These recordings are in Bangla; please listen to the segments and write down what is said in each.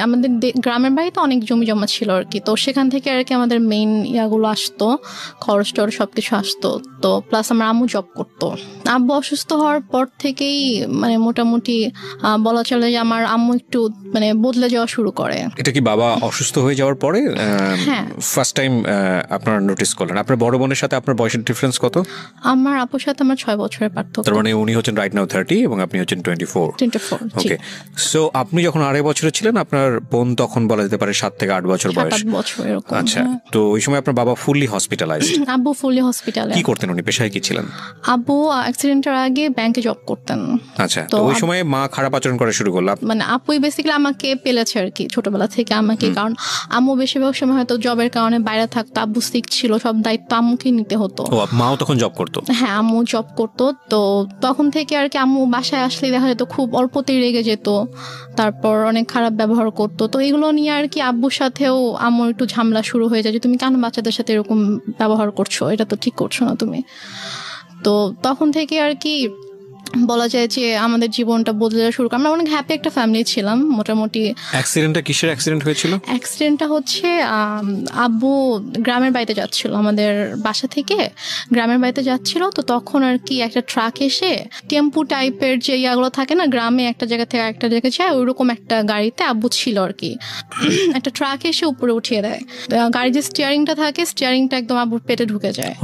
আমাদের গ্রামের বাড়িতে অনেক জমি জমা ছিল আর কি, তো সেখান থেকে আর কি আমাদের মেইন ইয়াগুলো আসতো, খরচ টরচ সবকিছু আসতো। তো প্লাস আমার আম্মু জব করতো। আব্বু অসুস্থ হওয়ার পর থেকেই মানে মোটামুটি বলা চলে যে আমার আম্মু একটু মানে বদলে যাওয়া শুরু করে। এটা কি বাবা অসুস্থ হয়ে যাওয়ার পরে ফার্স্ট টাইম আপনারা নোটিস করলেন? আপনার বড় বোনের সাথে আপনার বয়সের ডিফারেন্স কত? আমার আপুর সাথে আমার 6 বছরের পার্থক্য। তার মানে উনি হচ্ছেন রাইট নাও 30 এবং আপনি হচ্ছেন 24। ওকে, সো আপনি যখন 2.5 বছরের ছিলেন, আপনার বোন তখন বলা যেতে পারে 7 থেকে 8 বছর বয়স। আচ্ছা, তো ওই সময় আপনার বাবা ফুললি হসপিটালাইজড? আব্বু ফুললি হসপিটালে। কি করতেন উনি, পেশায় কি ছিলেন? আব্বু অ্যাক্সিডেন্টের আগে ব্যাংকে জব করতেন। আচ্ছা, তো ওই সময় মা খারাপ আচরণ করা শুরু করলো? মানে আপুই বেসিক্যালি আমাকে পেলেছে আর কি ছোটবেলা থেকে আমাকে, কারণ আম্মু বেশিরভাগ সময় হয়তো জবের কারণে বাইরে থাকতো, আব্বু সিক ছিল, সব দায়িত্ব আম্মুকে নিতে হতো। মাও তখন জব করতো? হ্যাঁ, আম্মু জব করতো। তো তখন থেকে আর কি আম্মু বাসায় আসলে দেখা যেত খুব অল্পতেই রেগে যেত, তারপর অনেক খারাপ ব্যবহার করতো। তো এগুলো নিয়ে আর কি আব্বুর সাথেও আম্মুর একটু ঝামেলা শুরু হয়ে যায় যে তুমি কেন বাচ্চাদের সাথে এরকম ব্যবহার করছো, এটা তো ঠিক করছো না তুমি। তো তখন থেকে আর কি বলা যায় যে আমাদের জীবনটা বদলে যাওয়া শুরু করে। আমরা অনেক হ্যাপি একটা ফ্যামিলি ছিলাম মোটামুটি। অ্যাক্সিডেন্টটা কিসের অ্যাক্সিডেন্ট হয়েছিল? অ্যাক্সিডেন্টটা হচ্ছে আব্বু গ্রামের বাড়িতে যাচ্ছিল, আমাদের বাসা থেকে গ্রামের বাড়িতে যাচ্ছিল। তো তখন আর কি একটা ট্রাক এসে টেম্পু টাইপের যে ইয়াগুলো থাকে না, গ্রামে একটা জায়গা থেকে একটা জায়গায় যায়, ওইরকম একটা গাড়িতে আব্বু ছিল আর কি। একটা ট্রাক এসে উপরে উঠিয়ে দেয়, গাড়ির যে স্টিয়ারিংটা থাকে, স্টিয়ারিংটা একদম আব্বুর পেটে ঢুকে যায়।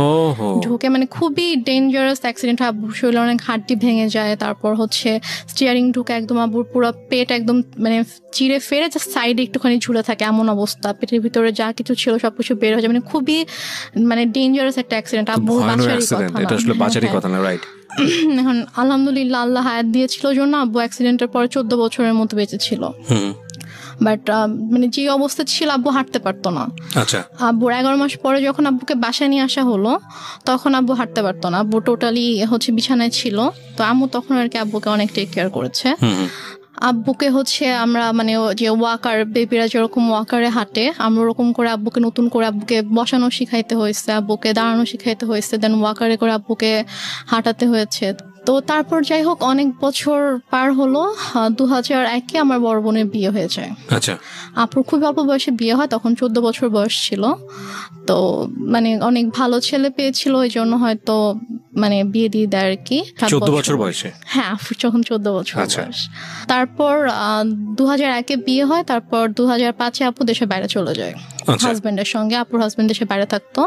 ঢুকে মানে খুবই ডেঞ্জারাস অ্যাক্সিডেন্ট। আব্বুর শরীরে অনেক হাড্ডি ভেঙে যায়, তারপর হচ্ছে স্টিয়ারিং ঢুকে একদম আব্বুর পুরো পেট একদম মানে চিড়ে ফেরে জাস্ট সাইডে একটুখানি ঝুলে থাকে, এমন অবস্থা। পেটের ভিতরে যা কিছু ছিল সবকিছু বের হয়ে যায়, মানে খুবই মানে ডেঞ্জারাস একটা অ্যাক্সিডেন্ট। আব্বুর বাচ্চারই কথা না, রাইট? এখন আলহামদুলিল্লাহ আল্লাহ হায়াত দিয়েছিল জন্য আব্বু অ্যাক্সিডেন্টের পরে 14 বছরের মতো বেঁচে ছিল। বাট মানে যে অবস্থা ছিল আব্বু হাঁটতে পারতো না। আচ্ছা, আব্বুর 11 মাস পরে যখন আব্বুকে বাসায় নিয়ে আসা হলো তখন আব্বু হাঁটতে পারতো না, আব্বু টোটালি হচ্ছে বিছানায় ছিল। তো আম্মু তখন আর কি আব্বুকে অনেক টেক কেয়ার করেছে। আব্বুকে হচ্ছে আমরা মানে যে ওয়াকার, বেবিরা যেরকম ওয়াকারে হাঁটে, আমরা ওরকম করে আব্বুকে নতুন করে আব্বুকে বসানো শিখাইতে হয়েছে, আব্বুকে দাঁড়ানো শিখাইতে হয়েছে, দেন ওয়াকারে করে আব্বুকে হাঁটাতে হয়েছে। তো তারপর যাই হোক অনেক বছর পার হলো, 2001-এ আমার বড় বোনের বিয়ে হয়ে যায়। আচ্ছা, আপুর খুব অল্প বয়সে বিয়ে হয়, তখন 14 বছর বয়স ছিল। তো মানে অনেক ভালো ছেলে পেয়েছিল, এই জন্য হয়তো মানে বিয়ে দিয়ে দেয় আর কি। 14 বছর বয়সে? হ্যাঁ, আপুর যখন 14 বছর বয়স। তারপর 2001-এ বিয়ে হয়, তারপর 2005-এ আপু দেশের বাইরে চলে যায় হাজবেন্ডের সঙ্গে। আপুর হাজবেন্ড দেশের বাইরে থাকতো।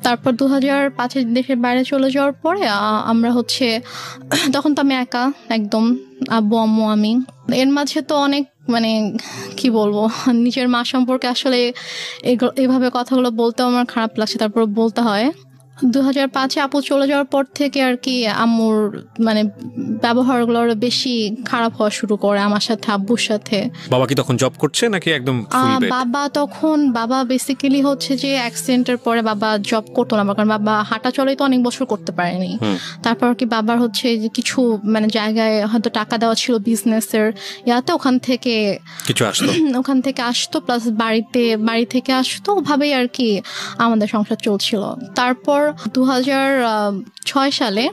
তারপর 2005-এ দেশের বাইরে চলে যাওয়ার পরে আমরা হচ্ছে তখন তো আমি একা একদম, আব্বু আম্মু আমি। এর মাঝে তো অনেক মানে কি বলবো, নিজের মা সম্পর্কে আসলে এভাবে কথাগুলো বলতেও আমার খারাপ লাগছে, তারপর বলতে হয়। 2005-এ আপু চলে যাওয়ার পর থেকে আর কি আম্মুর মানে ব্যবহারগুলো আরো বেশি খারাপ হওয়া শুরু করে আমার সাথে, আব্বুর সাথে। বাবা কি তখন জব করছে নাকি একদম ফুল বেড? বাবা বেসিক্যালি হচ্ছে যে অ্যাক্সিডেন্টের পরে বাবা জব করতো না, কারণ বাবা হাঁটা চলাই তো অনেক বছর করতে পারেনি। তারপর কি বাবার হচ্ছে যে কিছু মানে জায়গায় হয়তো টাকা দেওয়া ছিল বিজনেসের ইয়াতে, ওখান থেকে কিছু আসতো, ওখান থেকে আসতো, প্লাস বাড়ি থেকে আসতো, ওভাবেই আর কি আমাদের সংসার চলছিল। তারপর 2006 সালে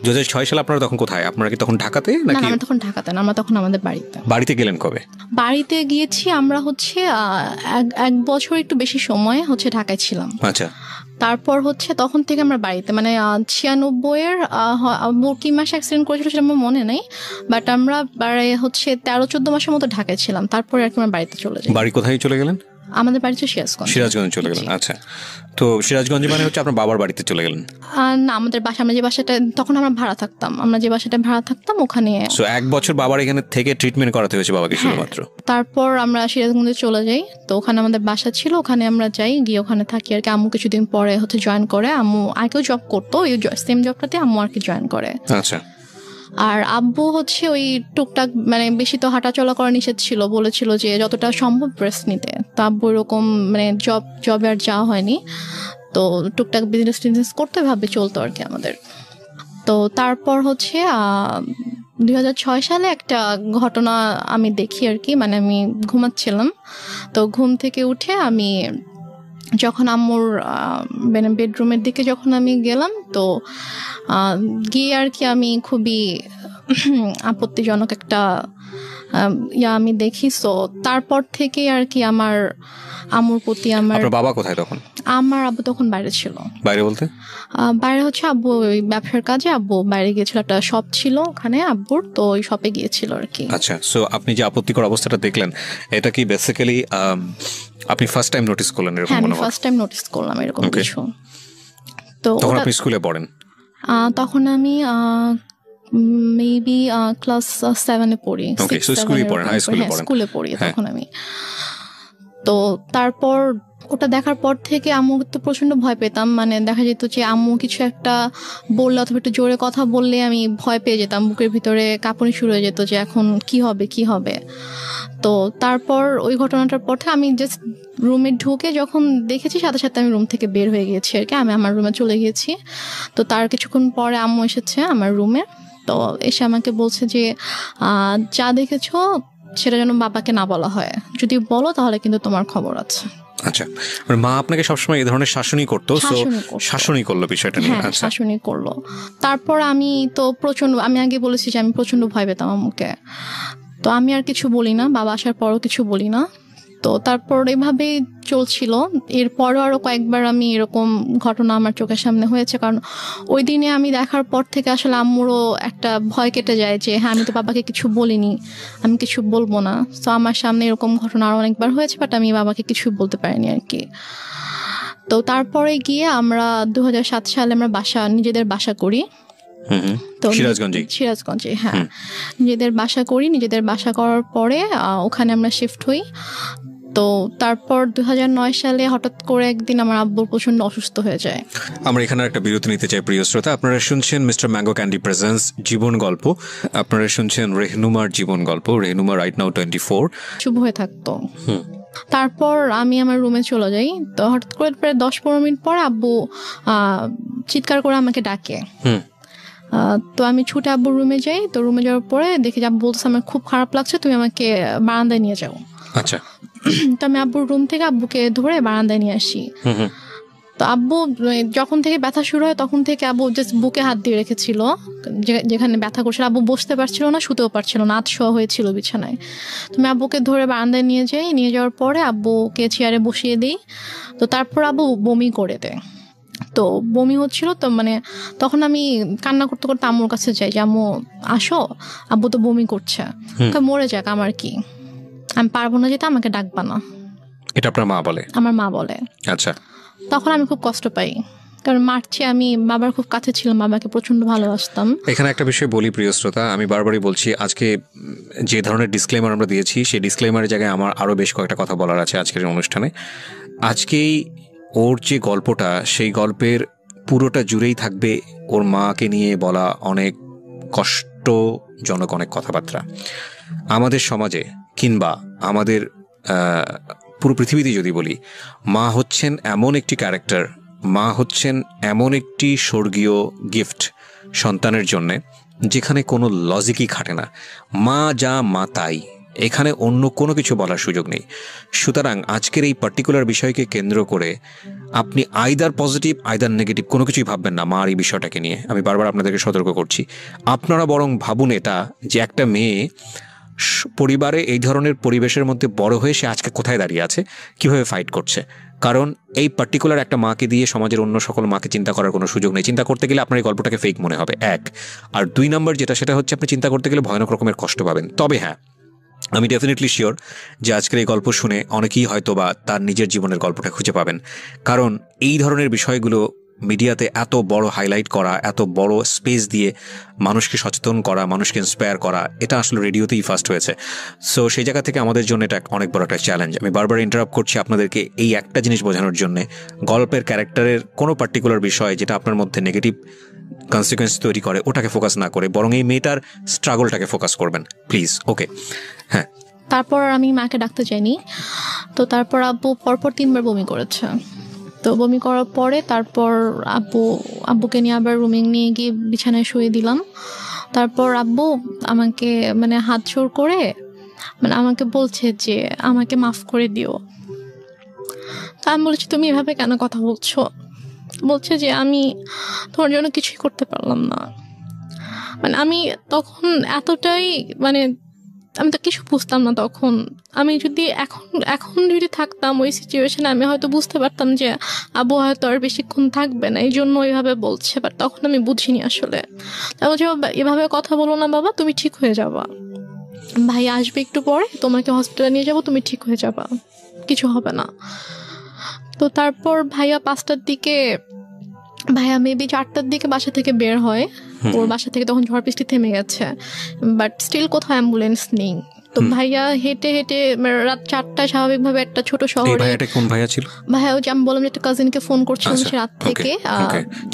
আপনারা তখন কোথায়? আপনারা কি তখন ঢাকাতে নাকি? না, আমরা তখন ঢাকাতে না, আমরা তখন আমাদের বাড়িতে গেলেন কবে? বাড়িতে গিয়েছি আমরা হচ্ছে 1 বছর একটু বেশি সময় হচ্ছে ঢাকায় ছিলাম। আচ্ছা, তারপর হচ্ছে তখন থেকে আমরা বাড়িতে মানে 96-এর কি মাসে অ্যাক্সিডেন্ট করেছিল সেটা আমার মনে নেই, বাট আমরা হচ্ছে 13-14 মাসের মতো ঢাকায় ছিলাম। তারপরে আর কি আমরা বাড়িতে চলে যাই। বাড়ি কোথায় চলে গেলেন? আমাদের বাড়ি তো সিরাজগঞ্জ চলে গেলেন। আচ্ছা, তো সিরাজগঞ্জে মানে হচ্ছে আপনার বাবার বাড়িতে চলে গেলেন? না, আমাদের বাসা, আমরা যে বাসাটা তখন আমরা ভাড়া থাকতাম, ওখানে। সো 1 বছর বাবার এখানে থেকে ট্রিটমেন্ট করাতে হয়েছে বাবাকে শুধুমাত্র? তারপর আমরা সিরাজগঞ্জে চলে যাই, তো ওখানে আমাদের বাসা ছিল, ওখানে আমরা যাই, গিয়ে ওখানে থাকি আর কি। আম্মু কিছুদিন পরে হচ্ছে জয়েন করে, আম্মু আগেও জব করতো, ওই সেম জবটাতে আম্মু আর কি জয়েন করে। আচ্ছা, আর আব্বু হচ্ছে ওই টুকটাক মানে বেশি তো হাঁটাচলা করা নিষেধ ছিল, বলেছিল যে যতটা সম্ভব রেস্ট নিতে। তো আব্বু এরকম মানে জবে আর যাওয়া হয়নি, তো টুকটাক বিজনেস করতে ভাবে চলতো আর কি আমাদের। তো তারপর হচ্ছে 2006 সালে একটা ঘটনা আমি দেখি আর কি, মানে আমি ঘুমাচ্ছিলাম, তো ঘুম থেকে উঠে আমি যখন আম্মুর মানে বেডরুমের দিকে যখন আমি গেলাম, তো গিয়ে আর কি আমি খুবই আপত্তিজনক একটা আমি দেখি। সো তারপর থেকে আর কি আমার আম্মুর প্রতি আমার। বাবা কোথায় তখন? আমার আব্বু তখন বাইরে ছিল। বাইরে বলতে? বাইরে হচ্ছে আব্বু ওই ব্যবসার কাজে আব্বু বাইরে গিয়েছিল, একটা শপ ছিল ওখানে আব্বুর, তো ওই শপে গিয়েছিল আর কি। আচ্ছা, সো আপনি যে আপত্তিকর অবস্থাটা দেখলেন, এটা কি বেসিক্যালি আপনি ফার্স্ট টাইম নোটিস করলেন এরকম? হ্যাঁ, আমি ফার্স্ট টাইম নোটিস করলাম এরকম কিছু। তো তখন আপনি স্কুলে পড়েন? তখন আমি মেবি ক্লাস 7-এ পড়ি। স্কুলে পড়ি তখন আমি। তো তারপর ওটা দেখার পর থেকে আম্মু তো প্রচন্ড ভয় পেতাম। মানে দেখা যেত যে আম্মু কিছু একটা বললে অথবা একটু জোরে কথা বললে আমি ভয় পেয়ে যেতাম, বুকের ভিতরে কাঁপুনি শুরু হয়ে যেত যে এখন কি হবে। তো তারপর ওই ঘটনাটার পর থেকে আমি জাস্ট রুমে ঢুকে যখন দেখেছি সাথে সাথে আমি রুম থেকে বের হয়ে গিয়েছি আর কি। আমি আমার রুমে চলে গিয়েছি। তো তার কিছুক্ষণ পরে আম্মু এসেছে আমার রুমে। তো এসে আমাকে বলছে যে যা দেখেছো সেটা যেন বাবাকে না বলা হয়, যদি বলো তাহলে কিন্তু তোমার খবর আছে। আচ্ছা, মা আপনাকে সবসময় এই ধরনের শাসনই করতো? শাসনই করলো বিষয়টা নিয়ে? হ্যাঁ, শাসনই করলো। তারপর আমি তো আমি আগে বলেছি যে আমি প্রচন্ড ভয় পেতাম আম্মুকে। তো আমি আর কিছু বলি না, বাবা আসার পরও কিছু বলি না। তো তারপর এভাবেই চলছিল। এরপরও আরো কয়েকবার আমি এরকম ঘটনা আমার চোখের সামনে হয়েছে, কারণ ওই দিনে আমি দেখার পর থেকে আসলে আম্মুরও একটা ভয় কেটে যায় যে হ্যাঁ আমি তো বাবাকে কিছু বলিনি, আমি কিছু বলবো না। তো আমার সামনে এরকম ঘটনা আরো অনেকবার হয়েছে, বাট আমি বাবাকে কিছু বলতে পারিনি আর কি। তো তারপরে গিয়ে আমরা 2007 সালে আমরা নিজেদের বাসা করি। তো সিরাজগঞ্জে, হ্যাঁ, নিজেদের বাসা করার পরে ওখানে আমরা শিফট হই। তো তারপর 2009 সালে হঠাৎ করে একদিন আমার আব্বু প্রচন্ড অসুস্থ হয়ে যায়। আমরা এখানে একটা বিরতি নিতে চাই প্রিয় শ্রোতা। আপনারা শুনছেন মিস্টার ম্যাঙ্গো ক্যান্ডি প্রেজেন্স জীবন গল্প। আপনারা শুনছেন রেহনুমার জীবন গল্প। রেহনুমা রাইট নাও 24 শুভ হয়ে থাকতো। তারপর আমি আমার রুমে চলে যাই। তো হঠাৎ করে প্রায় 10-15 মিনিট পর আব্বু চিৎকার করে আমাকে ডাকে। তো আমি ছুটে আব্বুর রুমে যাই। তো রুমে যাওয়ার পরে দেখি যে আব্বু বলছে আমার খুব খারাপ লাগছে, তুমি আমাকে বারান্দায় নিয়ে যাও। আচ্ছা। তো আমি আব্বুর রুম থেকে আব্বুকে ধরে বারান্দায় নিয়ে আসি। তো আব্বু যখন থেকে ব্যথা শুরু হয় তখন থেকে আব্বু জাস্ট বুকে হাত দিয়ে রেখেছিল, যেখানে ব্যথা করছিল। আব্বু বসতে পারছিল না, শুতেও পারছিল না, আতশোয়া হয়েছিল বিছানায়। তুমি আব্বুকে ধরে বারান্দায় নিয়ে যাওয়ার পরে আব্বুকে চেয়ারে বসিয়ে দিই। তো তারপর আব্বু বমি করে দেয়। তো বমি হচ্ছিল, তো মানে তখন আমি কান্না করতে করতে আম্মুর কাছে যাই যে আম্মু আসো, আব্বু তো বমি করছে, মরে যাক আমার কি, আমি পারবো না যেতে, আমাকে ডাকবা না। এটা আপনার মা বলে? আমার মা বলে। আচ্ছা। তখন আমি খুব কষ্ট পাই, কারণ মারছি, আমি বাবার খুব কাছে ছিলাম, বাবাকে প্রচন্ড ভালোবাসতাম। এখানে একটা বিষয় বলি প্রিয় শ্রোতা, আমি বারবারই বলছি, আজকে যে ধরনের ডিসক্লেমার আমরা দিয়েছি সেই ডিসক্লেমারের জায়গায় আমার আরও বেশ কয়েকটা কথা বলার আছে আজকের অনুষ্ঠানে। আজকেই ওর যে গল্পটা, সেই গল্পের পুরোটা জুড়েই থাকবে ওর মাকে নিয়ে বলা অনেক কষ্টজনক অনেক কথাবার্তা। আমাদের সমাজে কিংবা আমাদের পুরো পৃথিবীতে যদি বলি, মা হচ্ছেন এমন একটি ক্যারেক্টার, মা হচ্ছেন এমন একটি স্বর্গীয় গিফট সন্তানের জন্যে, যেখানে কোনো লজিকই খাটে না। মা যা মা তাই, এখানে অন্য কোনো কিছু বলার সুযোগ নেই। সুতরাং আজকের এই পার্টিকুলার বিষয়কে কেন্দ্র করে আপনি আইদার পজিটিভ আইদার নেগেটিভ কোনো কিছুই ভাববেন না মার এই বিষয়টাকে নিয়ে। আমি বারবার আপনাদেরকে সতর্ক করছি। আপনারা বরং ভাবুন এটা, যে একটা মেয়ে পরিবারে এই ধরনের পরিবেশের মধ্যে বড় হয়ে সে আজকে কোথায় দাঁড়িয়ে আছে, কিভাবে ফাইট করছে। কারণ এই পার্টিকুলার একটা মাকে দিয়ে সমাজের অন্য সকল মাকে চিন্তা করার কোনো সুযোগ নেই। চিন্তা করতে গেলে আপনার এই গল্পটাকে ফেক মনে হবে, এক। আর 2 নম্বর যেটা, সেটা হচ্ছে আপনি চিন্তা করতে গেলে ভয়ানক রকমের কষ্ট পাবেন। তবে হ্যাঁ, আমি ডেফিনেটলি শিওর যে আজকের এই গল্প শুনে অনেকেই হয়তো বা তার নিজের জীবনের গল্পটা খুঁজে পাবেন। কারণ এই ধরনের বিষয়গুলো মিডিয়াতে এত বড় হাইলাইট করা, এত বড় স্পেস দিয়ে মানুষকে সচেতন করা, মানুষকে ইন্সপায়ার করা, এটা আসলে রেডিওতেই ফার্স্ট হয়েছে। সো সেই জায়গা থেকে আমাদের জন্য এটা অনেক বড় একটা চ্যালেঞ্জ। আমি বারবার ইন্টারাপ্ট করছি আপনাদেরকে এই একটা জিনিস বোঝানোর জন্যে, গল্পের ক্যারেক্টারের কোনো পার্টিকুলার বিষয় যেটা আপনার মধ্যে নেগেটিভ কনসিকুয়েন্স তৈরি করে ওটাকে ফোকাস না করে বরং এই মেয়েটার স্ট্রাগলটাকে ফোকাস করবেন প্লিজ। ওকে, হ্যাঁ। তারপর আমি মাকে ডাকতে চাইনি। তো তারপর আব্বু পরপর 3 বার বমি করেছে। তো বমি করার পরে তারপর আব্বুকে নিয়ে আবার রুমে নিয়ে গিয়ে বিছানায় শুয়ে দিলাম। তারপর আব্বু আমাকে মানে হাত জোড় করে মানে আমাকে বলছে যে আমাকে মাফ করে দিও। তা আমি বলছি তুমি এভাবে কেন কথা বলছো? বলছে যে আমি তোমার জন্য কিছুই করতে পারলাম না। মানে আমি তখন এতটাই মানে আমি তো কিছু বুঝতাম না তখন। আমি যদি এখন যদি থাকতাম ওই সিচুয়েশনে, আমি হয়তো বুঝতে পারতাম যে আব্বু হয়তো আর বেশিক্ষণ থাকবে না, এই জন্য ওইভাবে বলছে। বাট তখন আমি বুঝিনি আসলে। তারপর যে এভাবে কথা বলো না বাবা, তুমি ঠিক হয়ে যাবা, ভাই আসবে একটু পরে, তোমাকে হসপিটালে নিয়ে যাবো, তুমি ঠিক হয়ে যাবা, কিছু হবে না। তো তারপর ভাইয়া 5টার দিকে, ভাইয়া মেবি 4টার দিকে বাসা থেকে বের হয়। ওর বাসা থেকে তখন ঝড় বৃষ্টি থেমে গেছে, বাট স্টিল কোথাও অ্যাম্বুলেন্স নেই। তো ভাইয়া হেঁটে হেঁটে রাত 4টায় স্বাভাবিকভাবে একটা ছোট শহরে। কোন ভাইয়া ছিল? ভাইয়া ওই যে আমি বললাম যে একটা কাজিনকে ফোন করছিলাম সে রাত থেকে।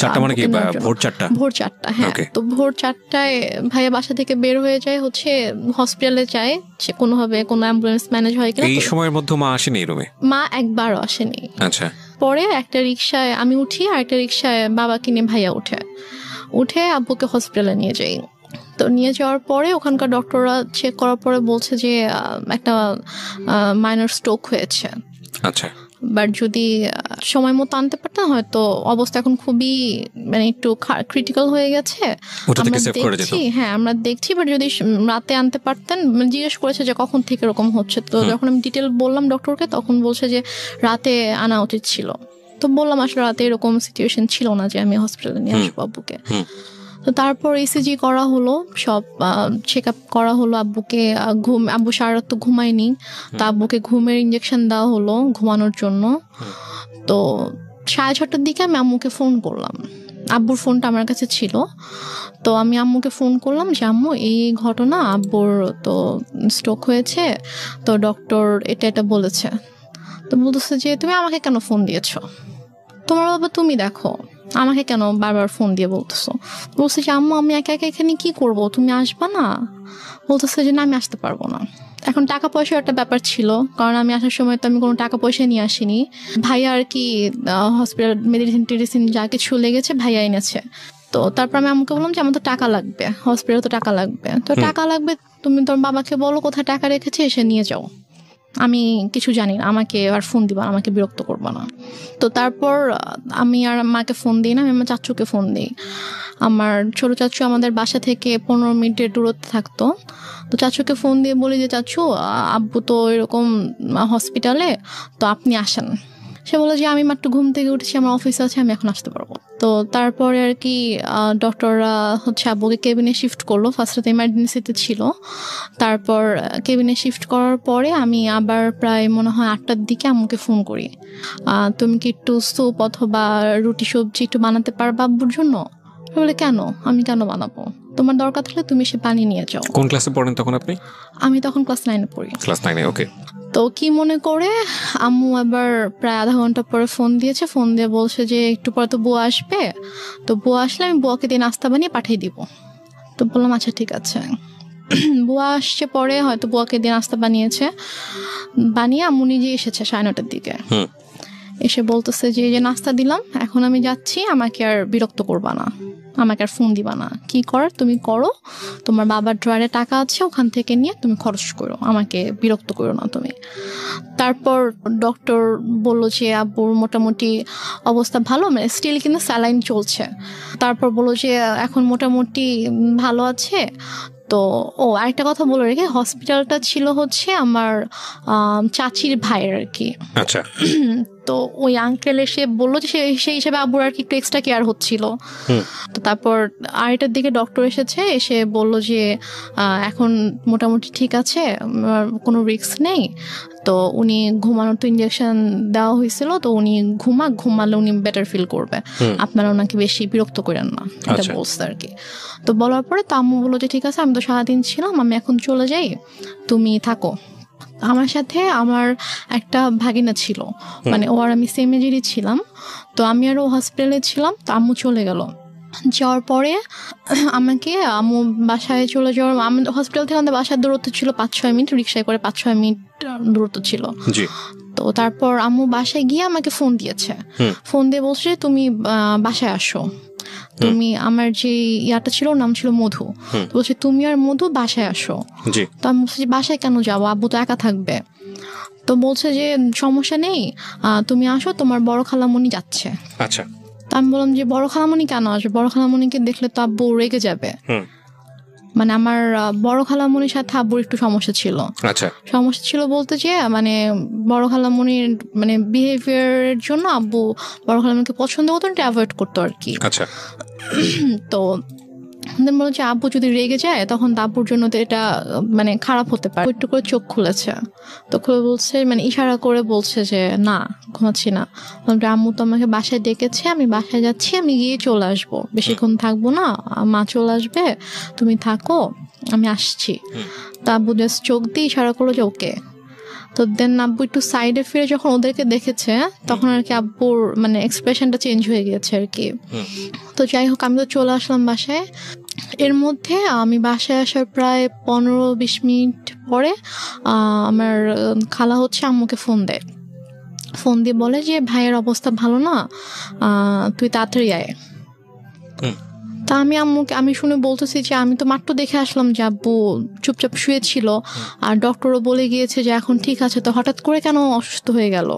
4টা মানে কি ভোর 4টা? ভোর 4টা, হ্যাঁ। তো ভোর 4টায় ভাইয়া বাসা থেকে বের হয়ে যায়, হচ্ছে হসপিটালে যায়, সে কোনোভাবে কোনো অ্যাম্বুলেন্স ম্যানেজ হয় কিনা। এই সময়ের মধ্যে মা আসেনি রুমে? মা একবারও আসেনি। আচ্ছা। পরে একটা রিক্সায় আমি উঠি, আর একটা রিক্সায় বাবাকে নিয়ে ভাইয়া উঠে আব্বুকে হসপিটালে নিয়ে যাই। তো নিয়ে যাওয়ার পরে ওখানকার ডক্টররা চেক করার পরে বলছে যে একটা মাইনর স্ট্রোক হয়েছে। আচ্ছা। বাট যদি সময় মতো আনতে পারতাম হয়তো অবস্থা এখন খুবই মানে একটু ক্রিটিক্যাল হয়ে গেছে। আমরা দেখছি বাট যদি রাতে আনতে পারতেন। জিজ্ঞেস করেছে যে কখন থেকে এরকম হচ্ছে, তো যখন আমি ডিটেল বললাম ডক্টরকে তখন বলছে যে রাতে আনা উচিত ছিল। তো বললাম আসলে রাতে এরকম সিচুয়েশন ছিল না যে আমি হসপিটালে নিয়ে আসবো আব্বুকে। তো তারপর ইসিজি করা হলো, সব চেক আপ করা হলো আব্বুকে। আব্বু সারা রাত তো ঘুমায়নি, তা আব্বুকে ঘুমের ইঞ্জেকশন দেওয়া হলো ঘুমানোর জন্য। তো 6:30টার দিকে আমি আম্মুকে ফোন করলাম, আব্বুর ফোনটা আমার কাছে ছিল। তো আমি আম্মুকে ফোন করলাম যে আম্মু এই ঘটনা, আব্বুর তো স্ট্রোক হয়েছে, তো ডক্টর এটা বলেছে। তো বলতেছে যে তুমি আমাকে কেন ফোন দিয়েছো, তোমার বাবা তুমি দেখো, আমাকে কেন বারবার ফোন দিয়ে বলতেছো। বলছে যে আম্মু আমি একা একা এখানে কি করব, তুমি আসবা না? বলতেছে যে না আমি আসতে পারবো না। এখন টাকা পয়সার একটা ব্যাপার ছিল, কারণ আমি আসার সময় তো আমি কোনো টাকা পয়সা নিয়ে আসিনি। ভাইয়া আর কি হসপিটাল মেডিসিন যা কিছু লেগেছে ভাইয়া এনেছে। তো তারপর আমি আমাকে বললাম যে আমার তো টাকা লাগবে, হসপিটালে তো টাকা লাগবে। তো টাকা লাগবে, তুমি তোর বাবাকে বলো কোথায় টাকা রেখেছে, এসে নিয়ে যাও, আমি কিছু জানি না, আমাকে আর ফোন দিবা, আমাকে বিরক্ত করবা না। তো তারপর আমি আর মাকে ফোন দিই না, আমি আমার চাচুকে ফোন দিই। আমার ছোট চাচু আমাদের বাসা থেকে 15 মিনিটের দূরত্বে থাকতো। তো চাচুকে ফোন দিয়ে বলি যে চাচু আব্বু তো এরকম হসপিটালে, তো আপনি আসেন। সে বলে যে আমি মাত্র ঘুম থেকে উঠেছি, আমার অফিস আছে, আমি এখন আসতে পারবো। তো তারপরে আর কি ডক্টররা হচ্ছে আব্বুকে কেবিনে শিফট করলো। ফার্স্টে তো ইমার্জেন্সিতে ছিল, তারপর কেবিনে শিফট করার পরে আমি আবার প্রায় মনে হয় 8টার দিকে আম্মুকে ফোন করি, তুমি কি একটু স্যুপ অথবা রুটি সবজি একটু বানাতে পারবা আব্বুর জন্য? বলে কেন, আমি কেন বানাবো, তোমার দরকার থাকলে তুমি সে পানি নিয়ে যাও। কোন ক্লাসে পড়েন তখন আপনি? আমি তখন ক্লাস 9-এ পড়ি। ক্লাস 9-এ, ওকে। তো কি মনে করে আম্মু আবার প্রায় আধা ঘন্টা পরে ফোন দিয়েছে, ফোন দিয়ে বলছে যে একটু পরে তো বুয়া আসবে, তো বুয়া আসলে আমি বুয়াকে দিয়ে নাস্তা বানিয়ে পাঠিয়ে দিব। তো বললাম আচ্ছা ঠিক আছে। বুয়া আসছে পরে, হয়তো বুয়াকে দিয়ে নাস্তা বানিয়ে আম্মু নিজে এসেছে 9:30টার দিকে। এসে বলতেছে যে নাস্তা দিলাম, এখন আমি যাচ্ছি, আমাকে আর বিরক্ত করবা না, আমাকে আর ফোন দিবা না, কি কর তুমি করো, তোমার বাবার ড্রয়ারে টাকা আছে ওখান থেকে নিয়ে তুমি খরচ করো, আমাকে বিরক্ত করো না তুমি। তারপর ডক্টর বললো যে আব্বুর মোটামুটি অবস্থা ভালো, মানে স্টিল কিন্তু স্যালাইন চলছে। তারপর বললো যে এখন মোটামুটি ভালো আছে। তো আরেকটা কথা বলে রেখে, হসপিটালটা ছিল হচ্ছে আমার চাচির ভাইয়ের আর কি। আচ্ছা। তো ওই আঙ্কেল এসে বললো যে সেই হিসেবে আব্বুর আর কি একটু এক্সট্রা কেয়ার হচ্ছিল। তো তারপর 8টার দিকে ডক্টর এসে বললো যে এখন মোটামুটি ঠিক আছে, কোনো রিস্ক নেই। তো উনি ঘুমানোর তো ইঞ্জেকশন দেওয়া হয়েছিল, তো উনি ঘুমালে উনি বেটার ফিল করবে, আপনারা ওনাকে বেশি বিরক্ত করেন না, এটা বলছে আর কি। তো বলার পরে তো আম্মু বললো যে ঠিক আছে, আমি তো সারাদিন ছিলাম, আমি এখন চলে যাই, তুমি থাকো। আমার সাথে আমার একটা ভাগিনা ছিল, মানে ও আর আমি সেম এজেরই ছিলাম। তো আমি আর ও হসপিটালে ছিলাম। তো আম্মু চলে গেল, যাওয়ার পরে আমাকে আম্মু বাসায় চলে যাওয়ার, আমি হসপিটাল থেকে আমাদের বাসার দূরত্ব ছিল 5-6 মিনিট, রিক্সায় করে 5-6 মিনিট দূরত্ব ছিল। তো তারপর আম্মু বাসায় গিয়ে আমাকে ফোন দিয়েছে, ফোন দিয়ে বলছে তুমি বাসায় আসো, তুমি আমার যে ইয়াটা ছিল নাম ছিল মধু, বলছে তুমি আর মধু বাসায় আসো। তো আমি বলছি বাসায় কেন যাবো, আব্বু তো একা থাকবে। তো বলছে যে সমস্যা নেই, তুমি আসো, তোমার বড় খালামণি যাচ্ছে। আচ্ছা। তো আমি বললাম যে বড় খালামণি কেন আসবে, বড় খালামণিকে দেখলে তো আব্বু রেগে যাবে। মানে আমার বড় খালামণির সাথে আব্বুর একটু সমস্যা ছিল। আচ্ছা, সমস্যা ছিল বলতে যে মানে বড় খালামণির মানে বিহেভিয়ারের জন্য আব্বু বড় খালামণিকে পছন্দ করতো, এটা অ্যাভয়েড করতো আর কি। আচ্ছা। তো বলো যে আব্বু যদি রেগে যায় তখন আব্বুর জন্য তো এটা মানে খারাপ হতে পারে। একটু করে চোখ খুলেছে, তো খুলে বলছে মানে ইশারা করে বলছে যে না ঘুমাচ্ছি না। আম্মু তো আমাকে বাসায় ডেকেছে, আমি বাসায় যাচ্ছি, আমি গিয়ে চলে আসবো, বেশিক্ষণ থাকবো না, মা চলে আসবে, তুমি থাকো, আমি আসছি। তো আব্বু জাস্ট চোখ দিয়ে ইশারা করলো যে ওকে। তো দেন আব্বু একটু সাইডে ফিরে যখন ওদেরকে দেখেছে তখন আর কি আব্বুর মানে এক্সপ্রেশনটা চেঞ্জ হয়ে গিয়েছে আর কি। তো যাই হোক আমি তো চলে আসলাম বাসায়। এর মধ্যে আমি বাসায় আসার প্রায় 15-20 মিনিট পরে আমার খালা হচ্ছে আম্মুকে ফোন দেয়। ফোন দিয়ে বলে যে ভাইয়ের অবস্থা ভালো না, তুই তাড়াতাড়ি আয়। তা আমি শুনে বলতেছি যে আমি তো মাত্র দেখে আসলাম যে আব্বু চুপচাপ শুয়েছিল, আর ডক্টরও বলে গিয়েছে যে এখন ঠিক আছে, তো হঠাৎ করে কেন অসুস্থ হয়ে গেল?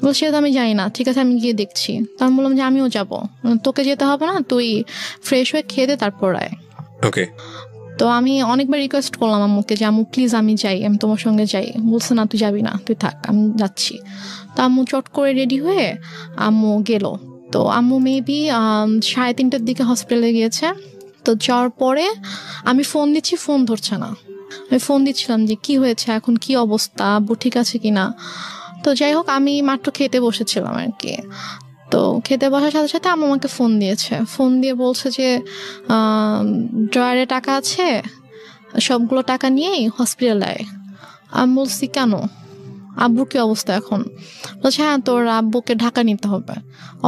বলছে তো আমি জানি না, ঠিক আছে আমি গিয়ে দেখছি। তো আমি বললাম যে আমিও যাবো, তোকে যেতে হবে না, তুই ফ্রেশ হয়ে খেয়ে দে তারপর আয়। ওকে। তো আমি অনেকবার রিকোয়েস্ট করলাম আম্মুকে যে আম্মু প্লিজ আমি যাই, আমি তোমার সঙ্গে যাই। বলছে না তুই যাবি না, তুই থাক, আমি যাচ্ছি। তো আম্মু চট করে রেডি হয়ে আম্মু গেল। তো আম্মু মেবি 3:30টার দিকে হসপিটালে গিয়েছে। তো যাওয়ার পরে আমি ফোন দিচ্ছি, ফোন ধরছে না। আমি ফোন দিচ্ছিলাম যে কি হয়েছে, এখন কি অবস্থা, আব্বু ঠিক আছে কিনা। তো যাই হোক আমি মাত্র খেতে বসেছিলাম আর কি। তো খেতে বসার সাথে সাথে আম্মু আমাকে ফোন দিয়েছে। ফোন দিয়ে বলছে যে ড্রয়ারে টাকা আছে, সবগুলো টাকা নিয়েই হসপিটালে আয়। আমি বলছি কেন, আব্বুর কি অবস্থা এখন? বলছে হ্যাঁ তোর আব্বুকে ঢাকা নিতে হবে,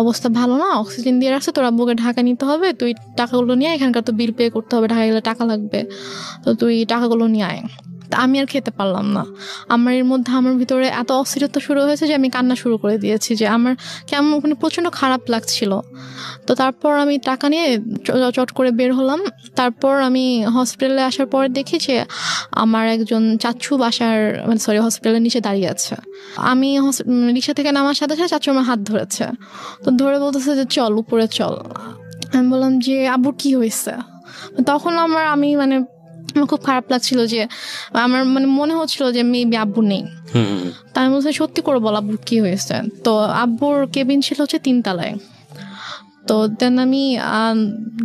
অবস্থা ভালো না, অক্সিজেন দিয়ে রাখছে, তোর আব্বুকে ঢাকা নিতে হবে, তুই টাকাগুলো নিয়ে আয়, এখানকার তো বিল পে করতে হবে, ঢাকা গেলে টাকা লাগবে, তো তুই টাকাগুলো নিয়ে আয়। আমি আর খেতে পারলাম না। এর মধ্যে আমার ভিতরে এত অস্থিরতা শুরু হয়েছে যে আমি কান্না শুরু করে দিয়েছি, যে আমার কেমন ওখানে প্রচণ্ড খারাপ লাগছিল। তো তারপর আমি টাকা নিয়ে চট করে বের হলাম। তারপর আমি হসপিটালে আসার পর দেখি যে আমার একজন চাচু হসপিটালের নিচে দাঁড়িয়ে আছে। আমি রিক্সা থেকে নামার সাথে সাথে চাচু আমার হাত ধরেছে। তো ধরে বলতেছে যে চল উপরে চল। আমি বললাম যে আব্বুর কি হয়েছে? তখন আমার খুব খারাপ লাগছিল, যে আমার মনে হচ্ছিল যে মেবি আব্বু নেই। তাই বলছে সত্যি করে বল আব্বুর কি হয়েছে। তো আব্বুর কেবিন ছিল হচ্ছে 3 তলায়। তো দেন আমি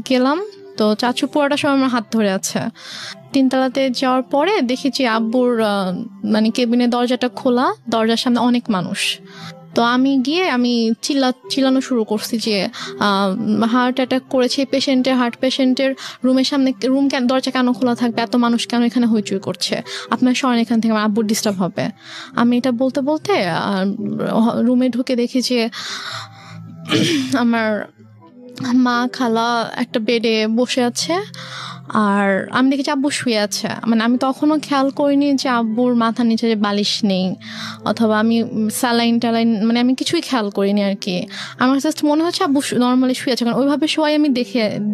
গেলাম, তো চাচু পুরোটা সময় আমার হাত ধরে আছে। 3 তলাতে যাওয়ার পরে দেখি যে আব্বুর কেবিনের দরজাটা খোলা, দরজার সামনে অনেক মানুষ। তো আমি গিয়ে চিল্লানো শুরু করছি যে হার্ট অ্যাটাক করেছে হার্ট পেশেন্টের রুমের সামনে, দরজা কেন খোলা থাকবে, এত মানুষ কেন এখানে হইচই করছে, আপনার সরেন এখান থেকে, আমার আব্বুর ডিস্টার্ব হবে। আমি এটা বলতে বলতে রুমে ঢুকে দেখি যে আমার মা খালা একটা বেডে বসে আছে, আর আমি দেখেছি আব্বু শুয়ে আছে। আমি তখনও খেয়াল করিনি যে আব্বুর মাথার নিচে যে বালিশ নেই, অথবা আমি স্যালাইন টালাইন আমি কিছুই খেয়াল করিনি আর কি। আমার জাস্ট মনে হচ্ছে আব্বু নর্মালি শুয়ে আছে, কারণ ওইভাবে শোয়াই আমি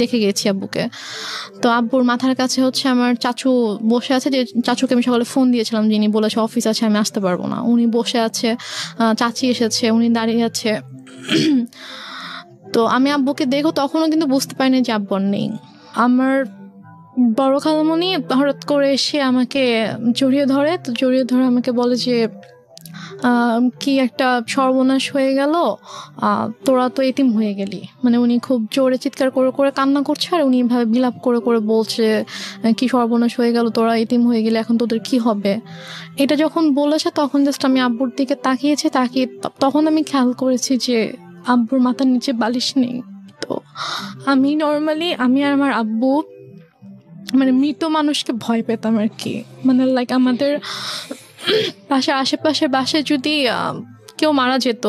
দেখে গেছি আব্বুকে। তো আব্বুর মাথার কাছে হচ্ছে আমার চাচু বসে আছে, যে চাচুকে আমি সকালে ফোন দিয়েছিলাম, যিনি বলেছে অফিস আছে আমি আসতে পারবো না, উনি বসে আছে। চাচি এসেছে, উনি দাঁড়িয়ে আছে। তো আমি আব্বুকে দেখো তখনও কিন্তু বুঝতে পারিনি যে আব্বু নেই। আমার বড় খালামণি হঠাৎ করে এসে আমাকে জড়িয়ে ধরে। তো জড়িয়ে ধরে আমাকে বলে যে কি একটা সর্বনাশ হয়ে গেল, তোরা তো এতিম হয়ে গেলি। উনি খুব জোরে চিৎকার করে করে কান্না করছে, আর উনি এভাবে বিলাপ করে করে বলছে কি সর্বনাশ হয়ে গেল, তোরা এতিম হয়ে গেলে এখন তোদের কি হবে। এটা যখন বলেছে তখন জাস্ট আমি আব্বুর দিকে তাকিয়ে তখন আমি খেয়াল করেছি যে আব্বুর মাথার নিচে বালিশ নেই। তো আমি নর্মালি আমি আর আমার আব্বু মৃত মানুষকে ভয় পেতাম আর কি। লাইক আমাদের আশেপাশে বাসায় যদি কেউ মারা যেত,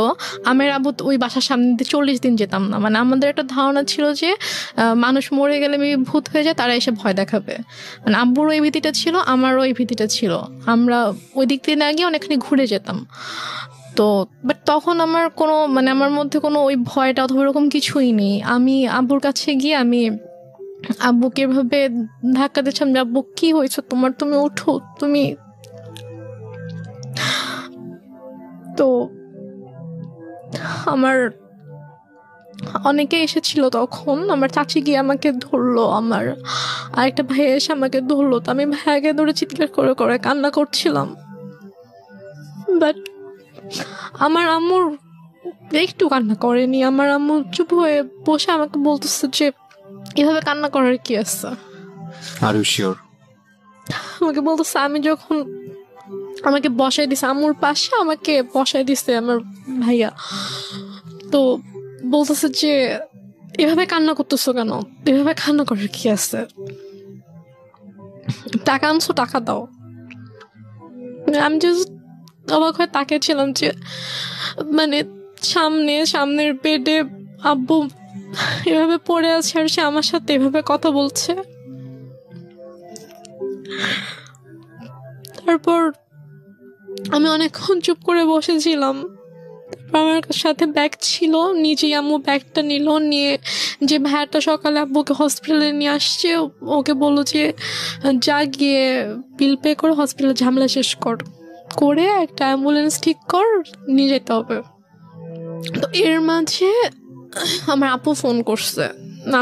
আমার আব্বু ওই বাসার সামনে দিয়ে 40 দিন যেতাম না। আমাদের একটা ধারণা ছিল যে মানুষ মরে গেলে ভূত হয়ে যায়, তারা এসে ভয় দেখাবে। আব্বুর ওই ভীতিটা ছিল, আমারও ওই ভীতিটা ছিল। আমরা ওই দিক দিয়ে না গিয়ে অনেকখানি ঘুরে যেতাম। তো বাট তখন আমার কোনো আমার মধ্যে কোনো ওই ভয়টা অথবা ওরকম কিছুই নেই। আমি আব্বুর কাছে গিয়ে আমি আব্বুকে এভাবে ধাক্কা দিচ্ছিলাম যে আব্বু কি হয়েছে তোমার, তুমি ওঠো তুমি। তো আমার অনেকে এসেছিল তখন। আমার চাচি গিয়ে আমাকে ধরলো, আমার আরেকটা ভাইয়া এসে আমাকে ধরলো। তো আমি ভাইয়াকে ধরে চিৎকার করে করে কান্না করছিলাম। বাট আমার আম্মুর একটু কান্না করেনি। আমার আম্মু চুপ হয়ে বসে আমাকে বলতেছে যে এভাবে কান্না করার কি আছে। আমাকে বলতেছে, আমি যখন আমাকে বসাই দিছে আম্মুর পাশে, আমাকে বসাই দিছে আমার ভাইয়া, তো বলতেছে যে এভাবে কান্না করতেছো কেন, এভাবে কান্না করার কি আছে, টাকা আনছো টাকা দাও। আমি জাস্ট অবাক হয়ে তাকিয়েছিলাম যে মানে সামনের বেডে আব্বু এভাবে পড়ে আছে আর সে আমার সাথে এভাবে কথা বলছে। তারপর আমি অনেকক্ষণ চুপ করে বসেছিলাম। আমার সাথে ব্যাগ ছিল, নিজেই আম্মু ব্যাগটা নিল, নিয়ে যে ভাইয়াটা সকালে আব্বুকে হসপিটালে নিয়ে আসছে ওকে বললো যে যা গিয়ে বিল পে করে হসপিটালে ঝামেলা শেষ করে একটা অ্যাম্বুলেন্স ঠিক কর, নিয়ে যেতে হবে। তো এর মাঝে আমার আপু ফোন করছে।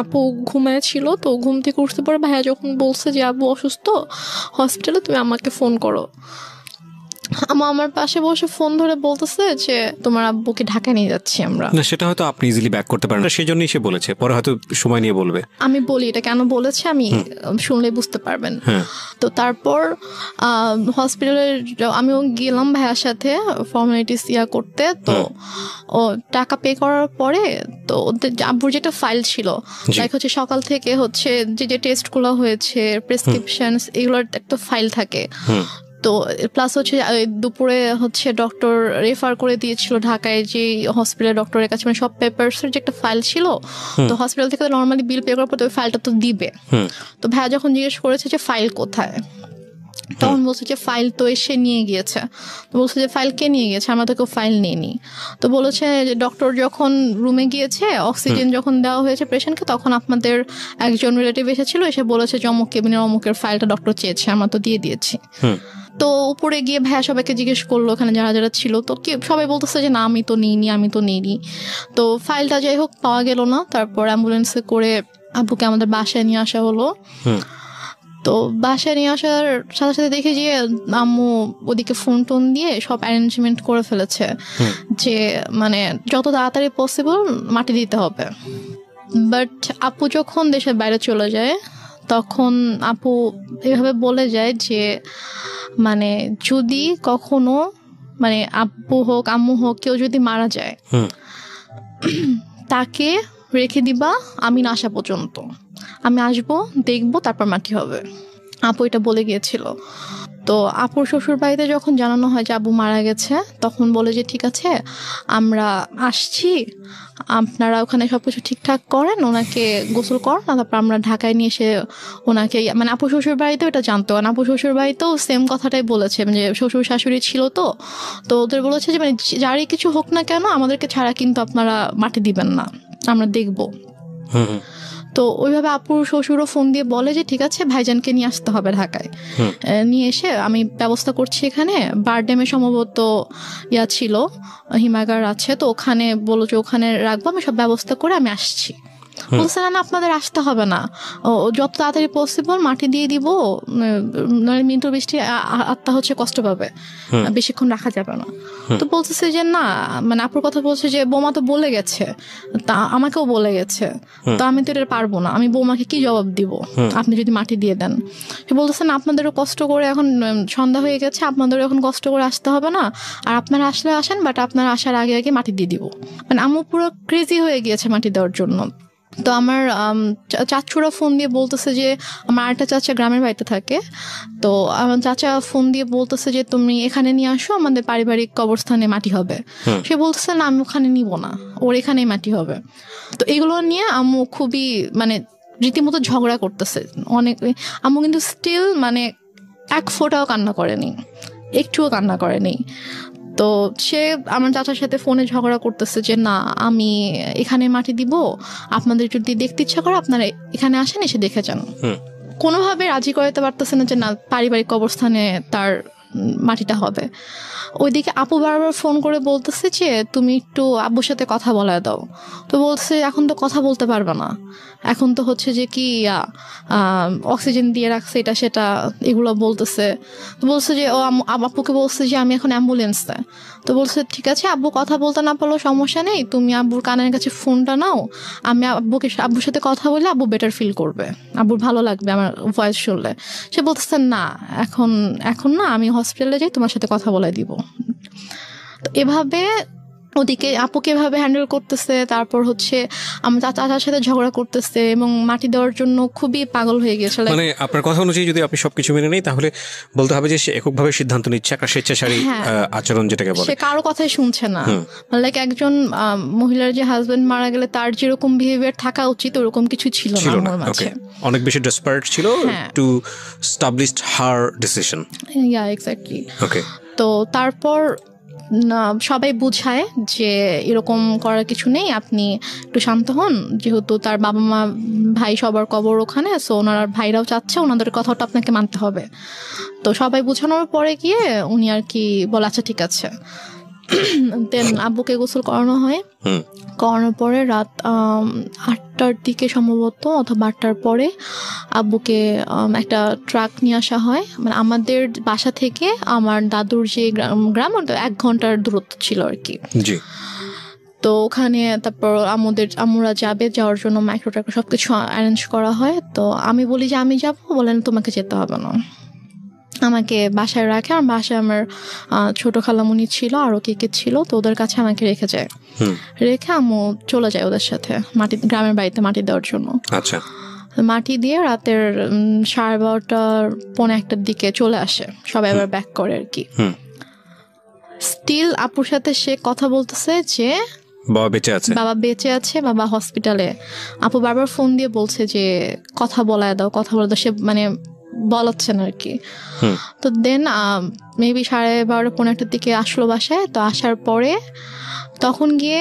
আপু ঘুমায় ছিল, তো ঘুম থেকে উঠতে পরে ভাইয়া যখন বলছে যে আব্বু অসুস্থ হসপিটালে, তুমি আমাকে ফোন করো। আমার পাশে বসে ফোন ধরে বলতেছে যে তোমার আব্বুকে ঢাকায় নিয়ে যাচ্ছি আমরা। না, সেটা হয়তো আপনি ইজিলি ব্যাক করতে পারেন, সেজন্যই সে বলেছে, পরে হয়তো সময় নিয়ে বলবে। আমি বলি এটা কেন বলেছে, আমি শুনলে বুঝতে পারবেন। তো তারপর হসপিটালে আমিও গেলাম ভাইয়ার সাথে ফর্মালিটিস করতে। তো ও টাকা পে করার পরে তো ওদের আব্বুর যেটা ফাইল ছিল, লাইক হচ্ছে সকাল থেকে হচ্ছে যে টেস্টগুলো হয়েছে, প্রেসক্রিপশন, এগুলোর একটা ফাইল থাকে। তো প্লাস হচ্ছে দুপুরে হচ্ছে ডক্টর রেফার করে দিয়েছিল ঢাকায় যে হসপিটাল ডক্টরের কাছে, মানে সব পেপারসের যে একটা ফাইল ছিল। তো হসপিটাল থেকে নর্মালি বিল পে করার পর ওই ফাইলটা তো দিবে। তো ভাইয়া যখন জিজ্ঞেস করেছে যে ফাইল কোথায়, তখন বলছে যে ফাইল তো এসে নিয়ে গিয়েছে। তো বলছে যে ফাইল কে নিয়ে গিয়েছে, আমরা তো কেউ ফাইল নিইনি। তো বলেছে যে ডক্টর যখন রুমে গিয়েছে, অক্সিজেন যখন দেওয়া হয়েছে পেশেন্টকে, তখন আপনাদের একজন রিলেটিভ এসেছিল, এসে বলেছে যে অমুক কেবিনের অমুকের ফাইলটা ডক্টর চেয়েছে, আমরা তো দিয়ে দিয়েছি। তো উপরে গিয়ে ভাইয়া সবাইকে জিজ্ঞেস করলো ওখানে যারা যারা ছিল, তো সবাই বলতেছে যে না আমি তো নিইনি। তো ফাইলটা যাই হোক পাওয়া গেল না। তারপর অ্যাম্বুলেন্সে করে আব্বুকে আমাদের বাসায় নিয়ে আসা হলো। তো বাসায় নিয়ে আসার সাথে সাথে দেখে যে আম্মু ওদিকে ফোন টোন দিয়ে সব অ্যারেঞ্জমেন্ট করে ফেলেছে যে মানে যত তাড়াতাড়ি পসিবল মাটি দিতে হবে। বাট আপু যখন দেশের বাইরে চলে যায়, তখন আপু এভাবে বলে যায় যে মানে যদি কখনো মানে আব্বু হোক আম্মু হোক কেউ যদি মারা যায়, তাকে রেখে দিবা আমি না আসা পর্যন্ত, আমি আসবো দেখবো তারপর মাটি হবে। আপু এটা বলে গিয়েছিল। তো আপুর শ্বশুর বাড়িতে যখন জানানো হয় যে আব্বু মারা গেছে, তখন বলে যে ঠিক আছে আমরা আসছি, আপনারা ওখানে সবকিছু ঠিকঠাক করেন, ওনাকে গোসল করেন, তারপর আমরা ঢাকায় নিয়ে এসে ওনাকে, মানে আপু শ্বশুর বাড়িতেও এটা জানতো, কারণ আপু শ্বশুর বাড়িতেও সেম কথাটাই বলেছে যে শ্বশুর শাশুড়ি ছিল। তো ওদের বলেছে যে মানে যারই কিছু হোক না কেন আমাদেরকে ছাড়া কিন্তু আপনারা মাটি দিবেন না, আমরা দেখবো। তো ওইভাবে আপুর শ্বশুরও ফোন দিয়ে বলে যে ঠিক আছে ভাইজানকে নিয়ে আসতে হবে ঢাকায়, নিয়ে এসে আমি ব্যবস্থা করছি। এখানে বারডেমে সম্ভবত ছিল, হিমাগার আছে, তো ওখানে বলো যে ওখানে রাখবো, আমি সব ব্যবস্থা করে আমি আসছি। বলছে না আপনাদের আসতে হবে না, যত তাড়াতাড়ি পসিবল মাটি দিয়ে দিব, মৃত্যু বৃষ্টি আত্মা হচ্ছে কষ্ট পাবে, বেশিক্ষণ রাখা যাবে না। তো বলতেছে যে না, মানে আপুর কথা বলছে যে বৌমা তো বলে গেছে, তা আমাকেও বলে গেছে, তো আমি তো এটা পারবো না, আমি বৌমাকে কি জবাব দিব আপনি যদি মাটি দিয়ে দেন। সে বলতেছে না আপনাদেরও কষ্ট করে, এখন সন্ধ্যা হয়ে গেছে, আপনাদেরও এখন কষ্ট করে আসতে হবে না, আর আপনারা আসলে আসেন, বাট আপনারা আসার আগে আগে মাটি দিয়ে দিব। মানে আম্মু পুরো ক্রেজি হয়ে গিয়েছে মাটি দেওয়ার জন্য। তো আমার চাচুরা ফোন দিয়ে বলতেছে যে আমার আরেকটা চাচা গ্রামের বাড়িতে থাকে, তো আমার চাচা ফোন দিয়ে বলতেছে যে তুমি এখানে নিয়ে আসো, আমাদের পারিবারিক কবরস্থানে মাটি হবে। সে বলতেছে না আমি ওখানে নিব না, ওর এখানেই মাটি হবে। তো এগুলো নিয়ে আম্মু খুবই মানে রীতিমতো ঝগড়া করতেছে অনেক। আম্মু কিন্তু স্টিল মানে এক ফোঁটাও কান্না করেনি, একটুও কান্না করেনি। তো সে আমার চাচার সাথে ফোনে ঝগড়া করতেছে যে না আমি এখানে মাটি দিব, আপনাদের যদি দেখতে ইচ্ছা করে আপনারা এখানে আসেন, এসে দেখে যান। কোনোভাবে রাজি করাতে পারতেছে না যে না পারিবারিক কবরস্থানে তার মাটিটা হবে। ওইদিকে আপু বারবার ফোন করে বলতেছে যে তুমি একটু আব্বুর সাথে কথা বলায় দাও। তো বলছে এখন তো কথা বলতে পারবে না, এখন তো হচ্ছে যে কি অক্সিজেন দিয়ে রাখছে এটা সেটা এগুলো বলতেছে। তো বলছে যে ও আপুকে বলছে যে আমি এখন অ্যাম্বুলেন্সে। তো বলছে ঠিক আছে আব্বু কথা বলতে না পারলেও সমস্যা নেই, তুমি আব্বুর কানের কাছে ফোনটা নাও, আমি আব্বুর সাথে কথা বলে আব্বু বেটার ফিল করবে, আব্বুর ভালো লাগবে আমার ভয়েস শুনলে। সে বলতেছে না এখন না, আমি হসপিটালে যাই তোমার সাথে কথা বলে দিব। তো এভাবে ওদিকে আপুকে এভাবে হ্যান্ডেল করতেছে, তারপর হচ্ছে আমার চাচার সাথে ঝগড়া করতেছে এবং মাটি দেওয়ার জন্য খুবই পাগল হয়ে গেছে। মানে আপনার কথা অনুযায়ী যদি আপনি সবকিছু মেনে নেই তাহলে বলতে হবে যে সে এককভাবে সিদ্ধান্ত নিচ্ছে, একটা স্বেচ্ছাচারী আচরণ যেটাকে বলে, সে কারো কথাই শুনছে না। লাইক একজন মহিলার যে হাজবেন্ড মারা গেলে তার যেরকম বিহেভিয়ার থাকা উচিত ওরকম কিছু ছিল না আমার মাঝে। অনেক বেশি ডেসপারেট ছিল to establish her decision. Yeah exactly. Okay, তো তারপর সবাই বুঝায় যে এরকম করার কিছু নেই, আপনি একটু শান্ত হন, যেহেতু তার বাবা মা ভাই সবার কবর ওখানে, সো ওনার ভাইরাও চাচ্ছে ওনাদের কথাটা আপনাকে মানতে হবে। তো সবাই বুঝানোর পরে গিয়ে উনি আর কি বলে আচ্ছা ঠিক আছে। দেন আব্বুকে গোসল করানো হয়, করানোর পরে রাত 8টার দিকে সম্ভবত অথবা 8টার পরে আব্বুকে একটা ট্রাক নিয়ে আসা হয়। মানে আমাদের বাসা থেকে আমার দাদুর যে গ্রাম 1 ঘন্টার দূরত্ব ছিল আর কি। তো ওখানে তারপর আমরা যাওয়ার জন্য মাইক্রো ট্রাক সবকিছু অ্যারেঞ্জ করা হয়। তো আমি বলি যে আমি যাবো, বলেন তোমাকে যেতে হবে না, আমাকে বাসায় রাখে। আর বাসায় আমার ছোট খালামুনি ছিল, আরো কে ছিল, তো ওদের কাছে আমাকে রেখে যায়। রেখে আম্মু চলে যায় ওদের সাথে গ্রামের বাড়িতে মাটি দেওয়ার জন্য। আচ্ছা, মাটি দিয়ে রাতের 12:30 পৌনে 1টার দিকে চলে আসে, সবাই আবার ব্যাক করে আর কি। স্টিল আপুর সাথে সে কথা বলতেছে যে বাবা বেঁচে আছে, বাবা হসপিটালে। আপু বারবার ফোন দিয়ে বলছে যে কথা বলায় দাও, কথা বলে দাও, সে মানে বলাচ্ছেন আর কি। তো দেন মেবি 12:30 পৌনে 1টার দিকে আসলো বাসায়। তো আসার পরে তখন গিয়ে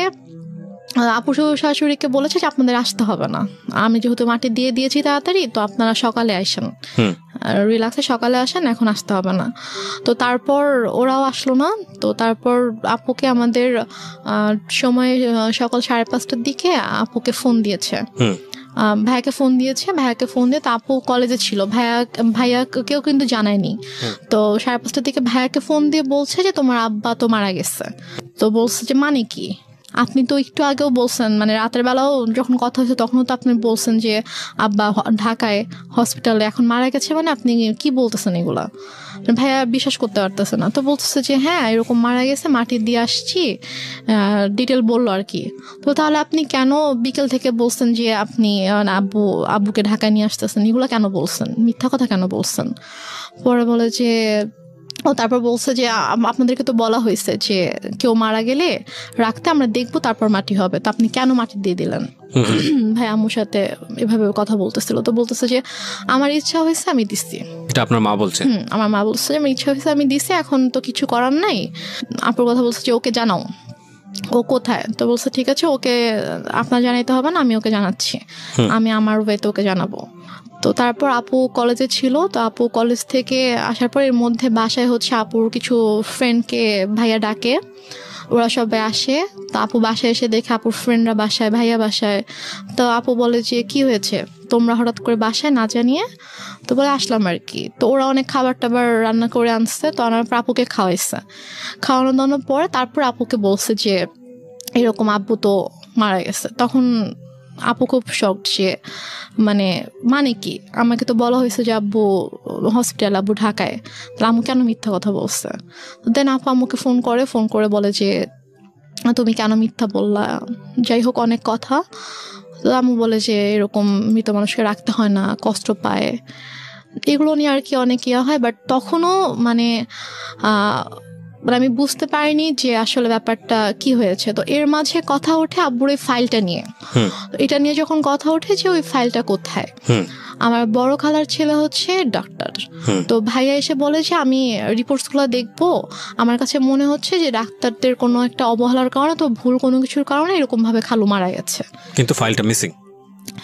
আপু শাশুড়িকে বলেছে যে আপনাদের আসতে হবে না, আমি যেহেতু মাটি দিয়ে দিয়েছি তাড়াতাড়ি, তো আপনারা সকালে আসেন, রিল্যাক্সে সকালে আসেন, এখন আসতে হবে না। তো তারপর ওরাও আসলো না। তো তারপর আপুকে আমাদের সময় সকাল 5:30টার দিকে আপুকে ফোন দিয়েছে, ভাইয়াকে ফোন দিয়ে তো আপু কলেজে ছিল, ভাইয়াকেও কিন্তু জানায়নি। তো 5:30টার দিকে ভাইয়াকে ফোন দিয়ে বলছে যে তোমার আব্বা তো মারা গেছে। তো বলছে যে মানে কি, আপনি তো একটু আগেও বলছেন, মানে রাতের বেলাও যখন কথা হয়েছে তখনও তো আপনি বলছেন যে আব্বা ঢাকায় হসপিটালে, এখন মারা গেছে, মানে আপনি কি বলতেছেন এগুলা? ভাইয়া বিশ্বাস করতে পারতেছে না। তো বলতেছে যে হ্যাঁ এরকম মারা গেছে, মাটি দিয়ে আসছি, ডিটেল বললো আর কি। তো তাহলে আপনি কেন বিকেল থেকে বলছেন যে আপনি আব্বুকে ঢাকায় নিয়ে আসতেছেন, এগুলো কেন বলছেন, মিথ্যা কথা কেন বলছেন? পরে বলে যে তারপর বলছে যে আপনাদেরকে তো বলা হয়েছে যে কেউ মারা গেলে রাখতে, আমরা দেখবো তারপর মাটি হবে, তো আপনি কেন মাটি দিয়ে দিলেন? ভাই আম্মুর সাথে এভাবে কথা বলতেছিল। তো বলতেছে যে আমার ইচ্ছা হয়েছে আমি দিচ্ছি। আপনার মা বলছে? আমার মা বলছে যে আমার ইচ্ছা হয়েছে আমি দিচ্ছি, এখন তো কিছু করার নাই। আপুর কথা বলছে যে ওকে জানাও, ও কোথায়? তো বলছে ঠিক আছে, ওকে আপনার জানাইতে হবে না, আমি ওকে জানাচ্ছি, আমি আমার ওয়েতে ওকে জানাবো। তো তারপর আপু কলেজে ছিল। তো আপু কলেজ থেকে আসার পর এর মধ্যে বাসায় হচ্ছে আপুর কিছু ফ্রেন্ডকে ভাইয়া ডাকে, ওরা সবাই আসে। তো আপু বাসায় এসে দেখে আপুর ফ্রেন্ডরা বাসায়, ভাইয়া বাসায়। তো আপু বলে যে কি হয়েছে তোমরা হঠাৎ করে বাসায় না জানিয়ে? তো বলে আসলাম আর কি। তো ওরা অনেক খাবার টাবার রান্না করে আনছে, তো আনার পর আপুকে খাওয়ানো দাওয়ানোর পরে তারপর আপুকে বলছে যে এরকম আব্বু তো মারা গেছে। তখন আপু খুব শকড, যে মানে কি, আমাকে তো বলা হয়েছে যে আব্বু হসপিটাল, আব্বু ঢাকায়, তাহলে আম্মু কেন মিথ্যা কথা বলছে? দেন আপু আম্মুকে ফোন করে বলে যে তুমি কেন মিথ্যা বললা, যাই হোক অনেক কথা। তো আম্মু বলে যে এরকম মৃত মানুষকে রাখতে হয় না, কষ্ট পায়, এগুলো নিয়ে আর কি অনেক ইয়া হয়। বাট তখনও আমি বুঝতে পারিনি যে আসলে ব্যাপারটা কি হয়েছে। তো এর মাঝে কথা ওঠে আব্বুর ওই ফাইলটা নিয়ে। এটা নিয়ে যখন কথা ওঠে যে ওই ফাইলটা কোথায়, আমার বড় খালার ছেলে হচ্ছে ডাক্তার। তো ভাইয়া এসে বলে যে আমি রিপোর্টসগুলো দেখবো, আমার কাছে মনে হচ্ছে যে ডাক্তারদের কোনো একটা অবহেলার কারণে, তো ভুল কোনো কিছুর কারণে এরকম ভাবে খালু মারা গেছে, কিন্তু ফাইলটা মিসিং।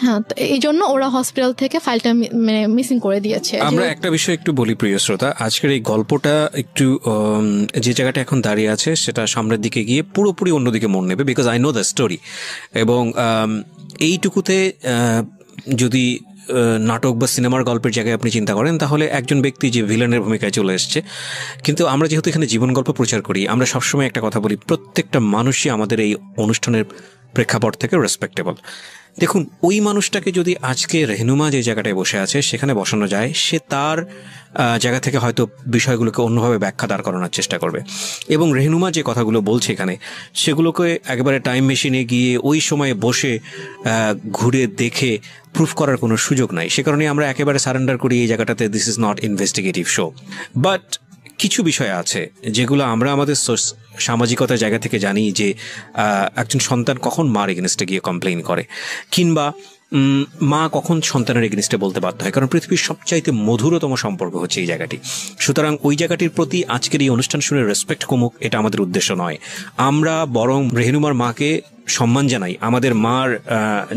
হ্যাঁ, তো এই জন্য ওরা হসপিটাল থেকে ফাইলটা মানে মিসিং করে দিয়েছে। আমরা একটা বিষয় একটু বলি প্রিয় শ্রোতা, আজকের এই গল্পটা একটু যে জায়গাটা এখন দাঁড়িয়ে আছে সেটা সামনের দিকে গিয়ে পুরোপুরি অন্যদিকে মন নেবে, because I know the story. এবং এইটুকুতে যদি নাটক বা সিনেমার গল্পের জায়গায় আপনি চিন্তা করেন তাহলে একজন ব্যক্তি যে ভিলেনের ভূমিকায় চলে এসছে, কিন্তু আমরা যেহেতু এখানে জীবন গল্প প্রচার করি, আমরা সবসময় একটা কথা বলি, প্রত্যেকটা মানুষই আমাদের এই অনুষ্ঠানের প্রেক্ষাপট থেকে রেসপেক্টেবল। দেখুন, ওই মানুষটাকে যদি আজকে রেহনুমা যে জায়গাটায় বসে আছে সেখানে বসানো যায়, সে তার জায়গা থেকে হয়তো বিষয়গুলোকে অন্যভাবে ব্যাখ্যা দাঁড় করানোর চেষ্টা করবে। এবং রেহনুমা যে কথাগুলো বলছে এখানে, সেগুলোকে একেবারে টাইম মেশিনে গিয়ে ওই সময়ে বসে ঘুরে দেখে প্রুফ করার কোনো সুযোগ নাই। সে কারণে আমরা একেবারে সারেন্ডার করি এই জায়গাটাতে, this is not investigative show. But কিছু বিষয় আছে যেগুলো আমরা আমাদের সামাজিকতার জায়গা থেকে জানি, যে একজন সন্তান কখন মার এগেনস্টে গিয়ে কমপ্লেইন করে, কিংবা মা কখন সন্তানের এগেনস্টে বলতে বাধ্য হয়, কারণ পৃথিবীর সবচাইতে মধুরতম সম্পর্ক হচ্ছে এই জায়গাটি। সুতরাং ওই জায়গাটির প্রতি আজকের এই অনুষ্ঠান শুনে রেসপেক্ট কমুক, এটা আমাদের উদ্দেশ্য নয়। আমরা বরং রেহনুমার মাকে সম্মান জানাই। আমাদের মার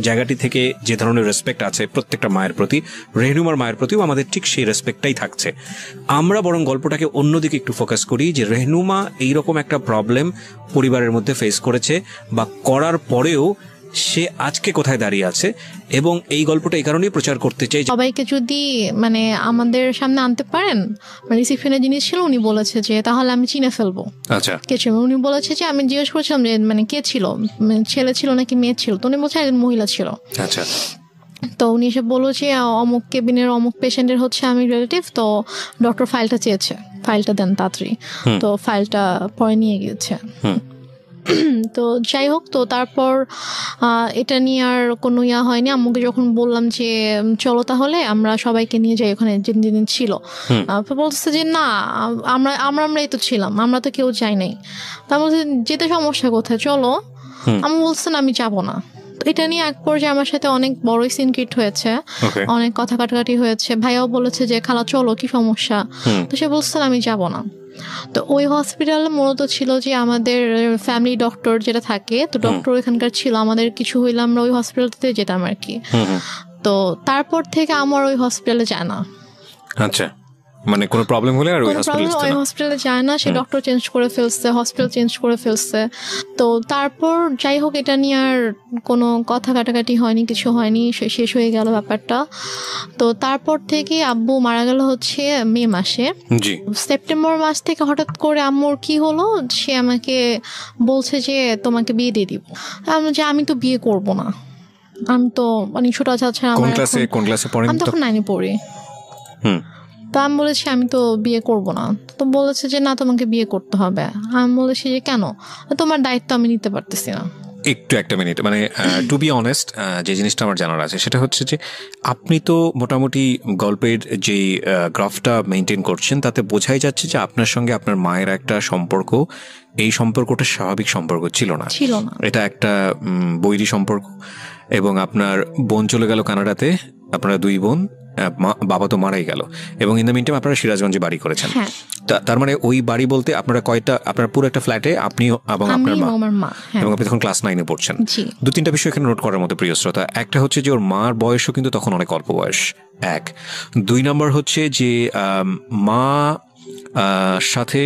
জায়গাটি থেকে যে ধরনের রেসপেক্ট আছে প্রত্যেকটা মায়ের প্রতি, রেহনুমার মায়ের প্রতিও আমাদের ঠিক সেই রেসপেক্টটাই থাকছে। আমরা বরং গল্পটাকে অন্যদিকে একটু ফোকাস করি, যে রেহনুমা এইরকম একটা প্রবলেম পরিবারের মধ্যে ফেস করেছে, বা করার পরেও সে আজকে কোথায় দাঁড়িয়ে আছে। এবং এই গল্পটা এই কারণেই প্রচার করতে চাই, সবাইকে যদি মানে আমাদের সামনে আনতে পারেন। রিসিপশনের জিনিস ছিল, উনি বলেছে যে তাহলে আমি চিনে ফেলবো। আচ্ছা, কে ছিল? উনি বলেছে যে, আমি জিজ্ঞেস করছিলাম যে মানে কে ছিল, ছেলে ছিল নাকি মেয়ে ছিল, তো উনি বলছে একজন মহিলা ছিল। আচ্ছা, তো উনি এসে বললো যে অমুক কেবিনের অমুক পেশেন্টের হচ্ছে আমি রিলেটিভ, তো ডক্টর ফাইলটা চেয়েছে, ফাইলটা দেন তাড়াতাড়ি। তো ফাইলটা পরে নিয়ে গিয়েছে। তো যাই হোক, তো তারপর এটা নিয়ে আর কোনো ইয়া হয়নি। আম্মুকে যখন বললাম যে চলো তাহলে আমরা সবাইকে নিয়ে যাই ওখানে যেদিন ছিল, বলতেছে যে না, আমরাই তো ছিলাম, আমরা তো কেউ যাই নাই। তার মধ্যে যেতে সমস্যা কোথায়, চলো। আম্মু বলছেন আমি যাবো না। এটা নিয়ে এক পর্যায়ে আমার সাথে অনেক বড়ই সিন ক্রিয়েট হয়েছে, অনেক কথা কাটাকাটি হয়েছে। ভাইয়াও বলেছে যে খালা চলো, কি সমস্যা? তো সে বলছেন আমি যাবো না। তো ওই হসপিটালে মূলত ছিল যে আমাদের ফ্যামিলি ডক্টর যেটা থাকে, তো ডক্টর এখানকার ছিল, আমাদের কিছু হইলে আমরা ওই হসপিটালতে যেতাম আর কি। তো তারপর থেকে আমার ওই হসপিটালে যায় না। আচ্ছা, মানে কোনো প্রবলেম হলে আর ওই হসপিটালে যায় না। সে ডক্টর চেঞ্জ করে ফেলছে, হসপিটাল চেঞ্জ করে ফেলছে। তো তারপর যাই হোক, এটা নিয়ে আর কোনো কথা কাটাকাটি হয়নি, কিছু হয়নি, শেষ হয়ে গেল ব্যাপারটা। তো তারপর থেকে আব্বু মারা গেল হচ্ছে মে মাসে। সেপ্টেম্বর মাস থেকে হঠাৎ করে আম্মুর কি হলো, সে আমাকে বলছে যে তোমাকে বিয়ে দিয়ে দিব। আমি তো বিয়ে করব না, আমি তো অনেক ছোট আছে। আমি তখন 9-এ পড়ি। তো আমি বলেছি আমি তো বিয়ে করব না। তো বলেছে যে না, তোমাকে বিয়ে করতে হবে। আমি বলেছি যে কেন? তোমার দায়িত্ব আমি নিতে পারতেছি না। একটা মিনিট, মানে টু বি অনেস্ট, যে জিনিসটা আমার জানার আছে সেটা হচ্ছে যে আপনি তো মোটামুটি গল্পের যে গ্রাফটা মেনটেন করছেন তাতে বোঝাই যাচ্ছে যে আপনার সঙ্গে আপনার মায়ের একটা সম্পর্ক, এই সম্পর্কটা স্বাভাবিক সম্পর্ক ছিল না। এটা একটা বৈরী সম্পর্ক। এবং আপনার বোন চলে গেল কানাডাতে, আপনারা 2 বোন, বাবা তো মারাই গেল, এবং ইন দ্য মিন টাইম আপনারা সিরাজগঞ্জে বাড়ি করেছেন। তার মানে ওই বাড়ি বলতে আপনারা কয়টা, আপনার পুরো একটা ফ্ল্যাটে আপনি এবং আপনার মা, এবং আপনি তখন ক্লাস 9-এ পড়ছেন। 2-3টা বিষয় এখানে নোট করার মতো প্রিয় শ্রোতা। একটা হচ্ছে যে ওর মার বয়সও কিন্তু তখন অনেক অল্প বয়স, 1। 2 নম্বর হচ্ছে যে মা সাথে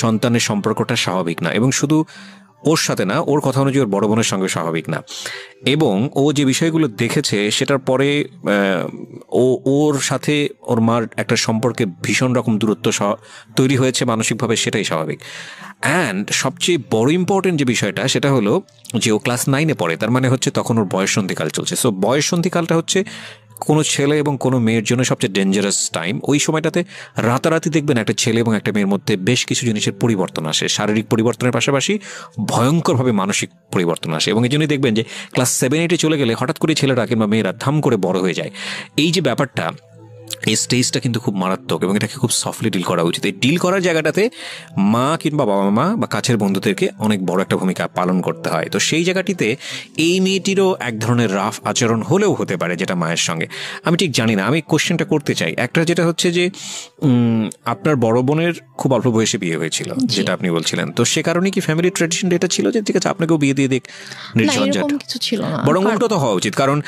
সন্তানের সম্পর্কটা স্বাভাবিক না, এবং শুধু ওর সাথে না, ওর কথা অনুযায়ী ওর বড় বোনের সঙ্গে স্বাভাবিক না। এবং ও যে বিষয়গুলো দেখেছে সেটার পরে ওর সাথে ওর মার একটা সম্পর্কে ভীষণ রকম দূরত্ব তৈরি হয়েছে মানসিকভাবে, সেটাই স্বাভাবিক। অ্যান্ড সবচেয়ে বড় ইম্পর্টেন্ট যে বিষয়টা সেটা হলো যে ও ক্লাস 9-এ পড়ে, তার মানে হচ্ছে তখন ওর বয়ঃসন্ধিকাল চলছে। সো বয়ঃসন্ধিকালটা হচ্ছে কোনো ছেলে এবং কোনো মেয়ের জন্য সবচেয়ে ডেঞ্জারাস টাইম। ওই সময়টাতে রাতারাতি দেখবেন একটা ছেলে এবং একটা মেয়ের মধ্যে বেশ কিছু জিনিসের পরিবর্তন আসে, শারীরিক পরিবর্তনের পাশাপাশি ভয়ঙ্করভাবে মানসিক পরিবর্তন আসে। এবং এই জন্যই দেখবেন যে ক্লাস 7-8-এ চলে গেলে হঠাৎ করে ছেলেরা কিংবা মেয়েরা ধাম করে বড় হয়ে যায়। এই যে ব্যাপারটা, এই স্টেজটা কিন্তু খুব মারাত্মক এবং এটাকে খুব সফটলি ডিল করা উচিত। এই ডিল করার জায়গাটাতে মা কিংবা বাবা মা বা কাছের বন্ধুদেরকে অনেক বড় একটা ভূমিকা পালন করতে হয়। তো সেই জায়গাটিতে এই মেয়েটিরও এক ধরনের রাফ আচরণ হলেও হতে পারে যেটা মায়ের সঙ্গে, আমি ঠিক জানি না। আমি কোশ্চেনটা করতে চাই, একটা যেটা হচ্ছে যে আপনার বড় বোনের খুব অল্প বয়সে বিয়ে হয়েছিল যেটা আপনি বলছিলেন, তো সে কারণে কি ফ্যামিলি ট্র্যাডিশন এটা ছিল যে ঠিক আছে আপনাকেও বিয়ে দিয়ে দেখ নির্ঝঞ্ঝাট? বরং উল্টো তো হওয়া উচিত, কারণ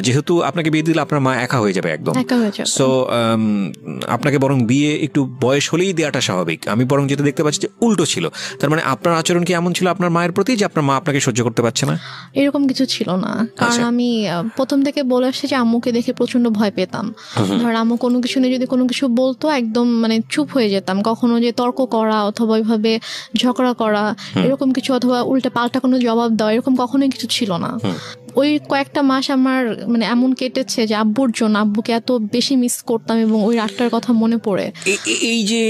যেহেতু আপনাকে বিয়ে দিলে আপনার মা একা হয়ে যাবে একদম। সো আপনাকে বরং বিয়ে একটু বয়স হলেই দেওয়াটা স্বাভাবিক। আমি বরং যেটা দেখতে পাচ্ছি যে উল্টো ছিল। তার মানে আপনার আচরণ কি এমন ছিল আপনার মায়ের প্রতি যে আপনার মা আপনাকে সহ্য করতে পারছে না? এরকম কিছু ছিল না, কারণ আমি প্রথম থেকে বলে আসছি যে আম্মুকে দেখে প্রচন্ড ভয় পেতাম। ধর আম্মু কোনো কিছু নিয়ে যদি কোনো কিছু বলতো একদম মানে চুপ হয়ে যেতাম। কখনো যে তর্ক করা অথবা ওইভাবে ঝগড়া করা এরকম কিছু, অথবা উল্টে পাল্টা কোনো জবাব দেওয়া, এরকম কখনোই কিছু ছিল না। ওই কয়েকটা মাস আমার মানে এমন কেটেছে যে আব্বুর জন্য, আব্বুকে এত বেশি মিস করতাম এবং ওই রাতটার কথা মনে পড়ে। এই যে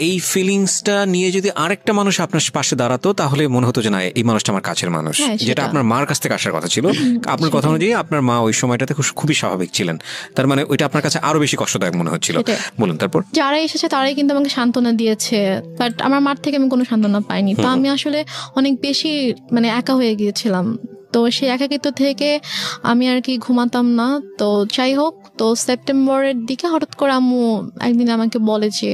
এই ফিলিংসটা নিয়ে যদি আরেকটা মানুষ আপনার পাশে দাঁড়াতো তাহলে মনে হতো যে না এই মানুষটা আমার কাছের মানুষ, যেটা আপনার মার কাছ থেকে আসার কথা ছিল। আপনার কথা অনুযায়ী আপনার মা ওই সময়টাতে খুবই স্বাভাবিক ছিলেন, তার মানে ওইটা আপনার কাছে আরো বেশি কষ্টদায়ক মনে হচ্ছিল। বলুন তারপর। যারা এসেছে তারাই কিন্তু আমাকে সান্ত্বনা দিয়েছে, বাট আমার মার থেকে আমি কোনো সান্ত্বনা পাইনি। তো আমি আসলে অনেক বেশি মানে একা হয়ে গিয়েছিলাম। তো সেই একাকিত্ব থেকে আমি আর কি ঘুমাতাম না। তো যাই হোক, তো সেপ্টেম্বরের দিকে হঠাৎ করে আম্মু একদিন আমাকে বলে যে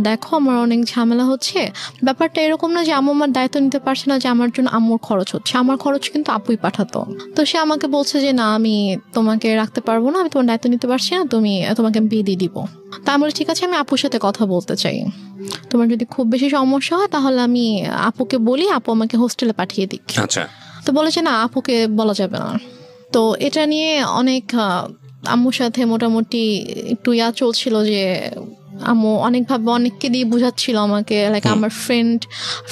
দেখো আমার অনেক ঝামেলা হচ্ছে। ব্যাপারটা এরকম না যে আম্মু আমার দায়িত্ব নিতে পারছে না যে আমার জন্য আম্মুর খরচ হচ্ছে, আমার খরচ কিন্তু আপুই পাঠাতো। তো সে আমাকে বলছে যে না আমি তোমাকে রাখতে পারবো না, আমি তোমার দায়িত্ব নিতে পারছি না, তোমাকে বিয়ে দিয়ে দিব। তা আমি বলি ঠিক আছে, আমি আপুর সাথে কথা বলতে চাই, তোমার যদি খুব বেশি সমস্যা হয় তাহলে আমি আপুকে বলি, আপু আমাকে হোস্টেলে পাঠিয়ে দিক। আচ্ছা। তো বলেছে না আপুকে বলা যাবে না। তো এটা নিয়ে অনেক আম্মুর সাথে মোটামুটি একটু চলছিল যে আম্মু অনেকভাবে অনেককে দিয়ে বুঝাচ্ছিল আমাকে, লাইক আমার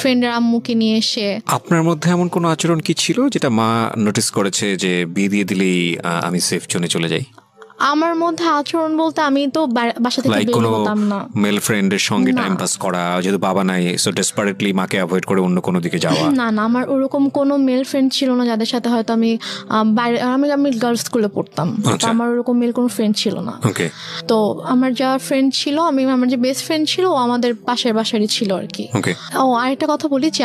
ফ্রেন্ডের আম্মুকে নিয়ে এসে। আপনার মধ্যে এমন কোনো আচরণ কি ছিল যেটা মা নোটিস করেছে যে বিয়ে দিয়ে দিলেই আমি সেফ জোনে চলে যাই? আমার মধ্যে আচরণ বলতে আমি তো বাসা থেকে বের হতাম না। মেল ফ্রেন্ডের সঙ্গে টাইম পাস করা, যেহেতু বাবা নাই সো ডেসপারেটলি মাকে অ্যাভয়েড করে অন্য কোনো দিকে যাওয়া? না আমার ওরকম কোনো মেল ফ্রেন্ড ছিল না যাদের সাথে হয়তো আমি বাইরে, আমি গার্লস স্কুলে পড়তাম, তো আমার ওরকম মেল কোনো ফ্রেন্ড ছিল না। তো আমার যা ফ্রেন্ড ছিল, আমার যে বেস্ট ফ্রেন্ড ছিল ও আমাদের পাশের বাসারই ছিল আর কি। ও আরেকটা কথা বলি যে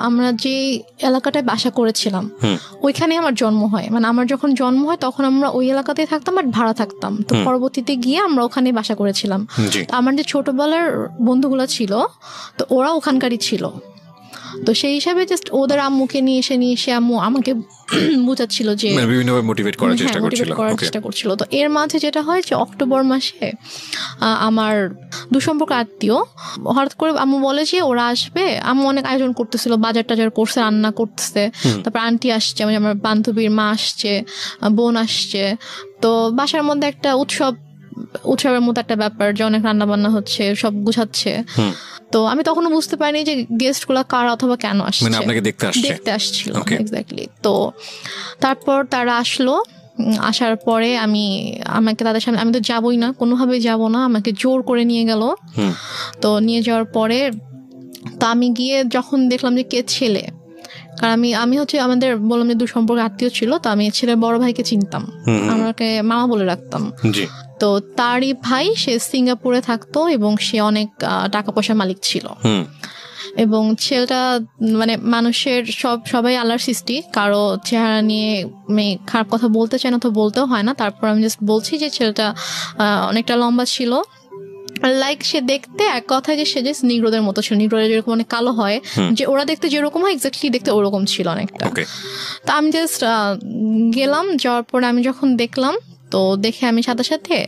আমরা যে এলাকাটায় বাসা করেছিলাম ওইখানে আমার জন্ম হয়, মানে আমার যখন জন্ম হয় তখন আমরা ওই এলাকাতেই থাকতাম, বাট ভাড়া থাকতাম। তো পরবর্তীতে গিয়ে আমরা ওখানে বাসা করেছিলাম। আমার যে ছোটবেলার বন্ধুগুলো ছিল তো ওরা ওখানকারই ছিল। তো সেই হিসাবে জাস্ট ওদের আম্মুকে নিয়ে এসে আম্মু আমাকে বুঝাচ্ছিল যে বিভিন্নভাবে মোটিভেট করার চেষ্টা করছিল। তো এর মাঝে যেটা হয় যে অক্টোবর মাসে আমার দুঃসম্পর্ক আত্মীয় হঠাৎ করে আম্মু বলে যে ওরা আসবে। আম্মু অনেক আয়োজন করতেছিল, বাজার টাজার করছে, রান্না করতেছে, তারপর আন্টি আসছে, আমার বান্ধবীর মা আসছে, বোন আসছে। তো বাসার মধ্যে একটা উৎসবের মতো একটা ব্যাপার যে অনেক রান্না বান্না হচ্ছে, সব গুছাচ্ছে। তো আমি তখনও বুঝতে পারিনি যে গেস্ট গুলা কারা অথবা কেন আসছে, মানে আপনাকে দেখতে আসছিল। এক্স্যাক্টলি। তো তারপর তারা আসলো, আসার পরে আমাকে তাদের সামনে, আমি তো যাবোই না, কোনোভাবেই যাব না, আমাকে জোর করে নিয়ে গেল। তো নিয়ে যাওয়ার পরে তো আমি গিয়ে যখন দেখলাম যে কে ছেলে, কারণ আমি হচ্ছে আমাদের বললাম যে দুঃসম্পর্ক আত্মীয় ছিল, তো আমি ছেলের বড় ভাইকে চিনতাম, আমাকে মামা বলে রাখতাম। তো তারই ভাই সে সিঙ্গাপুরে থাকতো এবং সে অনেক টাকা পয়সার মালিক ছিল। এবং ছেলেটা মানে মানুষের সবাই আল্লাহর সৃষ্টি, কারো চেহারা নিয়ে খারাপ কথা বলতে চায় না, তো বলতেও হয় না। তারপর আমি জাস্ট বলছি যে ছেলেটা অনেকটা লম্বা ছিল, লাইক সে দেখতে এক কথায় যে সে জাস্ট নিগ্রোদের মতো ছিল, নিগ্রোদের যেরকম অনেক কালো হয়, যে ওরা দেখতে যেরকম হয় এক্স্যাক্টলি দেখতে ওরকম ছিল অনেকটা। তো আমি জাস্ট গেলাম, যাওয়ার পরে আমি যখন দেখলাম, তো দেখে আমি সাথে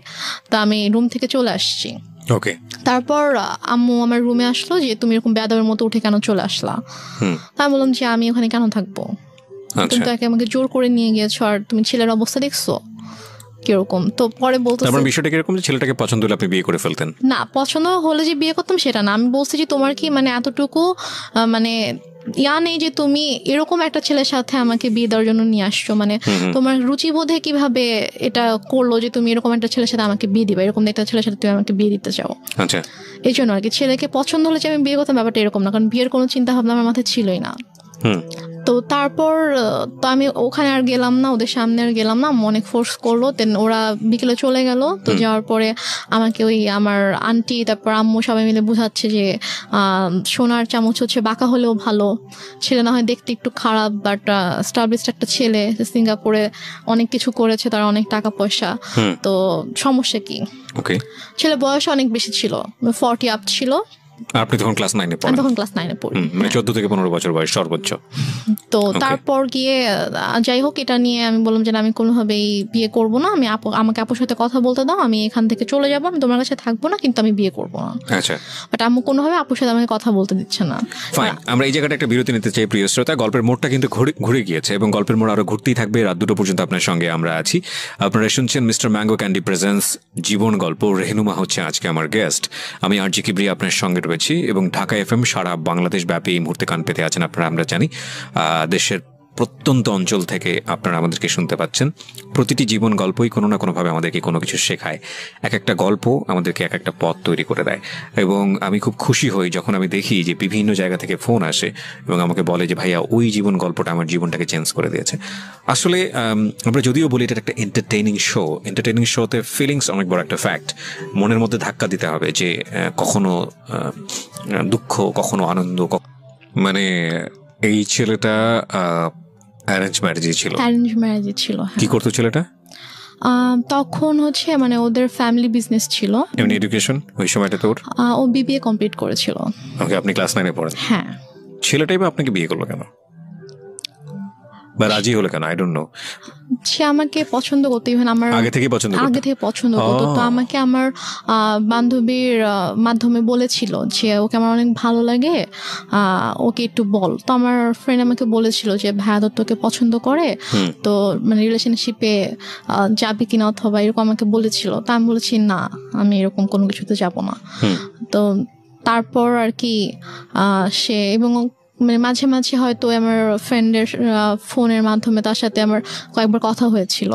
তো আমি রুম থেকে চলে আসছি। তারপর আম্মু আমার রুমে আসলো যে তুমি এরকম বেয়াদবের মতো উঠে কেন চলে আসলা? আমি বললাম যে আমি ওখানে কেন থাকবো, তুমি তো আমাকে জোর করে নিয়ে গিয়েছো, আর তুমি ছেলের অবস্থা দেখছো কিরকম। তো পরে বলতে বিষয়টা কিরকম, ছেলেটাকে পছন্দ হলে আপনি বিয়ে করে ফেলতেন? না, পছন্দ হলে যে বিয়ে করতাম সেটা না, আমি বলছি যে তোমার কি মানে এতটুকু মানে নেই যে তুমি এরকম একটা ছেলের সাথে আমাকে বিয়ে দেওয়ার জন্য নিয়ে আসছো, মানে তোমার রুচিবোধে কিভাবে এটা করলো যে তুমি এরকম একটা ছেলের সাথে আমাকে বিয়ে দিবা, এরকম একটা ছেলের সাথে তুমি আমাকে বিয়ে দিতে চাও। এই জন্য আর কি ছেলেকে পছন্দ হলে যে আমি বিয়ে করতাম, ব্যাপারটা এরকম না, কারণ বিয়ের কোনো চিন্তা ভাবনা আমার মাথায় ছিলই না। তো তো তারপর তো আমি ওখানে আর গেলাম না, ওদের সামনে আর গেলাম না, অনেক ফোর্স করলো। দেন ওরা বিকেলে চলে গেল। তো যাওয়ার পরে আমাকে ওই আমার আন্টি তারপর আম্মু সবাই মিলে বুঝাচ্ছে যে সোনার চামচ হচ্ছে বাঁকা হলেও ভালো, ছেলে না হয় দেখতে একটু খারাপ বাট স্টাবলিশড একটা ছেলে, সিঙ্গাপুরে অনেক কিছু করেছে, তার অনেক টাকা পয়সা, তো সমস্যা কি? ছেলে বয়স অনেক বেশি ছিল, 40 আপ ছিল। আপনি তখন ক্লাস 9 এ পড়েন? তখন ক্লাস 9 এ পড়ি, মানে 14 থেকে 15 বছর বয়স সর্বোচ্চ। তো তারপর গিয়ে যাই হোক এটা নিয়ে আমি বললাম যে আমি কোনোভাবেই বিয়ে করব না, আমি আমাকে আপুর সাথে কথা বলতে দাও, আমি এখান থেকে চলে যাবো, আমি তোমার কাছে থাকবো না, কিন্তু আমি বিয়ে করবো না। আচ্ছা, বাট আম্মু কোনোভাবে আপুর সাথে আমাকে কথা বলতে দিচ্ছে না। ফাইন, আমরা এই জায়গাটা একটা বিরতি নিতে চাই প্রিয় শ্রোতা। গল্পের মোড়টা কিন্তু ঘুরে গিয়েছে এবং গল্পের মোড় আরো ঘুরতেই থাকবে। রাত 2টো পর্যন্ত আপনার সঙ্গে আমরা আছি। আপনারা শুনছেন মিস্টার ম্যাঙ্গো ক্যান্ডি প্রেজেন্স জীবন গল্প। রেহনুমা হচ্ছে আজকে আমার গেস্ট। আমি আরজি কিবরিয়া আপনার সঙ্গে রয়েছি এবং ঢাকা FM সারা বাংলাদেশ ব্যাপী এই মুহূর্তে কান পেতে আছেন আপনারা, আমরা জানি। দেশের প্রত্যন্ত অঞ্চল থেকে আপনারা আমাদেরকে শুনতে পাচ্ছেন। প্রতিটি জীবন গল্পই কোনো না কোনোভাবে আমাদেরকে কোনো কিছু শেখায়। এক একটা গল্প আমাদেরকে এক একটা পথ তৈরি করে দেয় এবং আমি খুব খুশি হই যখন আমি দেখি যে বিভিন্ন জায়গা থেকে ফোন আসে এবং আমাকে বলে যে ভাইয়া ওই জীবন গল্পটা আমার জীবনটাকে চেঞ্জ করে দিয়েছে। আসলে আমরা যদিও বলি এটা একটা এন্টারটেইনিং শোতে ফিলিংস অনেক বড় একটা ফ্যাক্ট। মনের মধ্যে ধাক্কা দিতে হবে যে কখনো দুঃখ, কখনো আনন্দ। মানে এই ছেলেটা অ্যারেঞ্জ ম্যারেজই ছিল। কি করতো ছেলেটা? তখন হচ্ছে মানে ওদের ফ্যামিলি বিজনেস ছিল। এমনি এডুকেশন ওই সময়টা তোর? ও বিবিএ কমপ্লিট করেছিল। ওকে, আপনি ক্লাস 9 এ পড়েন? হ্যাঁ। ছেলেটাই বা আপনাকে বিয়ে করলো কেন বা রাজি হলো কেন? I don't know. সে আমাকে পছন্দ করতো, ইভেন আমার আগে থেকে পছন্দ করতো। তো আমাকে আমার বান্ধবীর মাধ্যমে বলেছিল যে ওকে আমার অনেক ভালো লাগে, ওকে একটু বল। তো আমার ফ্রেন্ড আমাকে বলেছিল যে ভাইয়া তোকে পছন্দ করে, তো মানে রিলেশনশিপে যাবি কিনা অথবা এরকম আমাকে বলেছিল। তা আমি বলেছি না, আমি এরকম কোনো কিছুতে যাব না। তো তারপর আর কি সে এবং মানে মাঝে মাঝে হয়তো আমার ফ্রেন্ডের ফোনের মাধ্যমে তার সাথে আমার কয়েকবার কথা হয়েছিল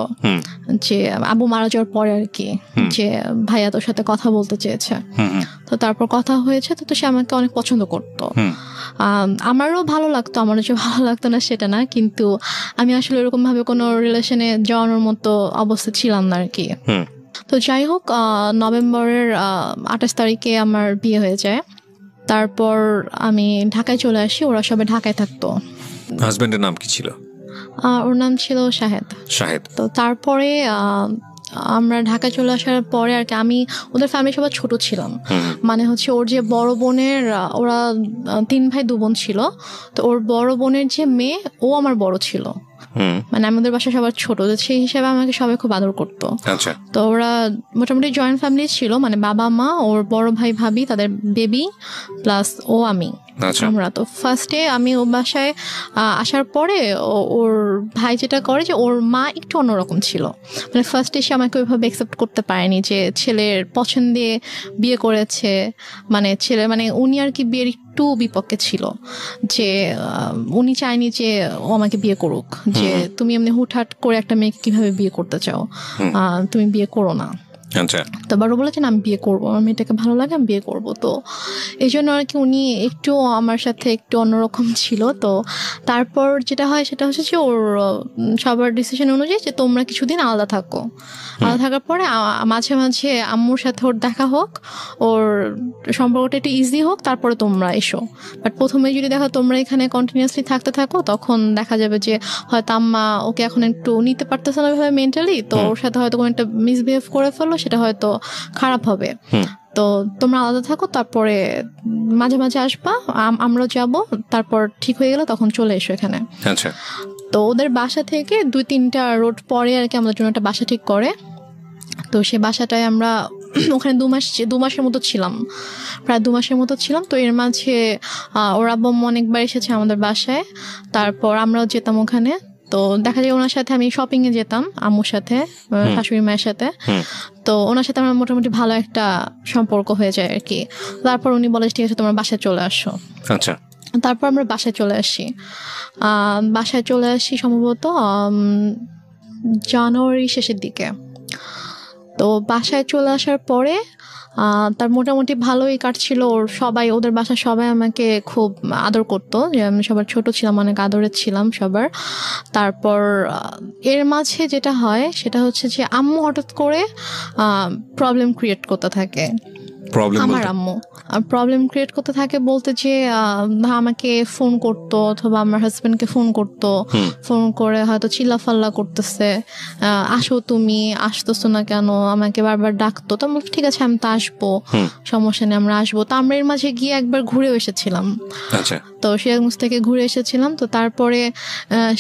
যে আবু মারা যাওয়ার পরে আর কি, যে ভাইয়া তোর সাথে কথা বলতে চেয়েছে। তো তারপর কথা হয়েছে, তো সে আমাকে অনেক পছন্দ করতো। আমারও ভালো লাগতো, আমারও যে ভালো লাগতো না সেটা না, কিন্তু আমি আসলে এরকম ভাবে কোনো রিলেশনে যাওয়ানোর মতো অবস্থা ছিলাম না আর কি। তো যাই হোক, নভেম্বরের 28 তারিখে আমার বিয়ে হয়ে যায়। তারপর আমি ঢাকায় চলে আসি, ওরা সবাই ঢাকায় থাকতো। হাজবেন্ডের নাম কি ছিল? ওর নাম ছিল শাহেদ। তো তারপরে আমরা ঢাকা চলে আসার পরে আর কি আমি ওদের ফ্যামিলি সবাই ছোট ছিলাম। মানে হচ্ছে ওর যে বড় বোনের, ওরা 3 ভাই 2 বোন ছিল, তো ওর বড় বোনের যে মেয়ে ও আমার বড় ছিল। মানে আমাদের বাসা সবার ছোট, সেই হিসাবে আমাকে সবাই খুব আদর করতো। তো ওরা মোটামুটি জয়েন্ট ফ্যামিলি ছিল, মানে বাবা মা, ওর বড় ভাই ভাবি, তাদের বেবি প্লাস ও আমি, আমরা। তো ফার্স্টে আমি ও বাসায় আসার পরে ওর ভাই যেটা করে যে ওর মা একটু অন্যরকম ছিল। মানে ফার্স্টে সে আমাকে ওইভাবে অ্যাকসেপ্ট করতে পারেনি যে ছেলের পছন্দে বিয়ে করেছে। মানে ছেলে মানে উনি আর কি বিয়ের একটু বিপক্ষে ছিল, যে উনি চায়নি যে ও আমাকে বিয়ে করুক, যে তুমি এমনি হুটহাট করে একটা মেয়েকে কিভাবে বিয়ে করতে চাও, তুমি বিয়ে করো না। তো বড় বলেছেন আমি বিয়ে করবো, আমার মেয়েটাকে ভালো লাগে, আমি বিয়ে করবো। তো এই জন্য আর কি উনি একটু আমার সাথে একটু অন্যরকম ছিল। তো তারপর যেটা হয় সেটা হচ্ছে যে ওর সবার ডিসিশন অনুযায়ী যে তোমরা কিছুদিন আলাদা থাকো। আলাদা থাকার পরে মাঝে মাঝে আম্মুর সাথে ওর দেখা হোক, ওর সম্পর্কটা একটু ইজি হোক, তারপরে তোমরা এসো। বাট প্রথমে যদি দেখো তোমরা এখানে কন্টিনিউয়াসলি থাকতে থাকো, তখন দেখা যাবে যে হয়তো আম্মা ওকে এখন একটু নিতে পারতেছে না ওইভাবে মেন্টালি, তো ওর সাথে হয়তো কোনো একটা মিসবিহেভ করে ফেললো, সেটা হয়তো খারাপ হবে। তো তোমরা আলাদা থাকো, তারপরে মাঝে মাঝে আসবা, আমরা যাব, তারপর ঠিক হয়ে গেলে তখন চলে এসো এখানে। তো ওদের বাসা থেকে 2-3টা রোড পরে আর কি আমাদের জন্য একটা বাসা ঠিক করে। তো সে বাসাটায় আমরা ওখানে 2 মাসের মতো ছিলাম, প্রায় 2 মাসের মতো ছিলাম। তো এর মাঝে ওর আব্বু অনেকবার এসেছে আমাদের বাসায়, তারপর আমরাও যেতাম ওখানে। তো দেখা যায় ওনার সাথে আমি শপিং এ যেতাম আম্মুর সাথে, শাশুড়ি মায়ের সাথে। তো ওনার সাথে আমার মোটামুটি ভালো একটা সম্পর্ক হয়ে যায় আর কি। তারপর উনি বলে ঠিক আছে তোমার বাসায় চলে আসো। আচ্ছা, তারপর আমরা বাসায় চলে আসি সম্ভবত জানুয়ারি শেষের দিকে। তো বাসায় চলে আসার পরে তার মোটামুটি ভালোই কাটছিল। ওদের বাসার সবাই আমাকে খুব আদর করতো, যে আমি সবার ছোট ছিলাম, অনেক আদরের ছিলাম সবার। তারপর এর মাঝে যেটা হয় সেটা হচ্ছে যে আম্মু হঠাৎ করে প্রবলেম ক্রিয়েট করতে থাকে। আমার আম্মু প্রবলেম ক্রিয়েট করতে থাকে বলতে যে আমাকে ফোন করতো অথবা আমার হাজবেন্ডকে ফোন করতো, ফোন করে হয়তো চিল্লাফাল্লা করতেছে, আসো তুমি, আসতেছো না কেন, আমাকে বারবার ডাকতো। তো আমি ঠিক আছে আমি তো আসবো, সমস্যা নেই আমরা আসবো। তো আমরা এর মাঝে গিয়ে একবার ঘুরে এসেছিলাম, তো সিরাজগঞ্জ থেকে ঘুরে এসেছিলাম। তো তারপরে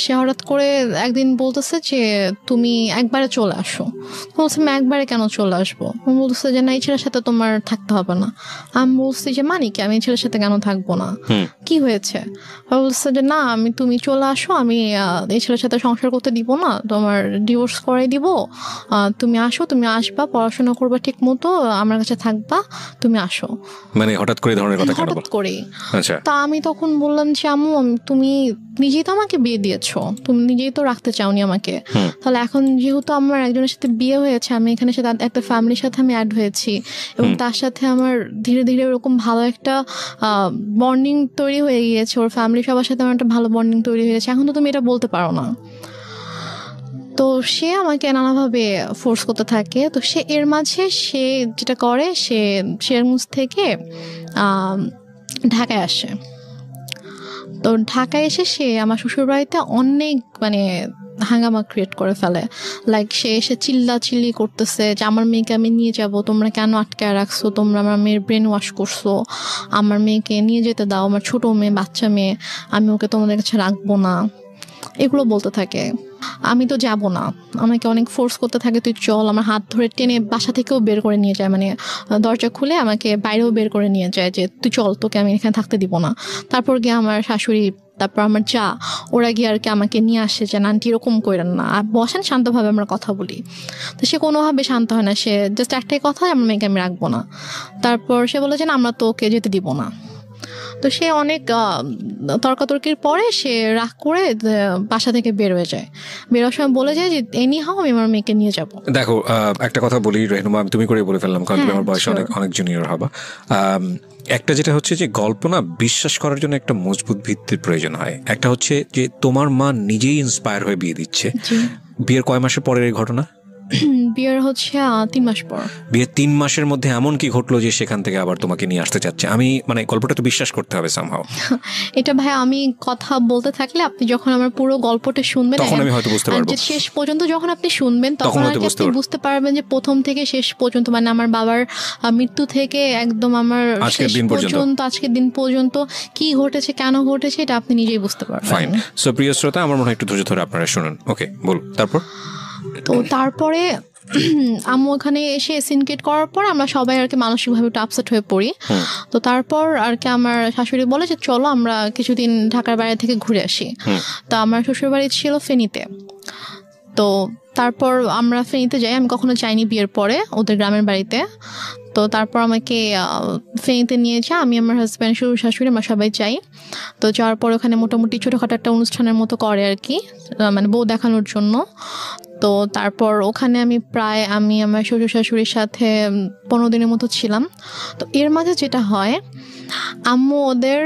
সে হঠাৎ করে একদিন বলতেছে যে তুমি একবারে চলে আসো। বলছে আমি একবারে কেন চলে আসবো? বলতেছে যে না, এই ছেলের সাথে তোমার থাকতে হবে না। আমি বলছি যে মানে কি, আমি এই ছেলের সাথে কেন থাকবো না, কি হয়েছে? বলছে যে না, তুমি চলে আসো, আমি এই ছেলের সাথে সংসার করতে দিব না, তোমার ডিভোর্স করাই দিব, তুমি আসো, তুমি আসবা, পড়াশোনা করবা ঠিক মতো, আমার কাছে থাকবা, তুমি আসো। মানে হঠাৎ করে ধরনের কথা, হঠাৎ করে। তা আমি তখন বললাম যে আম্মু, তুমি নিজেই তো আমাকে বিয়ে দিয়েছো, তুমি নিজেই তো রাখতে চাওনি আমাকে, তাহলে এখন যেহেতু আমার একজনের সাথে বিয়ে হয়েছে, আমি এখানে একটা ফ্যামিলির সাথে আমি অ্যাড হয়েছি, এবং তার সাথে আমার ধীরে ধীরে ওরকম ভালো একটা বন্ডিং তৈরি হয়ে গিয়েছে, ওর ফ্যামিলি সবার সাথে আমার একটা ভালো বন্ডিং তৈরি হয়ে গেছে, এখন তো তুমি এটা বলতে পারো না। তো সে আমাকে নানাভাবে ফোর্স করতে থাকে। তো সে এর মাঝে সে যেটা করে, সে সিরাজগঞ্জ থেকে ঢাকায় আসে। তো ঢাকায় এসে সে আমার শ্বশুরবাড়িতে অনেক হাঙ্গামা ক্রিয়েট করে ফেলে। লাইক সে এসে চিল্লাচিল্লি করতেছে যে আমার মেয়েকে আমি নিয়ে যাব, তোমরা কেন আটকায় রাখছো, তোমরা আমার মেয়ের ব্রেন ওয়াশ করছো, আমার মেয়েকে নিয়ে যেতে দাও, আমার ছোট মেয়ে, বাচ্চা মেয়ে, আমি ওকে তোমাদের কাছে রাখবো না, এগুলো বলতে থাকে। আমি তো যাব না, আমাকে অনেক ফোর্স করতে থাকে, তুই চল, আমার হাত ধরে টেনে বাসা থেকেও বের করে নিয়ে যায়, দরজা খুলে আমাকে বাইরেও বের করে নিয়ে যায় যে তুই চল, তোকে আমি এখানে থাকতে দিব না। তারপর গিয়ে আমার শাশুড়ি, তারপর আমার যা, ওরা গিয়ে আর কি আমাকে নিয়ে আসে যে আন্টি এরকম করেন না, আর বসেন শান্তভাবে আমরা কথা বলি। তো সে কোনোভাবে শান্ত হয় না, সে জাস্ট একটাই কথা, আমার মেয়েকে আমি রাখবো না। তারপর সে বলে যে আমরা তো ওকে যেতে দিব না। তো সে অনেক তর্কাতর্কির পরে সে রাগ করে বাসা থেকে বের হয়ে যায়। বেরোর সময় বলে যায় যে এনি হাও আমি আমার মেয়েকে নিয়ে যাব। দেখো একটা কথা বলি রেহনুমা, আমি তুমি করে বলে ফেললাম কারণ তুমি আমার বয়সে অনেক জুনিয়র হবা। একটা যেটা হচ্ছে যে গল্প না বিশ্বাস করার জন্য একটা মজবুত ভিত্তির প্রয়োজন হয়। একটা হচ্ছে যে তোমার মা নিজেই ইন্সপায়ার হয়ে বিয়ে দিচ্ছে। বিয়ের কয় মাসের পরের এই ঘটনা? বিয়ের হচ্ছে 3 মাস পর। বিয়ের 3 মাসের মধ্যে এমন কি ঘটলো যে সেখান থেকে আবার তোমাকে নিয়ে আসতে চাচ্ছে? আমি গল্পটা তো বিশ্বাস করতে হবে সামহাও। এটা ভাই আমি কথা বলতে থাকলে আপনি যখন আমার পুরো গল্পটা শুনবেন তখন আমি হয়তো বুঝতে পারবো, শেষ পর্যন্ত যখন আপনি শুনবেন তখন আপনি বুঝতে পারবেন যে প্রথম থেকে শেষ পর্যন্ত, আমার বাবার মৃত্যু থেকে একদম আমার শেষ পর্যন্ত, আজকের দিন পর্যন্ত কি ঘটেছে, কেন ঘটেছে, এটা আপনি নিজেই বুঝতে পারবেন। ফাইন। সো প্রিয় শ্রোতা, আমার মনে হয় একটু ধৈর্য ধরে আপনারা শুনুন। ওকে, বল। তো তারপরে আম্মু ওখানে এসে সিনকেট করার পর আমরা সবাই আর কি মানসিকভাবে একটু আপসেট হয়ে পড়ি। তো তারপর আর কি আমার শাশুড়ি বলে যে চলো আমরা কিছুদিন ঢাকার বাইরে থেকে ঘুরে আসি। তো আমার শ্বশুরবাড়ি ছিল ফেনীতে। তো তারপর আমরা ফেনীতে যাই, আমি কখনো যাইনি বিয়ের পরে ওদের গ্রামের বাড়িতে। তো তারপর আমাকে ফেনীতে নিয়ে যায়, আমি আমার হাজব্যান্ড, শ্বশুর শাশুড়ি, আমরা সবাই যাই। তো যাওয়ার পর ওখানে মোটামুটি ছোটোখাটো একটা অনুষ্ঠানের মতো করে আর কি, বউ দেখানোর জন্য। তো তারপর ওখানে আমি আমার শ্বশুর শাশুড়ির সাথে 15 দিনের মতো ছিলাম। তো এর মাঝে যেটা হয়, আম্মু ওদের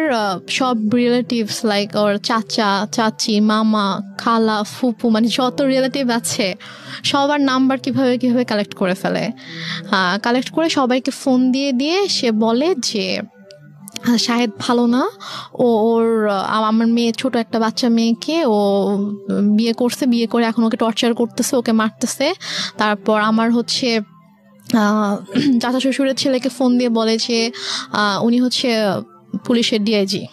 সব রিলেটিভস লাইক ওর চাচা, চাচি, মামা, খালা, ফুপু, যত রিলেটিভ আছে সবার নাম্বার কিভাবে কালেক্ট করে ফেলে। কালেক্ট করে সবাইকে ফোন দিয়ে সে বলে যে শাহেদ ভালো না, ওর আমার মেয়ে, ছোট একটা বাচ্চা মেয়েকে ও বিয়ে করছে, বিয়ে করে এখন ওকে টর্চার করতেছে, ওকে মারতেছে। তারপর আমার হচ্ছে চাচা শ্বশুরের ছেলেকে ফোন দিয়ে বলে যে উনি হচ্ছে পুলিশের ডিআইজি।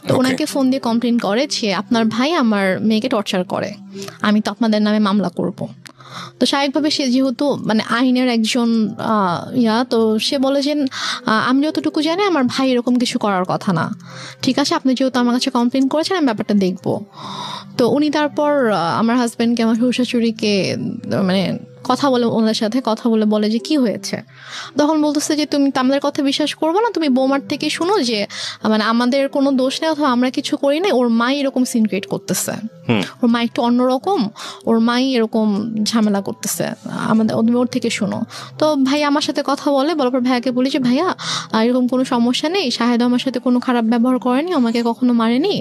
তো ওনাকে ফোন দিয়ে কমপ্লেন করে যে আপনার ভাই আমার মেয়েকে টর্চার করে, আমি তো আপনাদের নামে মামলা করব। তো স্বাভাবিকভাবে সে যেহেতু আইনের একজন তো সে বলে যে আমি যতটুকু জানি আমার ভাই এরকম কিছু করার কথা না, ঠিক আছে আপনি যেহেতু আমার কাছে কমপ্লেন করেছেন আমি ব্যাপারটা দেখব। তো উনি তারপর আমার হাজব্যান্ডকে, আমার শ্বশুর শাশুড়িকে কথা বলে, ওনার সাথে কথা বলে যে কি হয়েছে। তখন বলতেছে যে তুমি আমাদের কথা বিশ্বাস করবো না, তুমি বৌমার থেকে শুনো যে আমাদের কোনো দোষ নেই অথবা আমরা কিছু করি না, ওর মা এরকম সিন ক্রিয়েট করতেছে। ওর মা একটু অন্যরকম, ওর মাই এরকম ঝামেলা করতেছে, আমাদের ওর থেকে শুনো। তো ভাইয়া আমার সাথে কথা বলার পর ভাইয়াকে বলি যে ভাইয়া এরকম কোনো সমস্যা নেই, শাহেদ আমার সাথে কোনো খারাপ ব্যবহার করেনি, আমাকে কখনো মারেনি,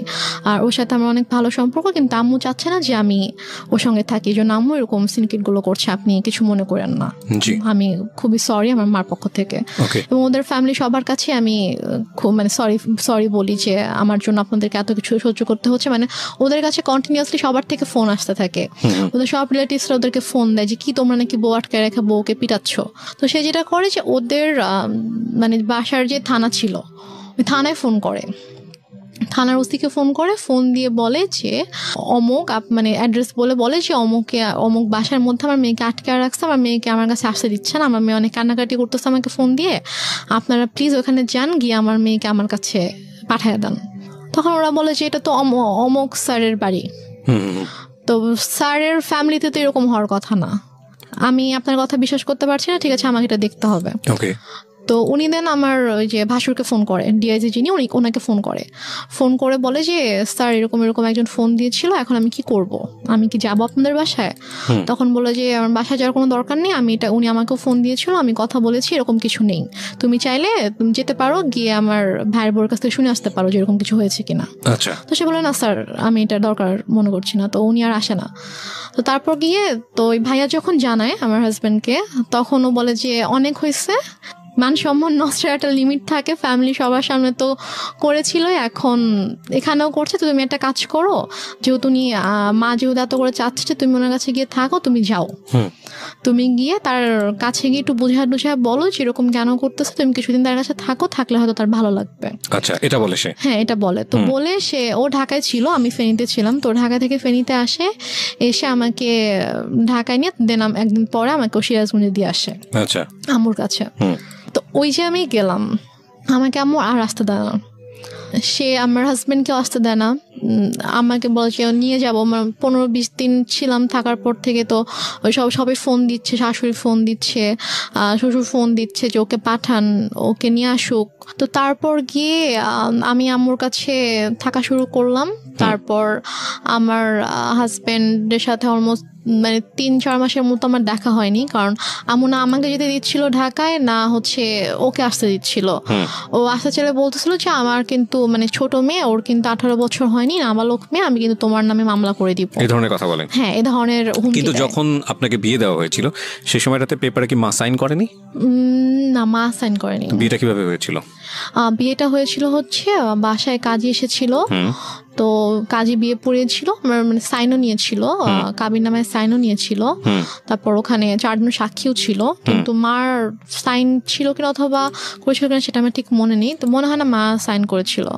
আর ওর সাথে আমার অনেক ভালো সম্পর্ক, কিন্তু আম্মু চাচ্ছে না যে আমি ওর সঙ্গে থাকি, এই জন্য আম্মু এরকম সিনকিটগুলো করছে, আপনি কিছু মনে করেন না, আমি খুবই সরি আমার মার পক্ষ থেকে। এবং ওদের ফ্যামিলি সবার কাছে আমি খুব মানে সরি বলি যে আমার জন্য আপনাদেরকে এত কিছু সহ্য করতে হচ্ছে। মানে ওদের কাছে কন্টিনিউয়াসলি সবার থেকে ফোন আসতে থাকে, ওদের সব রিলেটিভসরা ওদেরকে ফোন দেয় যে কি তোমরা নাকি বউ আটকে রেখে বউকে পিটাচ্ছ। তো সে যেটা করে যে ওদের মানে বাসার যে থানা ছিল ওই থানায় ফোন করে, থানার ওসিকে ফোন করে, ফোন দিয়ে বলে যে অমুক মানে অ্যাড্রেস বলে যে অমুক বাসার মধ্যে আমার মেয়েকে আটকে রাখছে, আমার মেয়েকে আমার কাছে আসতে দিচ্ছে না, আমার মেয়ে অনেক কান্নাকাটি করতেছে আমাকে ফোন দিয়ে, আপনারা প্লিজ ওখানে যান, গিয়ে আমার মেয়েকে আমার কাছে পাঠিয়ে দেন। তখন ওরা বলে যে এটা তো অমুক স্যারের বাড়ি, তো স্যারের ফ্যামিলিতে তো এরকম হওয়ার কথা না, আমি আপনার কথা বিশ্বাস করতে পারছি না, ঠিক আছে আমাকে এটা দেখতে হবে। তো উনি দেন আমার ওই যে ভাসুরকে ফোন করে, ডিআইজি যিনি ওনাকে ফোন করে বলে যে স্যার এরকম একজন ফোন দিয়েছিল, এখন আমি কি করব, আমি কি যাবো আপনাদের বাসায়? তখন বলে যে আমার বাসায় যাওয়ার কোনো দরকার নেই, উনি আমাকেও ফোন দিয়েছিল, আমি কথা বলেছি, এরকম কিছু নেই, তুমি চাইলে তুমি যেতে পারো, গিয়ে আমার ভাইয়ের বোর কাছ থেকে শুনে আসতে পারো যে এরকম কিছু হয়েছে কিনা। তো সে বলে না স্যার আমি এটা দরকার মনে করছি না, তো উনি আর আসে না। তো তারপর গিয়ে তো ওই ভাইয়া যখন জানায় আমার হাজব্যান্ডকে, তখন ও বলে যে অনেক হয়েছে, মান সম্মান নষ্টের একটা লিমিট থাকে, ফ্যামিলি সবার সামনে তো করেছিল, এখন এখানেও করছে, তো তুমি একটা কাজ করো, যেহেতু মা যেহেতু এত করে চাচ্ছে তুমি ওনার কাছে গিয়ে থাকো, তুমি যাও, তুমি গিয়ে তার কাছে গিয়ে একটু বুঝা বলো যে এরকম কেন করতেছে, তুমি কিছুদিন তার কাছে থাকো, থাকলে হয়তো তার ভালো লাগবে। আচ্ছা, এটা বলে সে? হ্যাঁ এটা বলে। তো বলে সে, ও ঢাকায় ছিল, আমি ফেনীতে ছিলাম, তো ঢাকা থেকে ফেনীতে আসে, এসে আমাকে ঢাকায় নিয়ে দেন একদিন পরে আমাকে সিরাজগঞ্জে দিয়ে আসে আম্মুর কাছে। তো ওই যে আমি গেলাম, আমাকে আম্মু আর আসতে দেয় না, সে আমার হাজব্যান্ডকেও আসতে দেয় না, আমাকে বলছে নিয়ে যাবো, 15-20 দিন ছিলাম, থাকার পর থেকে তো ওই সবাই ফোন দিচ্ছে, শাশুড়ি ফোন দিচ্ছে, শ্বশুর ফোন দিচ্ছে যে ওকে পাঠান, ওকে নিয়ে আসুক। তো তারপর গিয়ে আমি আম্মুর কাছে থাকা শুরু করলাম। তারপর আমার হাজব্যান্ডের সাথে অলমোস্ট মানে 3-4 মাসের মতো আমার দেখা হয়নি, কারণ আম্মু না আমাকে যেতে দিচ্ছিল ঢাকায়, না হচ্ছে ওকে আসতে দিচ্ছিল। ও আসতে চলে বলতেছিল যে আমার কিন্তু মানে ছোট মেয়ে, ওর কিন্তু 18 বছর হয়নি, নাবালক মেয়ে, আমি কিন্তু তোমার নামে মামলা করে দিব, এই ধরনের কথা বলে। হ্যাঁ এই ধরনের। কিন্তু যখন আপনাকে বিয়ে দেওয়া হয়েছিল সেই সময়টাতে পেপারে কি মা সাইন করেনি? না, মা সাইন করেনি। বিয়েটা কিভাবে হয়েছিল? বিয়েটা হয়েছিল হচ্ছে বাসায় কাজী এসেছিল, তো কাজী বিয়ে পড়িয়েছিল, মানে সাইনও নিয়েছিল, কাবির নামে সাইনও নিয়েছিল, তারপর ওখানে 4 জন সাক্ষীও ছিল, কিন্তু মার সাইন ছিল কিনা অথবা করেছিল কিনা সেটা আমার ঠিক মনে নেই, তো মনে হয় না মা সাইন করেছিল।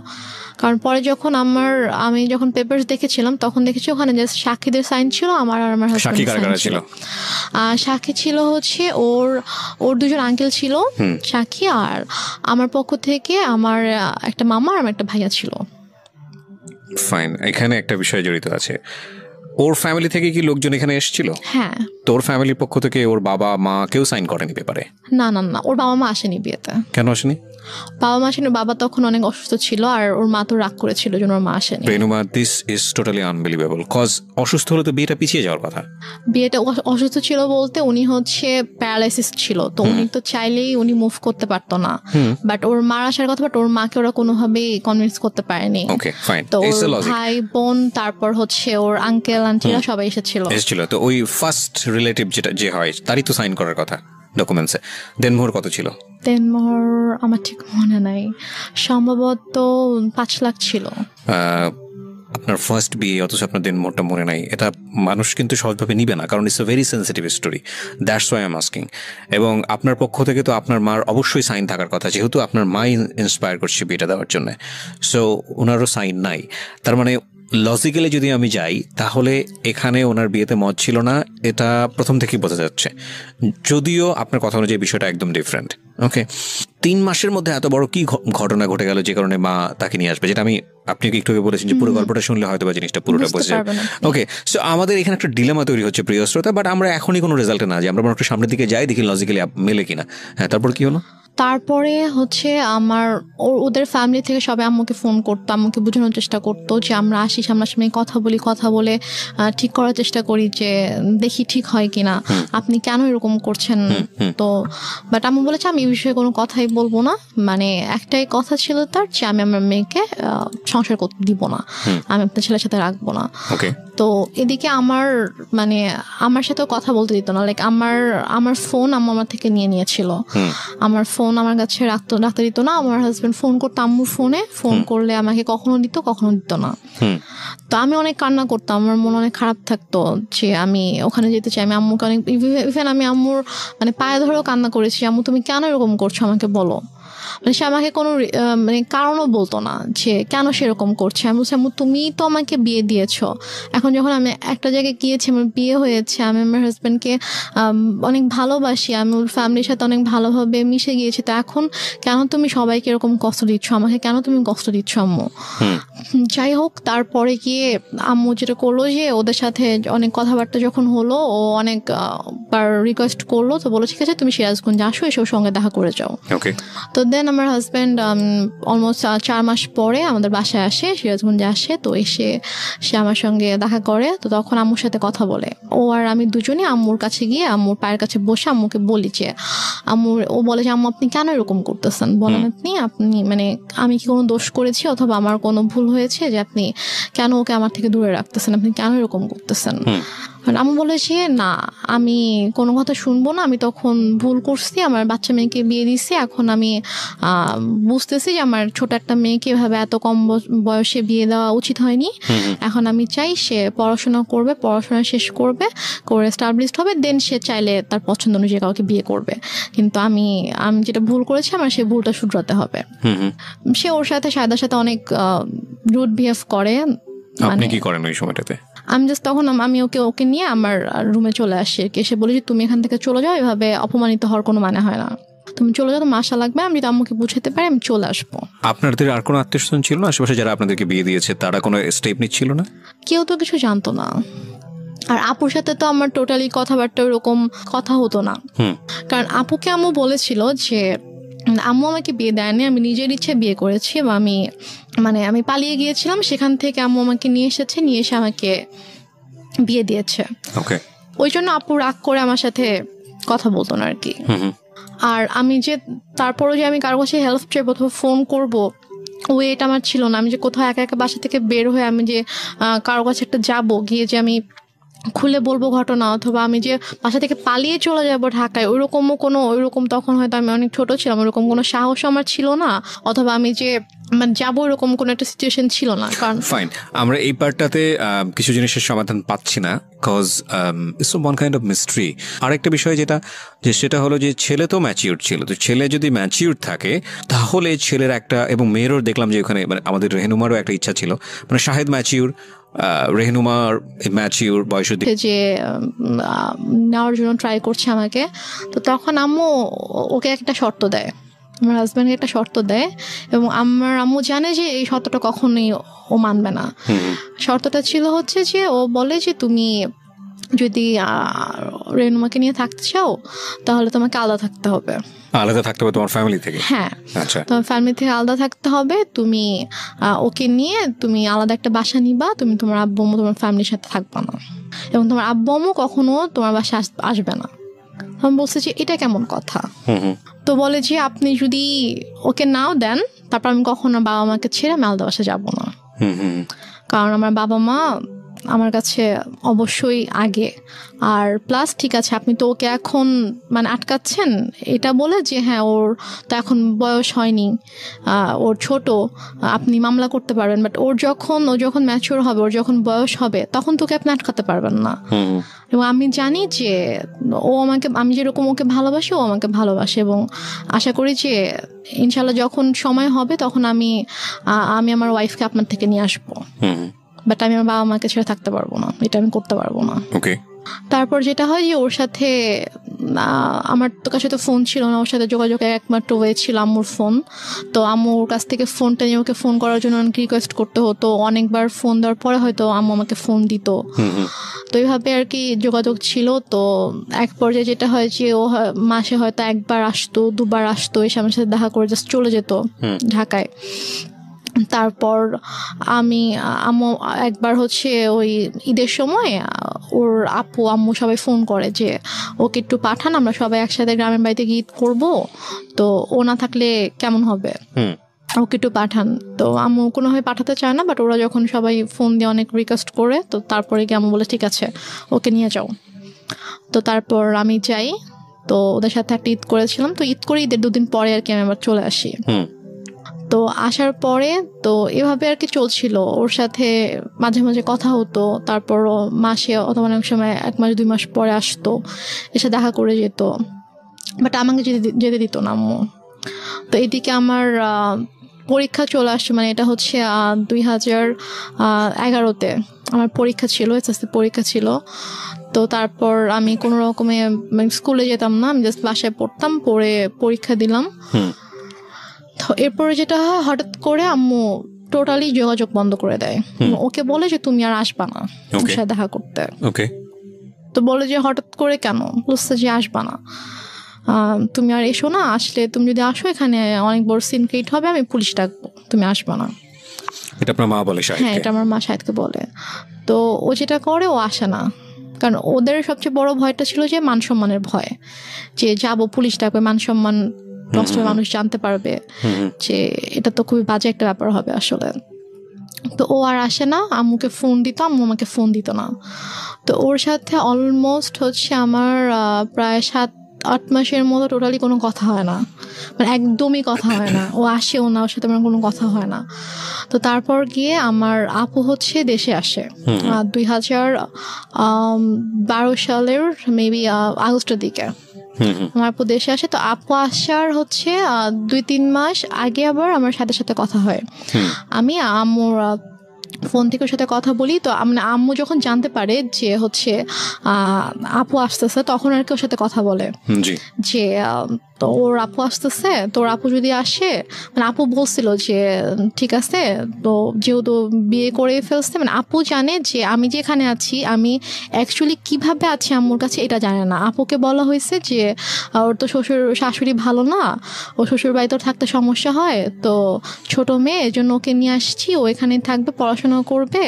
কারণ পরে যখন আমি যখন পেপারস দেখেছিলাম তখন দেখেছি ওখানে যে সাক্ষীদের সাইন ছিল, আমার আর আমার হাজবেন্ডের সাইন ছিল। সাক্ষী ছিল হচ্ছে ওর 2 জন আঙ্কেল ছিল সাক্ষী, আর আমার পক্ষ থেকে আমার একটা মামা আর আমার একটা ভাইয়া ছিল। ফাইন, এখানে একটা বিষয় জড়িত আছে, ওর ফ্যামিলি থেকে কি লোকজন এখানে এসেছিল? হ্যাঁ। তোর ফ্যামিলির পক্ষ থেকে ওর বাবা মা কেউ সাইন করেনি পেপারে? না, ওর বাবা মা আসেনি বিয়েতে। কেন আসেনি? বাবা মা আসেনি, বাবা তখন অনেক অসুস্থ ছিল, আর ওর মা তো রাগ করেছিল জন্য ওর মা আসেনি। Renuma, this is totally unbelievable, cause অসুস্থ হলে তো বিয়েটা পিছিয়ে যাওয়ার কথা। বিয়েটা অসুস্থ ছিল বলতে উনি হচ্ছে প্যারালাইসিস ছিল, তো উনি তো চাইলেই উনি মুভ করতে পারতো না, বাট ওর মার আসার কথা, বাট ওর মাকে ওরা কোনোভাবেই কনভিন্স করতে পারেনি। Okay fine. তো ওর ভাই বোন তারপর হচ্ছে ওর আঙ্কেল আন্টিরা সবাই এসেছিল। তো ওই ফার্স্ট রিলেটিভ যে হয় তারই তো সাইন করার কথা ডকুমেন্টসে। দেনমোহর কত ছিল? দেনমোহর আমার ঠিক মনে নাই, সম্ভবত 5 লাখ ছিল। আপনার ফার্স্ট বিয়ে অথচ আপনার দেনমোহরটা মনে নাই, এটা মানুষ কিন্তু সহজভাবে নিবে না, কারণ it's a very sensitive story, that's why I am asking. এবং আপনার পক্ষ থেকে তো আপনার মার অবশ্যই সাইন থাকার কথা, যেহেতু আপনার মাই ইন্সপায়ার করছে বিয়েটা দেওয়ার জন্য, সো ওনারও সাইন নাই। তার মানে লজিক্যালি যদি আমি যাই তাহলে এখানে ওনার বিয়েতে মত ছিল না, এটা প্রথম থেকেই বোঝা যাচ্ছে, যদিও আপনার কথা অনুযায়ী বিষয়টা একদম ডিফারেন্ট। ওকে, 3 মাসের মধ্যে এত বড় কি ঘটনা ঘটে গেল যে কারণে মা তাকে নিয়ে আসবে, যেটা আমি আপনি একটু আগে বলেছেন যে পুরো গল্পটা শুনলে হয়তো বা জিনিসটা পুরোটা বোঝা যাবে। ওকে, সো আমাদের এখানে একটা ডিলেমা তৈরি হচ্ছে প্রিয় শ্রোতা, বাট আমরা এখনই কোনো রেজাল্টে না যাই, আমরা একটু সামনের দিকে যাই, দেখি লজিক্যালি মেলে কিনা। হ্যাঁ, তারপর কি হলো? তারপরে হচ্ছে আমার ওদের ফ্যামিলি থেকে সবাই আম্মুকে ফোন করতো, আম্মুকে বোঝানোর চেষ্টা করতো যে আমরা আসি সামনাসামনি কথা বলে ঠিক করার চেষ্টা করি যে দেখি ঠিক হয় কিনা, আপনি কেন এরকম করছেন। তো বাট আম্মু বলেছে আমি এই বিষয়ে কোনো কথাই বলবো না, মানে একটাই কথা ছিল তার যে আমি আমার মেয়েকে সংসার করতে দিব না, আমি আপনার ছেলের সাথে রাখবো না। তো এদিকে আমার সাথেও কথা বলতে দিত না, লাইক আমার ফোন আমার থেকে নিয়েছিল, আমার ফোন আমার কাছে রাখতে দিত না। আমার হাজবেন্ড ফোন করতো আম্মুর ফোনে, ফোন করলে আমাকে কখনো দিত কখনো দিত না। তো আমি অনেক কান্না করতাম, আমার মন অনেক খারাপ থাকতো যে আমি ওখানে যেতে চাই। আমি আম্মুকে অনেক ইভেন আমি আম্মুর পায়ে ধরেও কান্না করেছি, আম্মু তুমি কেন এরকম করছো আমাকে বলো। সে আমাকে কোনো কারণও বলতো না যে কেন সেরকম করছে। আমি বলছি আম্মু তুমি তো আমাকে বিয়ে দিয়েছো, এখন যখন আমি একটা জায়গায় গিয়েছি, আমার বিয়ে হয়েছে, আমি আমার হাজব্যান্ডকে অনেক ভালোবাসি, আমি ওর ফ্যামিলির সাথে অনেক ভালোভাবে মিশে গিয়েছি, তো এখন কেন তুমি সবাইকে এরকম কষ্ট দিচ্ছ, আমাকে কেন তুমি কষ্ট দিচ্ছ আম্মু। যাই হোক, তারপরে গিয়ে আম্মু যেটা করলো যে ওদের সাথে অনেক কথাবার্তা যখন হলো, ও অনেক বার রিকোয়েস্ট করলো, তো বলো ঠিক আছে তুমি সিরাজগঞ্জ আসো, এসে ওর সঙ্গে দেখা করে যাও। তো দেন আমার হাজব্যান্ড অলমোস্ট 4 মাস পরে আমাদের বাসায় আসে, সিরাজগঞ্জে আসে। তো এসে সে আমার সঙ্গে দেখা করে, তো তখন আম্মুর সাথে কথা বলে। ও আর আমি দুজনে আম্মুর কাছে গিয়ে আম্মুর পায়ের কাছে বসে আম্মুকে বলি যে ও বলে যে আম্মু আপনি কেন এরকম করতেছেন, বলেন আপনি আমি কি কোনো দোষ করেছি অথবা আমার কোনো ভুল হয়েছে যে আপনি কেন ওকে আমার থেকে দূরে রাখতেছেন, আপনি কেন এরকম করতেছেন। আম্মু বলেছে না আমি কোনো কথা শুনবো না, আমি তখন ভুল করছি, আমার বাচ্চা মেয়েকে বিয়ে দিচ্ছি, এখন আমি বুঝতেছি যে আমার ছোট একটা মেয়েকে এভাবে এত কম বয়সে বিয়ে দেওয়া উচিত হয়নি। এখন আমি চাই সে পড়াশোনা করবে, পড়াশোনা শেষ করবে, করে এস্টাবলিশড হবে, দেন সে চাইলে তার পছন্দ অনুযায়ী কাউকে বিয়ে করবে, কিন্তু আমি যেটা ভুল করেছি আমার সেই ভুলটা শুধরাতে হবে। সে ওর সাথে সায়দার সাথে অনেক রুড বিহেভ করে। আপনি কি করেন ওই সময়টাতে? আমি জাস্ট তখন আমি ওকে নিয়ে আমার রুমে চলে আসি, এসে বলি যে তুমি এখান থেকে চলে যাও, এভাবে অপমানিত হওয়ার কোনো মানে হয় না, তুমি চলে যাও, তোমার আশা লাগবে, আমি যদি আম্মুকে বুঝাতে পারি আমি চলে আসবো। আপনাদের আর কোনো আত্মীয়স্বজন ছিল না আশেপাশে যারা আপনাদেরকে বিয়ে দিয়েছে, তারা কোনো স্টেপ নিচ্ছিল না? কেউ তো কিছু জানতো না। আর আপুর সাথে তো আমার টোটালি কথাবার্তা ওরকম কথা হতো না, কারণ আপুকে আম্মু বলেছিল যে আম্মু আমাকে বিয়ে দেয়নি, আমি নিজের ইচ্ছে বিয়ে করেছি, এবং আমি পালিয়ে গিয়েছিলাম, সেখান থেকে আম্মু আমাকে নিয়ে এসে আমাকে বিয়ে দিয়েছে। ওই জন্য আপু রাগ করে আমার সাথে কথা বলতো না আর কি। আর আমি যে তারপরও যে আমি কারো কাছে হেল্প চাইবো অথবা ফোন করবো, এটা আমার ছিল না। আমি যে কোথাও একা একা বাসা থেকে বের হয়ে আমি যে কারো কাছে একটা যাবো, গিয়ে যে আমি খুলে বলবো ঘটনা, অথবা আমি যে বাসা থেকে পালিয়ে চলে যাবো ঢাকায়, ওইরকম তখন হয়তো আমি অনেক ছোট ছিলাম, ওইরকম কোনো সাহস আমার ছিল না, অথবা আমি যে যাবো এরকম কোনো একটা সিচুয়েশন ছিল না। কারণ ফাইন, আমরা এই পার্টটাতে কিছু জিনিসের সমাধান পাচ্ছি না, cause it's one kind of mystery. আরেকটা বিষয় সেটা হলো যে ছেলে তো ম্যাচিউর ছিল, তো ছেলে যদি ম্যাচিউর থাকে তাহলে ছেলের একটা, এবং মেয়েরও দেখলাম যে ওখানে আমাদের রেহনুমারও একটা ইচ্ছা ছিল, শাহেদ ম্যাচিউর, রেহনুমার ম্যাচিউর, বয়সের যে নেওয়ার জন্য ট্রাই করছে আমাকে। তো তখন আম্মু ওকে একটা শর্ত দেয়, আমার হাজব্যান্ডকে একটা শর্ত দেয়, এবং আমার আম্মু জানে যে এই শর্তটা কখনোই ও মানবে না। শর্তটা ছিল হচ্ছে যে ও বলে যে তুমি যদি রেনুমাকে নিয়ে থাকতে চাও তাহলে তোমাকে আলাদা থাকতে হবে। আলাদা থাকতে হবে তোমার ফ্যামিলি থেকে? হ্যাঁ, আচ্ছা, তোমার ফ্যামিলি থেকে আলাদা থাকতে হবে, তুমি ওকে নিয়ে তুমি আলাদা একটা বাসা নিবা, তুমি তোমার আব্বু আম্মু তোমার ফ্যামিলির সাথে থাকবা না, এবং তোমার আব্বু আম্মু কখনো তোমার বাসায় আসবে না। আমি বলছি যে এটা কেমন কথা? তো বলে যে আপনি যদি ওকে নাও দেন তারপর আমি কখনো বাবা মাকে ছেড়ে আমি আলাদা বাসায় যাবো না, কারণ আমার বাবা মা আমার কাছে অবশ্যই আগে। আর প্লাস ঠিক আছে আপনি তো ওকে এখন আটকাচ্ছেন এটা বলে যে হ্যাঁ ওর তো এখন বয়স হয়নি, ওর ছোট, আপনি মামলা করতে পারবেন, বাট ও যখন ম্যাচিওর হবে, ওর যখন বয়স হবে তখন তোকে আপনি আটকাতে পারবেন না। এবং আমি জানি যে আমি যেরকম ওকে ভালোবাসি ও আমাকে ভালোবাসে, এবং আশা করি যে ইনশাল্লাহ যখন সময় হবে তখন আমি আমার ওয়াইফকে আপনার থেকে নিয়ে আসবো, বাট আমি আমার বাবা মাকে ছেড়ে থাকতে পারবো না, এটা আমি করতে পারবো না। ওকে। তারপর যেটা হয় যে ওর সাথে আমার তো কাছে তো ফোন ছিল না, ওর সাথে যোগাযোগের একমাত্র ওয়ে ছিল আম্মুর ফোন। তো আম্মুর কাছ থেকে ফোনটা নিয়ে ওকে ফোন করার জন্য অনেক রিকোয়েস্ট করতে হতো, অনেকবার ফোন দেওয়ার পরে হয়তো আম্মু আমাকে ফোন দিত। তো এইভাবে আর কি যোগাযোগ ছিল। তো এক পর্যায়ে যেটা হয় যে ও মাসে হয়তো একবার আসতো, দুবার আসতো, এসে আমার সাথে দেখা করে জাস্ট চলে যেত ঢাকায়। তারপর আম্মু একবার হচ্ছে ওই ঈদের সময় ওর আপু আম্মু সবাই ফোন করে যে ওকে একটু পাঠান, আমরা সবাই একসাথে গ্রামের বাড়িতে গিয়ে ঈদ করবো, তো ও না থাকলে কেমন হবে, ওকে একটু পাঠান। তো আম্মু কোনোভাবে পাঠাতে চায় না, বাট ওরা যখন সবাই ফোন দিয়ে অনেক রিকোয়েস্ট করে, তো তারপরে গিয়ে আম্মু বলে ঠিক আছে ওকে নিয়ে যাও। তো তারপর আমি যাই, তো ওদের সাথে একটা ঈদ করেছিলাম। তো ঈদ করে ঈদের 2 দিন পরে আর কি আমি আবার চলে আসি। তো আসার পরে তো এভাবে আর কি চলছিল, ওর সাথে মাঝে মাঝে কথা হতো, তারপর মাসে অথবা অনেক সময় 1 মাস 2 মাস পরে আসতো, এসে দেখা করে যেত, বাট আমাকে যেতে দিত না আম্মু। তো এদিকে আমার পরীক্ষা চলে আসছে, মানে এটা হচ্ছে 2011-তে আমার পরীক্ষা ছিল, এসএসসি পরীক্ষা ছিল। তো তারপর আমি কোনো রকমে স্কুলে যেতাম না, আমি জাস্ট বাসায় পড়তাম, পড়ে পরীক্ষা দিলাম। তো এরপরে যেটা হয়, হঠাৎ করে আম্মু টোটালি যোগাযোগ বন্ধ করে দেয়। ওকে বলে যে তুমি আর আসবা না ওর সাথে দেখা করতে। তো বলে যে হঠাৎ করে কেন, বলছে যে আসবা না, তুমি আর এসো না, আসলে তুমি যদি আসো এখানে অনেক বড় সিন ক্রিয়েট হবে, আমি পুলিশ ডাকবো, তুমি আসবা না। এটা আপনার মা বলে? হ্যাঁ, এটা আমার মা শাহেদকে বলে। তো ও যেটা করে, ও আসে না, কারণ ওদের সবচেয়ে বড় ভয়টা ছিল যে মান সম্মানের ভয়, যে যাবো পুলিশ ডাকবে, মান সম্মান নষ্ট হয়ে মানুষ জানতে পারবে, যে এটা তো খুবই বাজে একটা ব্যাপার হবে আসলে। তো ও আর আসে না, আম্মুকে ফোন দিত, আম্মু আমাকে ফোন দিত না। তো ওর সাথে অলমোস্ট হচ্ছে আমার প্রায় 7-8 মাসের মতো টোটালি কোনো কথা হয় না, মানে একদমই কথা হয় না। ও আসেও না, ওর সাথে আমার কোনো কথা হয় না। তো তারপর গিয়ে আমার আপু হচ্ছে দেশে আসে 2012 সালের মেবি আগস্টের দিকে আমার আপু দেশে আসে। তো আপু আসার হচ্ছে 2-3 মাস আগে আবার আমার সাথে সাথে কথা হয়। আমি আম্মুর ফোন থেকে ওর সাথে কথা বলি। তো আম্মু যখন জানতে পারে যে হচ্ছে আপু আসতেছে, তখন আর কি ওর সাথে কথা বলে যে তো ওর আপু আসতেছে, তোর আপু যদি আসে, মানে আপু বলছিল যে ঠিক আছে, তো যেহেতু বিয়ে করে ফেলছে, মানে আপু জানে যে আমি যেখানে আছি আমি অ্যাকচুয়ালি কিভাবে আছি আম্মুর কাছে এটা জানে না। আপুকে বলা হয়েছে যে ওর তো শাশুড়ি ভালো না, ও শ্বশুর বাড়িতে থাকতে সমস্যা হয়, তো ছোট মেয়ে, এই জন্য ওকে নিয়ে আসছি, ও এখানেই থাকবে, পড়াশোনা করবে,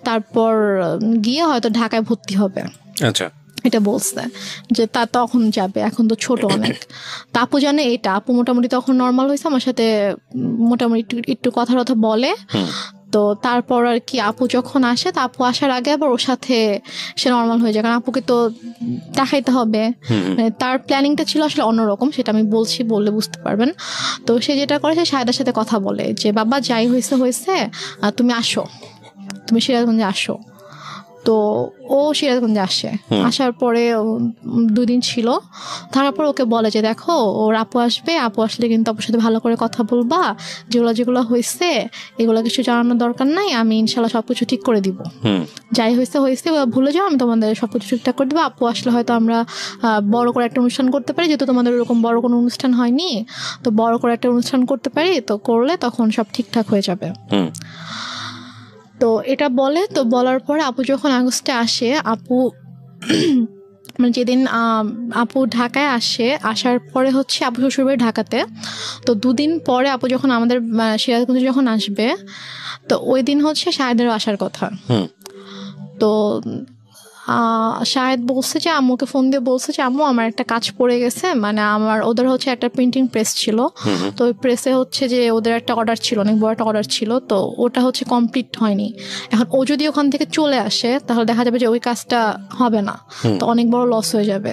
তারপর গিয়ে হয়তো ঢাকায় ভর্তি হবে। আচ্ছা, এটা বলছে যে তা তখন যাবে, এখন তো ছোট অনেক। তা আপু জানে এটা, আপু মোটামুটি তখন নর্মাল হয়েছে, আমার সাথে মোটামুটি একটু কথা বলে। তো তারপর আর কি আপু যখন আসে, তা আপু আসার আগে আবার ওর সাথে সে নর্মাল হয়ে যায়, কারণ আপুকে তো দেখাইতে হবে। তার প্ল্যানিংটা ছিল আসলে অন্যরকম, সেটা আমি বললে বুঝতে পারবেন। তো সে যেটা করে, সে শাহেদার সাথে কথা বলে যে বাবা যাই হয়েছে তুমি আসো, তুমি সিরাজগঞ্জে আসো। তো ও সিরাজগঞ্জে আসে, আসার পরে 2 দিন ছিল, তারপর ওকে বলে যে দেখো ওর আপু আসবে, আপু আসলে কিন্তু আপুর সাথে ভালো করে কথা বলবা, যেগুলো হয়েছে এগুলো কিছু জানানোর দরকার নাই, আমি ইনশাল্লাহ সবকিছু ঠিক করে দিব, যাই হয়েছে ভুলে যাও, আমি তোমাদের সবকিছু ঠিকঠাক করে দেবো। আপু আসলে হয়তো আমরা বড় করে একটা অনুষ্ঠান করতে পারি, যেহেতু তোমাদের ওরকম বড় কোনো অনুষ্ঠান হয়নি, তো বড় করে একটা অনুষ্ঠান করতে পারি, তো করলে তখন সব ঠিকঠাক হয়ে যাবে। তো এটা বলে, তো বলার পরে আপু যখন আগস্টে আসে, আপু মানে যেদিন আপু ঢাকায় আসে, আসার পরে হচ্ছে আপু শ্বশুরবাড়ি ঢাকাতে। তো 2 দিন পরে আপু যখন আমাদের সিরাজগঞ্জে যখন আসবে, তো ওই দিন হচ্ছে শাহেদেরও আসার কথা। তো শাহেদ বলছে যে আম্মুকে ফোন দিয়ে বলছে যে আম্মু আমার একটা কাজ পড়ে গেছে, মানে ওদের হচ্ছে একটা প্রিন্টিং প্রেস ছিল, তো ওই প্রেসে হচ্ছে যে ওদের একটা অর্ডার ছিল, অনেক বড় একটা অর্ডার ছিল, তো ওটা হচ্ছে কমপ্লিট হয়নি। এখন ও যদি ওখান থেকে চলে আসে, তাহলে দেখা যাবে যে ওই কাজটা হবে না, তো অনেক বড় লস হয়ে যাবে।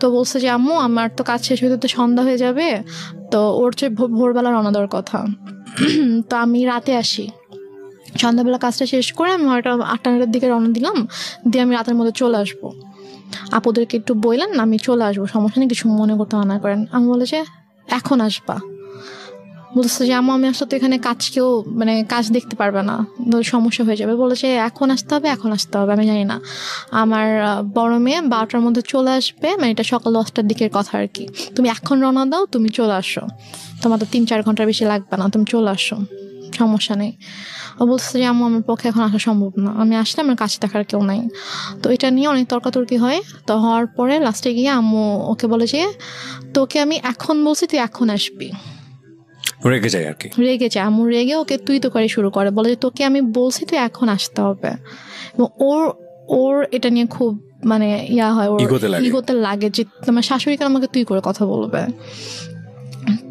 তো বলছে যে আম্মু আমার তো কাজ শেষ হতে তো সন্ধ্যা হয়ে যাবে, তো ওর হচ্ছে ভোরবেলা রওনা দেওয়ার কথা। তো আমি রাতে আসি, সন্ধ্যাবেলা কাজটা শেষ করে আমি হয়তো 8-9টার দিকে রওনা দিলাম, দিয়ে আমি রাতের মধ্যে চলে আসবো। আপুদেরকে একটু বললেন আমি চলে আসবো, সমস্যা নেই, কিছু মনে করতে মানা করেন। আমি বলে যে এখন আসবা, বলছে যে আমি আসলে তো এখানে কাজকেও মানে কাজ দেখতে পারবে না, সমস্যা হয়ে যাবে। বলেছে এখন আসতে হবে, এখন আসতে হবে। আমি জানি না, আমার বড় মেয়ে 12টার মধ্যে চলে আসবে, মানে এটা সকাল 10টার দিকের কথা আর কি। তুমি এখন রওনা দাও, তুমি চলে আসো, তোমার তো 3-4 ঘন্টার বেশি লাগবে না, তুমি চলে আসো, সমস্যা নেই। ও বলছে যে আম্মু আমার পক্ষে এখন আসা সম্ভব না, আমি আসলে আমার কাছে দেখার কেউ নাই। তো এটা নিয়ে অনেক তর্কাতর্কি হয়। তো হওয়ার পরে লাস্টে গিয়ে আম্মু ওকে বলে যে তোকে আমি এখন বলছি তুই এখন আসবি। রেগে যায় আর কি, রেগে যায়। আম্মু রেগে ওকে তুই তো করে শুরু করে, বলে যে তোকে আমি বলছি তুই এখন আসতে হবে। এবং ওর এটা নিয়ে খুব মানে ইয়া হয়, ওর ইগোতে লাগে যে তোমার শাশুড়িকে আমাকে তুই করে কথা বলবে।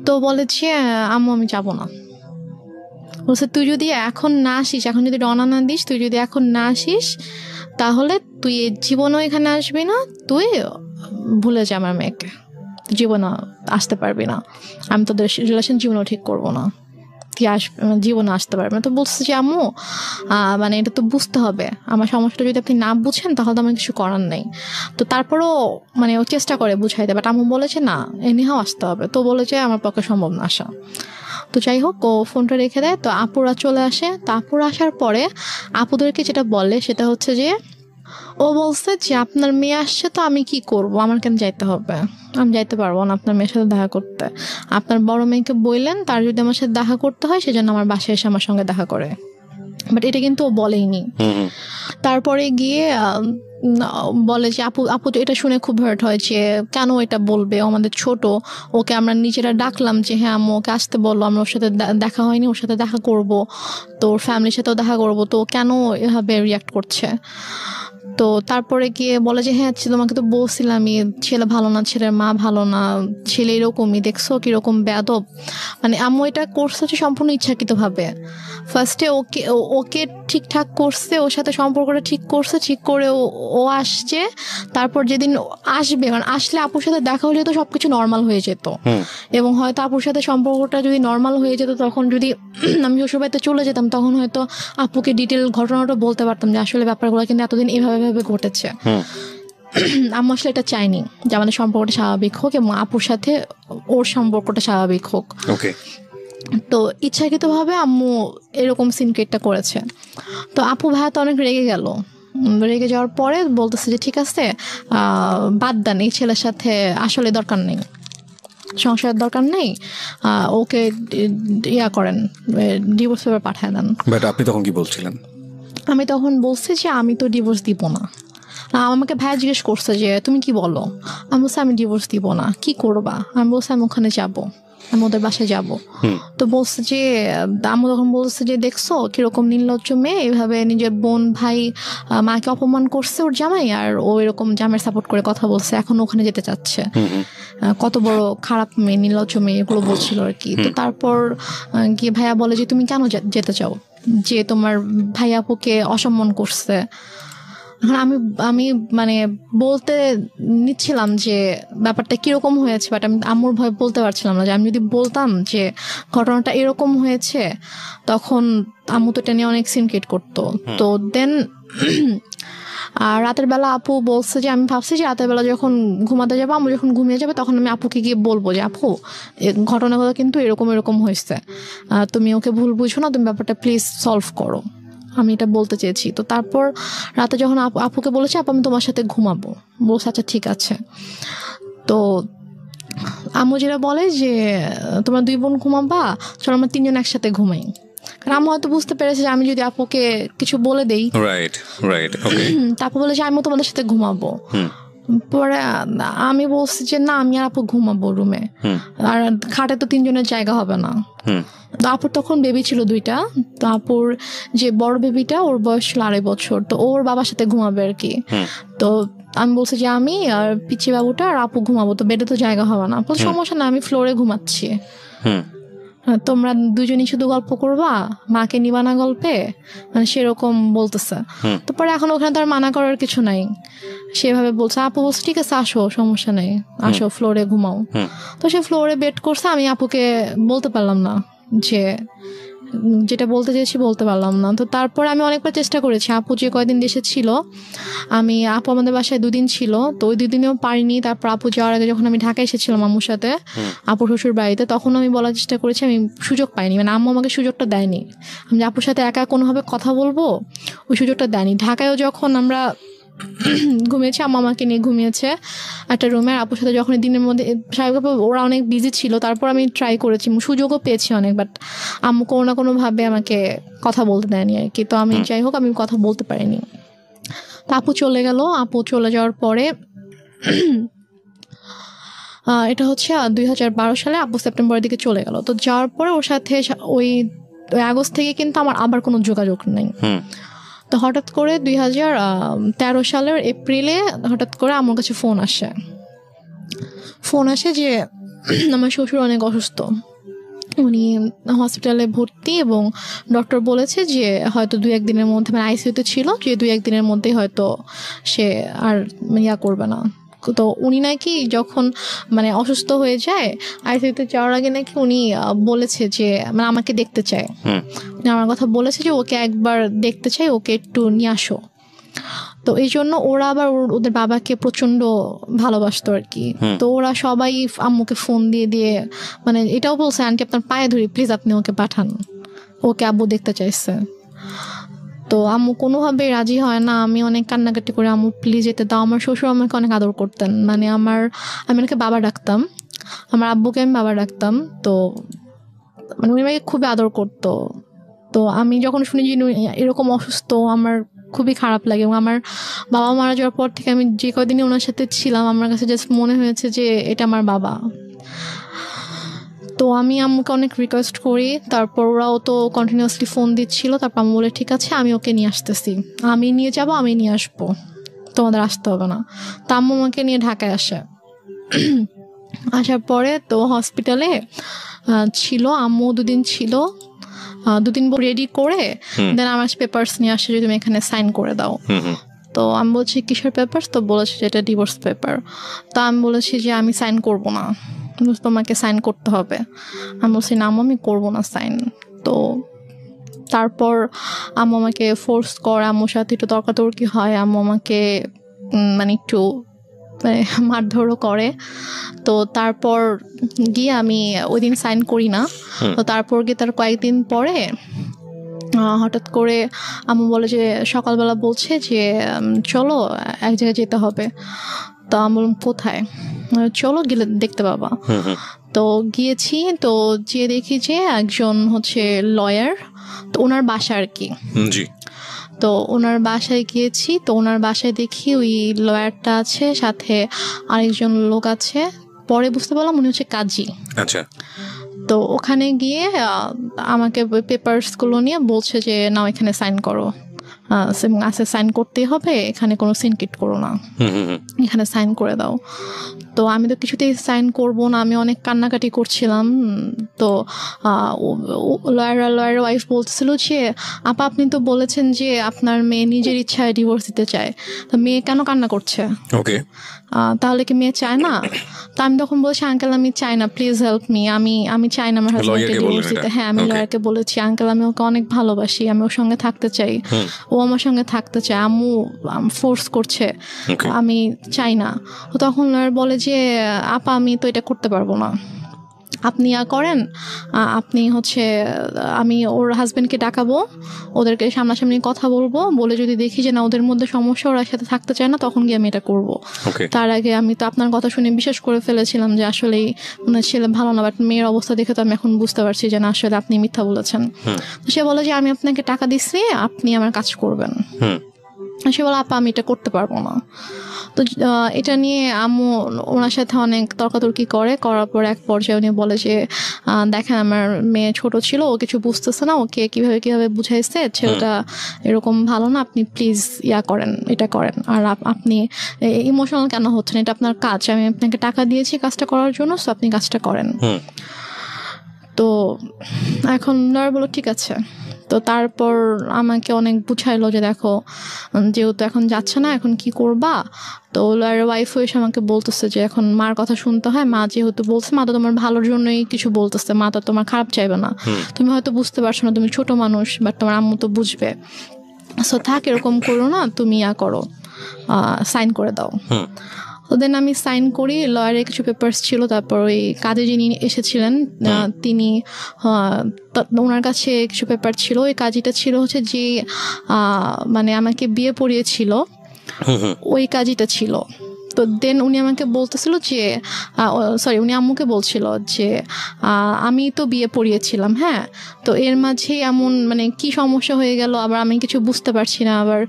তো বলে যে আম্মু আমি যাবো না। বলছে তুই যদি এখন না আসিস, এখন যদি রওনা না দিস, তুই যদি এখন না আসিস তাহলে তুই জীবনও এখানে আসবি না, তুই ভুলে যা আমার মেয়েকে, জীবনে আসতে পারবি না, আমি তোদের রিলেশন জীবনেও ঠিক করবো না, তুই আসবে জীবনে আসতে পারবি না। তো বলছে যে আম্মু মানে এটা তো বুঝতে হবে, আমার সমস্যাটা যদি আপনি না বুঝেন তাহলে তো আমার কিছু করার নেই। তো তারপরও মানে ও চেষ্টা করে বুঝাইতে, বাট আম্মু বলেছে না এনিহাও আসতে হবে। তো বলেছে আমার পক্ষে সম্ভব না আসা। তো যাই হোক ও ফোনটা রেখে দেয়। তো আপুরা চলে আসে। তো আপুরা আসার পরে আপুদেরকে যেটা বলে সেটা হচ্ছে যে ও বলছে যে আপনার মেয়ে আসছে তো আমি কি করব, আমার কেন যাইতে হবে, আমি যাইতে পারবো না আপনার মেয়ের সাথে দেখা করতে। আপনার বড় মেয়েকে বললেন তার যদি আমার সাথে দেখা করতে হয় সেজন্য আমার বাসায় এসে আমার সঙ্গে দেখা করে, বাট এটা কিন্তু ও বলেইনি। তারপরে গিয়ে বলে যে আপু এটা শুনে খুব হার্ট হয় যে কেন এটা বলবে, আমাদের ছোট, ওকে আমরা নিজেরা ডাকলাম যে হ্যাঁ আম্মু ওকে আসতে বললো, আমরা ওর সাথে দেখা হয়নি, ওর সাথে দেখা করব, তো ওর ফ্যামিলির সাথেও দেখা করব, তো কেন এভাবে রিয়াক্ট করছে। তো তারপরে গিয়ে বলে যে হ্যাঁ তোমাকে তো বলছিলামই ছেলে ভালো না, ছেলের মা ভালো না, ছেলে এরকমই, দেখছো কিরকম বেয়াদব। মানে আম্মু এটা করছে হচ্ছে সম্পূর্ণ ইচ্ছাকৃতভাবে। ফার্স্টে ওকে ঠিকঠাক করছে, ওর সাথে সম্পর্কটা ঠিক করছে, ঠিক করে ও আসছে। তারপর যেদিন আসবে, কারণ আসলে আপুর সাথে দেখা হলে তো সবকিছু নর্মাল হয়ে যেত, এবং হয়তো আপুর সাথে সম্পর্কটা যদি নর্মাল হয়ে যেত, তখন যদি আমি শ্বশুরবাড়িতে চলে যেতাম তখন হয়তো আপুকে ডিটেল ঘটনাটা বলতে পারতাম যে আসলে ব্যাপারগুলো কিন্তু এতদিন এভাবে ঘটেছে। আম্মু আসলে এটা চাইনি যে আমাদের সম্পর্কটা স্বাভাবিক হোক এবং আপুর সাথে ওর সম্পর্কটা স্বাভাবিক হোক। তো ইচ্ছাকৃতভাবে আম্মু এরকম সিনক্রেটটা করেছে। তো আপু ভাইয়া তো অনেক রেগে গেল। রেগে যাওয়ার পরে বলতেছে যে ঠিক আছে বাদ দেন, এই ছেলের সাথে আসলে দরকার নেই, সংসারের দরকার নেই, ওকে ইয়া করেন, ডিভোর্স পেপার পাঠায় দেন। বাট আপনি তখন কি বলছিলেন? আমি তখন বলছি যে আমি তো ডিভোর্স দিব না। আমাকে ভাইয়া জিজ্ঞেস করছে যে তুমি কি বলো, আমি বলছি আমি ডিভোর্স দিব না, কি করবা? আমি বলছি আমি ওখানে যাবো, আমি ওদের বাসায় যাবো। তো বলছে যে আমি তখন বলছে যে দেখছো কিরকম নির্লজ্জ মেয়ে, এইভাবে নিজের বোন ভাই মাকে অপমান করছে ওর জামাই, আর ও এরকম জামাইয়ের সাপোর্ট করে কথা বলছে, এখন ওখানে যেতে চাচ্ছে, কত বড় খারাপ মেয়ে, নির্লজ্জ মেয়ে, এগুলো বলছিল আর কি। তো তারপর গিয়ে ভাইয়া বলে যে তুমি কেন যেতে চাও, যে তোমার ভাই আপুকে অসম্মান করছে। আমি মানে বলতে নিচ্ছিলাম যে ব্যাপারটা কিরকম হয়েছে, বাট আমি আম্মুর ভয় বলতে পারছিলাম না, যে আমি যদি বলতাম যে ঘটনাটা এরকম হয়েছে তখন আম্মু তো এটা নিয়ে অনেক সিনক্রেট করতো। তো দেন আর রাতের বেলা আপু বলছে যে আমি ভাবছি যে রাতের বেলা যখন ঘুমাতে যাবো, আম্মু যখন ঘুমিয়ে যাবে তখন আমি আপুকে গিয়ে বলবো যে আপু ঘটনাগুলো কিন্তু এরকম হয়েছে, তুমি ওকে ভুল বুঝো না, তুমি ব্যাপারটা প্লিজ সলভ করো, আমি এটা বলতে চেয়েছি। তো তারপর রাতে যখন আপুকে বলেছি আপু আমি তোমার সাথে ঘুমাবো, বলছে আচ্ছা ঠিক আছে। তো আম্মু যেটা বলে যে তোমরা 2 বোন ঘুমাবা, চলো আমরা 3 জন একসাথে ঘুমাই। কারণ আম্মু হয়তো বুঝতে পেরেছে যে আমি যদি আপুকে কিছু বলে দেই, তারপর বলে যে আমি তোমাদের সাথে ঘুমাবো। পরে আমি বলছি যে না আমি আর আপু ঘুমাবো রুমে, আর খাটে তো 3 জনের জায়গা হবে না। তো আপুর তখন বেবি ছিল 2টা। তো আপুর যে বড় বেবিটা ওর বয়স ছিল 2.5 বছর, তো ওর বাবার সাথে ঘুমাবে আর কি। তো আমি বলছি যে আমি আর পিচি বাবুটা আর আপু ঘুমাবো, তো বেডে তো জায়গা হবে না। সমস্যা না, আমি ফ্লোরে ঘুমাচ্ছি, তোমরা 2জনই শুধু গল্প করবা, মাকে নিবা না গল্পে, মানে সেরকম বলতেছে। তো পরে এখন ওখানে তো আর মানা করার কিছু নাই, সেভাবে বলছে। আপু বলছে ঠিক আছে আসো, সমস্যা নেই, আসো ফ্লোরে ঘুমাও। তো সে ফ্লোরে বেড করছে, আমি আপুকে বলতে পারলাম না যে যেটা বলতে চেয়েছি বলতে পারলাম না। তো তারপর আমি অনেকবার চেষ্টা করেছি, আপু যে কয়দিন দেশে ছিল, আপু আমাদের বাসায় 2 দিন ছিল, তো ওই 2 দিনেও পারিনি। তারপর আপু যাওয়ার আগে যখন আমি ঢাকায় এসেছিলাম আম্মুর সাথে আপু শ্বশুর বাড়িতে, তখন আমি বলার চেষ্টা করেছি, আমি সুযোগ পাইনি, মানে আম্মু আমাকে সুযোগটা দেয়নি, আমি আপুর সাথে একা কোনোভাবে কথা বলবো ওই সুযোগটা দেয়নি। ঢাকায়ও যখন আমরা ঘুমিয়েছি, আম্মা আমাকে নিয়ে ঘুমিয়েছে একটা রুমে, আর আপুর সাথে যখন দিনের মধ্যে স্বাভাবিকভাবে ওরা অনেক বিজি ছিল, তারপর আমি ট্রাই করেছি, সুযোগও পেয়েছি অনেক, বাট আম্মু কোনো না কোনোভাবে আমাকে কথা বলতে দেয়নি আর কি। তো আমি যাই হোক আমি কথা বলতে পারিনি। তো আপু চলে গেল, আপু চলে যাওয়ার পরে এটা হচ্ছে 2012 সালে আপু সেপ্টেম্বরের দিকে চলে গেল। তো যাওয়ার পরে ওর সাথে ওই আগস্ট থেকে কিন্তু আমার আবার কোনো যোগাযোগ নেই। তো হঠাৎ করে 2013 সালের এপ্রিলে হঠাৎ করে আমার কাছে ফোন আসে যে আমার শ্বশুর অনেক অসুস্থ, উনি হসপিটালে ভর্তি এবং ডক্টর বলেছে যে হয়তো 2-1 দিনের মধ্যে, মানে আইসিইউতে ছিল, যে 2-1 দিনের মধ্যেই হয়তো সে আর করবে না। তো উনি নাকি যখন মানে অসুস্থ হয়ে যায় আইসিইউতে যাওয়ার আগে নাকি উনি বলেছে যে মানে আমাকে দেখতে চায়, আমার কথা বলেছে যে ওকে একবার দেখতে চাই, ওকে একটু নিয়ে আসো। তো এই জন্য ওরা আবার ওদের বাবাকে প্রচন্ড ভালোবাসতো আর কি। তো ওরা সবাই আম্মুকে ফোন দিয়ে মানে এটাও বলছে, আন্টি আপনার পায়ে ধরি প্লিজ আপনি ওকে পাঠান, ওকে আব্বু দেখতে চাইছে। তো আম্মু কোনোভাবে রাজি হয় না, আমি অনেক কান্নাকাটি করে আম্মু প্লিজ যেতে দাও। আমার শ্বশুর আমাকে অনেক আদর করতেন, মানে আমি ওনাকে বাবা ডাকতাম, আমার আব্বুকে আমি বাবা ডাকতাম। তো মানে উনি আমাকে খুবই আদর করতো। তো আমি যখন শুনি যে এরকম অসুস্থ, আমার খুবই খারাপ লাগে। এবং আমার বাবা মারা যাওয়ার পর থেকে আমি যে কদিনই ওনার সাথে ছিলাম, আমার কাছে জাস্ট মনে হয়েছে যে এটা আমার বাবা। তো আমি আম্মুকে অনেক রিকোয়েস্ট করি, তারপর ওরাও তো কন্টিনিউয়াসলি ফোন দিচ্ছিল। তারপর আম্মু বলে ঠিক আছে আমি ওকে নিয়ে আসতেছি, আমি নিয়ে যাব, আমি নিয়ে আসবো, তোমাদের আসতে হবে না। তো আম্মু আমাকে নিয়ে ঢাকায় আসার পরে তো হসপিটালে ছিল, আম্মু 2 দিন ছিল, 2 দিন রেডি করে দেন আমার পেপারস নিয়ে আসে যে তুমি এখানে সাইন করে দাও। তো আমি বলছি কিসের পেপারস? তো বলেছে যে এটা ডিভোর্স পেপার। তো আমি বলেছি যে আমি সাইন করব না, তোমাকে সাইন করতে হবে। আমি বলছি না আম্মু আমি করবো না সাইন। তো তারপর আম্মু আমাকে ফোর্স করে, আম্মুর সাথে একটু তর্কাতর্কি হয়, আম্মু আমাকে মানে একটু মারধরও করে। তো তারপর গিয়ে আমি ওই দিন সাইন করি না। তো তারপর গিয়ে তার কয়েকদিন পরে হঠাৎ করে আম্মু বলে যে সকালবেলা বলছে যে চলো এক জায়গায় যেতে হবে। তো আমি বললাম কোথায়? চলো গেলে দেখতে পাবা। তো গিয়েছি, তো যেয়ে দেখি যে একজন হচ্ছে লয়ার, তো ওনার বাসা আর কি। তো ওনার বাসায় গিয়েছি, তো ওনার বাসায় দেখি ওই লয়ারটা আছে, সাথে আরেকজন লোক আছে। পরে বুঝতে পারলাম উনি হচ্ছে কাজী। আচ্ছা। তো ওখানে গিয়ে আমাকে পেপারসগুলো নিয়ে বলছে যে নাও এখানে সাইন করো, সাইন করতেই হবে, এখানে কোনো সিনকিট করো না, এখানে সাইন করে দাও। তো আমি তো কিছুতেই সাইন করব না, আমি অনেক কান্নাকাটি করছিলাম। তো লয়ার ওয়াইফ বলছিল যে আপা আপনি তো বলেছেন যে আপনার মেয়ে নিজের ইচ্ছায় ডিভোর্স দিতে চায়, তো মেয়ে কেন কান্না করছে? ওকে, তাহলে কি মেয়ে চায় না? তো আমি তখন বলছি আঙ্কেল আমি চাই না, প্লিজ হেল্প মি, আমি চাই না আমার হাজবেন্ডকে ডিভোর্স দিতে। হ্যাঁ আমি লয়ারকে বলেছি আঙ্কেল আমি ওকে অনেক ভালোবাসি, আমি ওর সঙ্গে থাকতে চাই, ও আমার সঙ্গে থাকতে চায়, আম্মু ফোর্স করছে, আমি চাই না। তো তখন লয়ার বলে যে আপা আমি তো এটা করতে পারবো না, আপনি করেন, আপনি হচ্ছে আমি ওর হাজবেন্ডকে ডাকাবো, ওদেরকে সামনাসামনি কথা বলবো, বলে যদি দেখি যে না ওদের মধ্যে সমস্যা, ওরা সাথে থাকতে চায় না, তখন গিয়ে আমি এটা করবো। তার আগে আমি তো আপনার কথা শুনে বিশ্বাস করে ফেলেছিলাম যে আসলেই ওনার ছেলে ভালো না, বাট মেয়ের অবস্থা দেখে তো আমি এখন বুঝতে পারছি যে না আসলে আপনি মিথ্যা বলেছেন। সে বলে যে আমি আপনাকে টাকা দিচ্ছি, আপনি আমার কাজ করবেন। সে বলে আপা আমি এটা করতে পারবো না। তো এটা নিয়ে আম্মু ওনার সাথে অনেক তর্কাতর্কি করার পর এক পর্যায়ে উনি বলে যে দেখেন আমার মেয়ে ছোট ছিল, ও কিছু বুঝতেছে না, ওকে কিভাবে বুঝাইছে ছেলেটা এরকম ভালো না, আপনি প্লিজ করেন, এটা করেন। আর আপনি ইমোশনাল কেন হচ্ছেন, এটা আপনার কাজ, আমি আপনাকে টাকা দিয়েছি কাজটা করার জন্য, সো আপনি কাজটা করেন। তো এখন লয়ার বলো ঠিক আছে। তো তারপর আমাকে অনেক বুঝাইলো যে দেখো যেহেতু এখন যাচ্ছে না, এখন কি করবা। তো লয়ারের ওয়াইফ এসে আমাকে বলতেছে যে এখন মার কথা শুনতে হয়, মা যেহেতু বলছে, মা তো তোমার ভালোর জন্যই কিছু বলতেছে, মা তো তোমার খারাপ চাইবে না, তুমি হয়তো বুঝতে পারছো না, তুমি ছোট মানুষ, বাট তোমার আম্মু তো বুঝবে, সো থাক এরকম করো না, তুমি করো, সাইন করে দাও। তো দেন আমি সাইন করি, লয়ারের কিছু পেপারস ছিল, তারপর ওই কাজে যিনি এসেছিলেন তিনি ওনার কাছে কিছু পেপার ছিল, ওই কাজীটা ছিল হচ্ছে যে মানে আমাকে বিয়ে পড়িয়েছিল ওই কাজীটা ছিল। তো দেন উনি আমাকে বলতেছিল যে উনি আম্মুকে বলছিল যে আমি তো বিয়ে পড়িয়েছিলাম, হ্যাঁ, তো এর মাঝে এমন মানে কি সমস্যা হয়ে গেল, আবার আমি কিছু বুঝতে পারছি না, আবার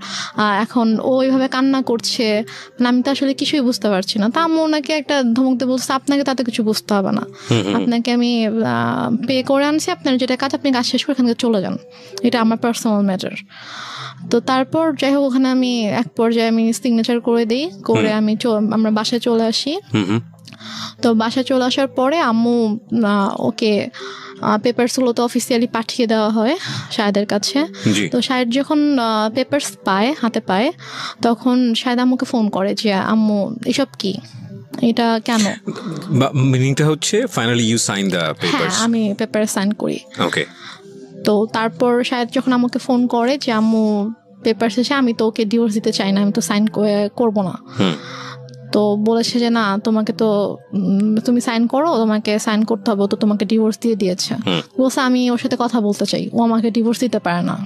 এখন ও ওইভাবে কান্না করছে, মানে আমি তো আসলে কিছুই বুঝতে পারছি না। তা আম্মু ওনাকে একটা ধমক দিয়ে বলছে, আপনাকে তাতে কিছু বুঝতে হবে না, আপনাকে আমি পে করে আনছি, আপনার যেটা কাজ আপনি কাজ শেষ করে এখান থেকে চলে যান, এটা আমার পার্সোনাল ম্যাটার। তো তারপর যাই হোক ওখানে আমি এক পর্যায়ে আমি সিগনেচার করে দিই, করে আমরা বাসায় চলে আসি। তো বাসায় চলে আসার পরে আম্মু ওকে পেপারসগুলো তো অফিসিয়ালি পাঠিয়ে দেওয়া হয় শাহেদের কাছে। তো শাহেদ যখন পেপারস হাতে পায়, তখন শাহেদ আম্মুকে ফোন করে যে আম্মু এসব কি, এটা কেন? মিনিংটা হচ্ছে finally you sign the papers? হ্যাঁ, আমি পেপারে সাইন করি। ওকে। তো তারপর শাহেদ যখন আমাকে ফোন করে যে আম্মু পেপার শেষে, আমি তো ওকে ডিভোর্স দিতে চাই না, আমি তো সাইন করবো না। তো বলেছে যে না, তোমাকে তো তুমি সাইন করো, তোমাকে সাইন করতে হবে, তো তোমাকে ডিভোর্স দিয়ে দিয়েছে। বলছে আমি ওর সাথে কথা বলতে চাই, ও আমাকে ডিভোর্স দিতে পারে না,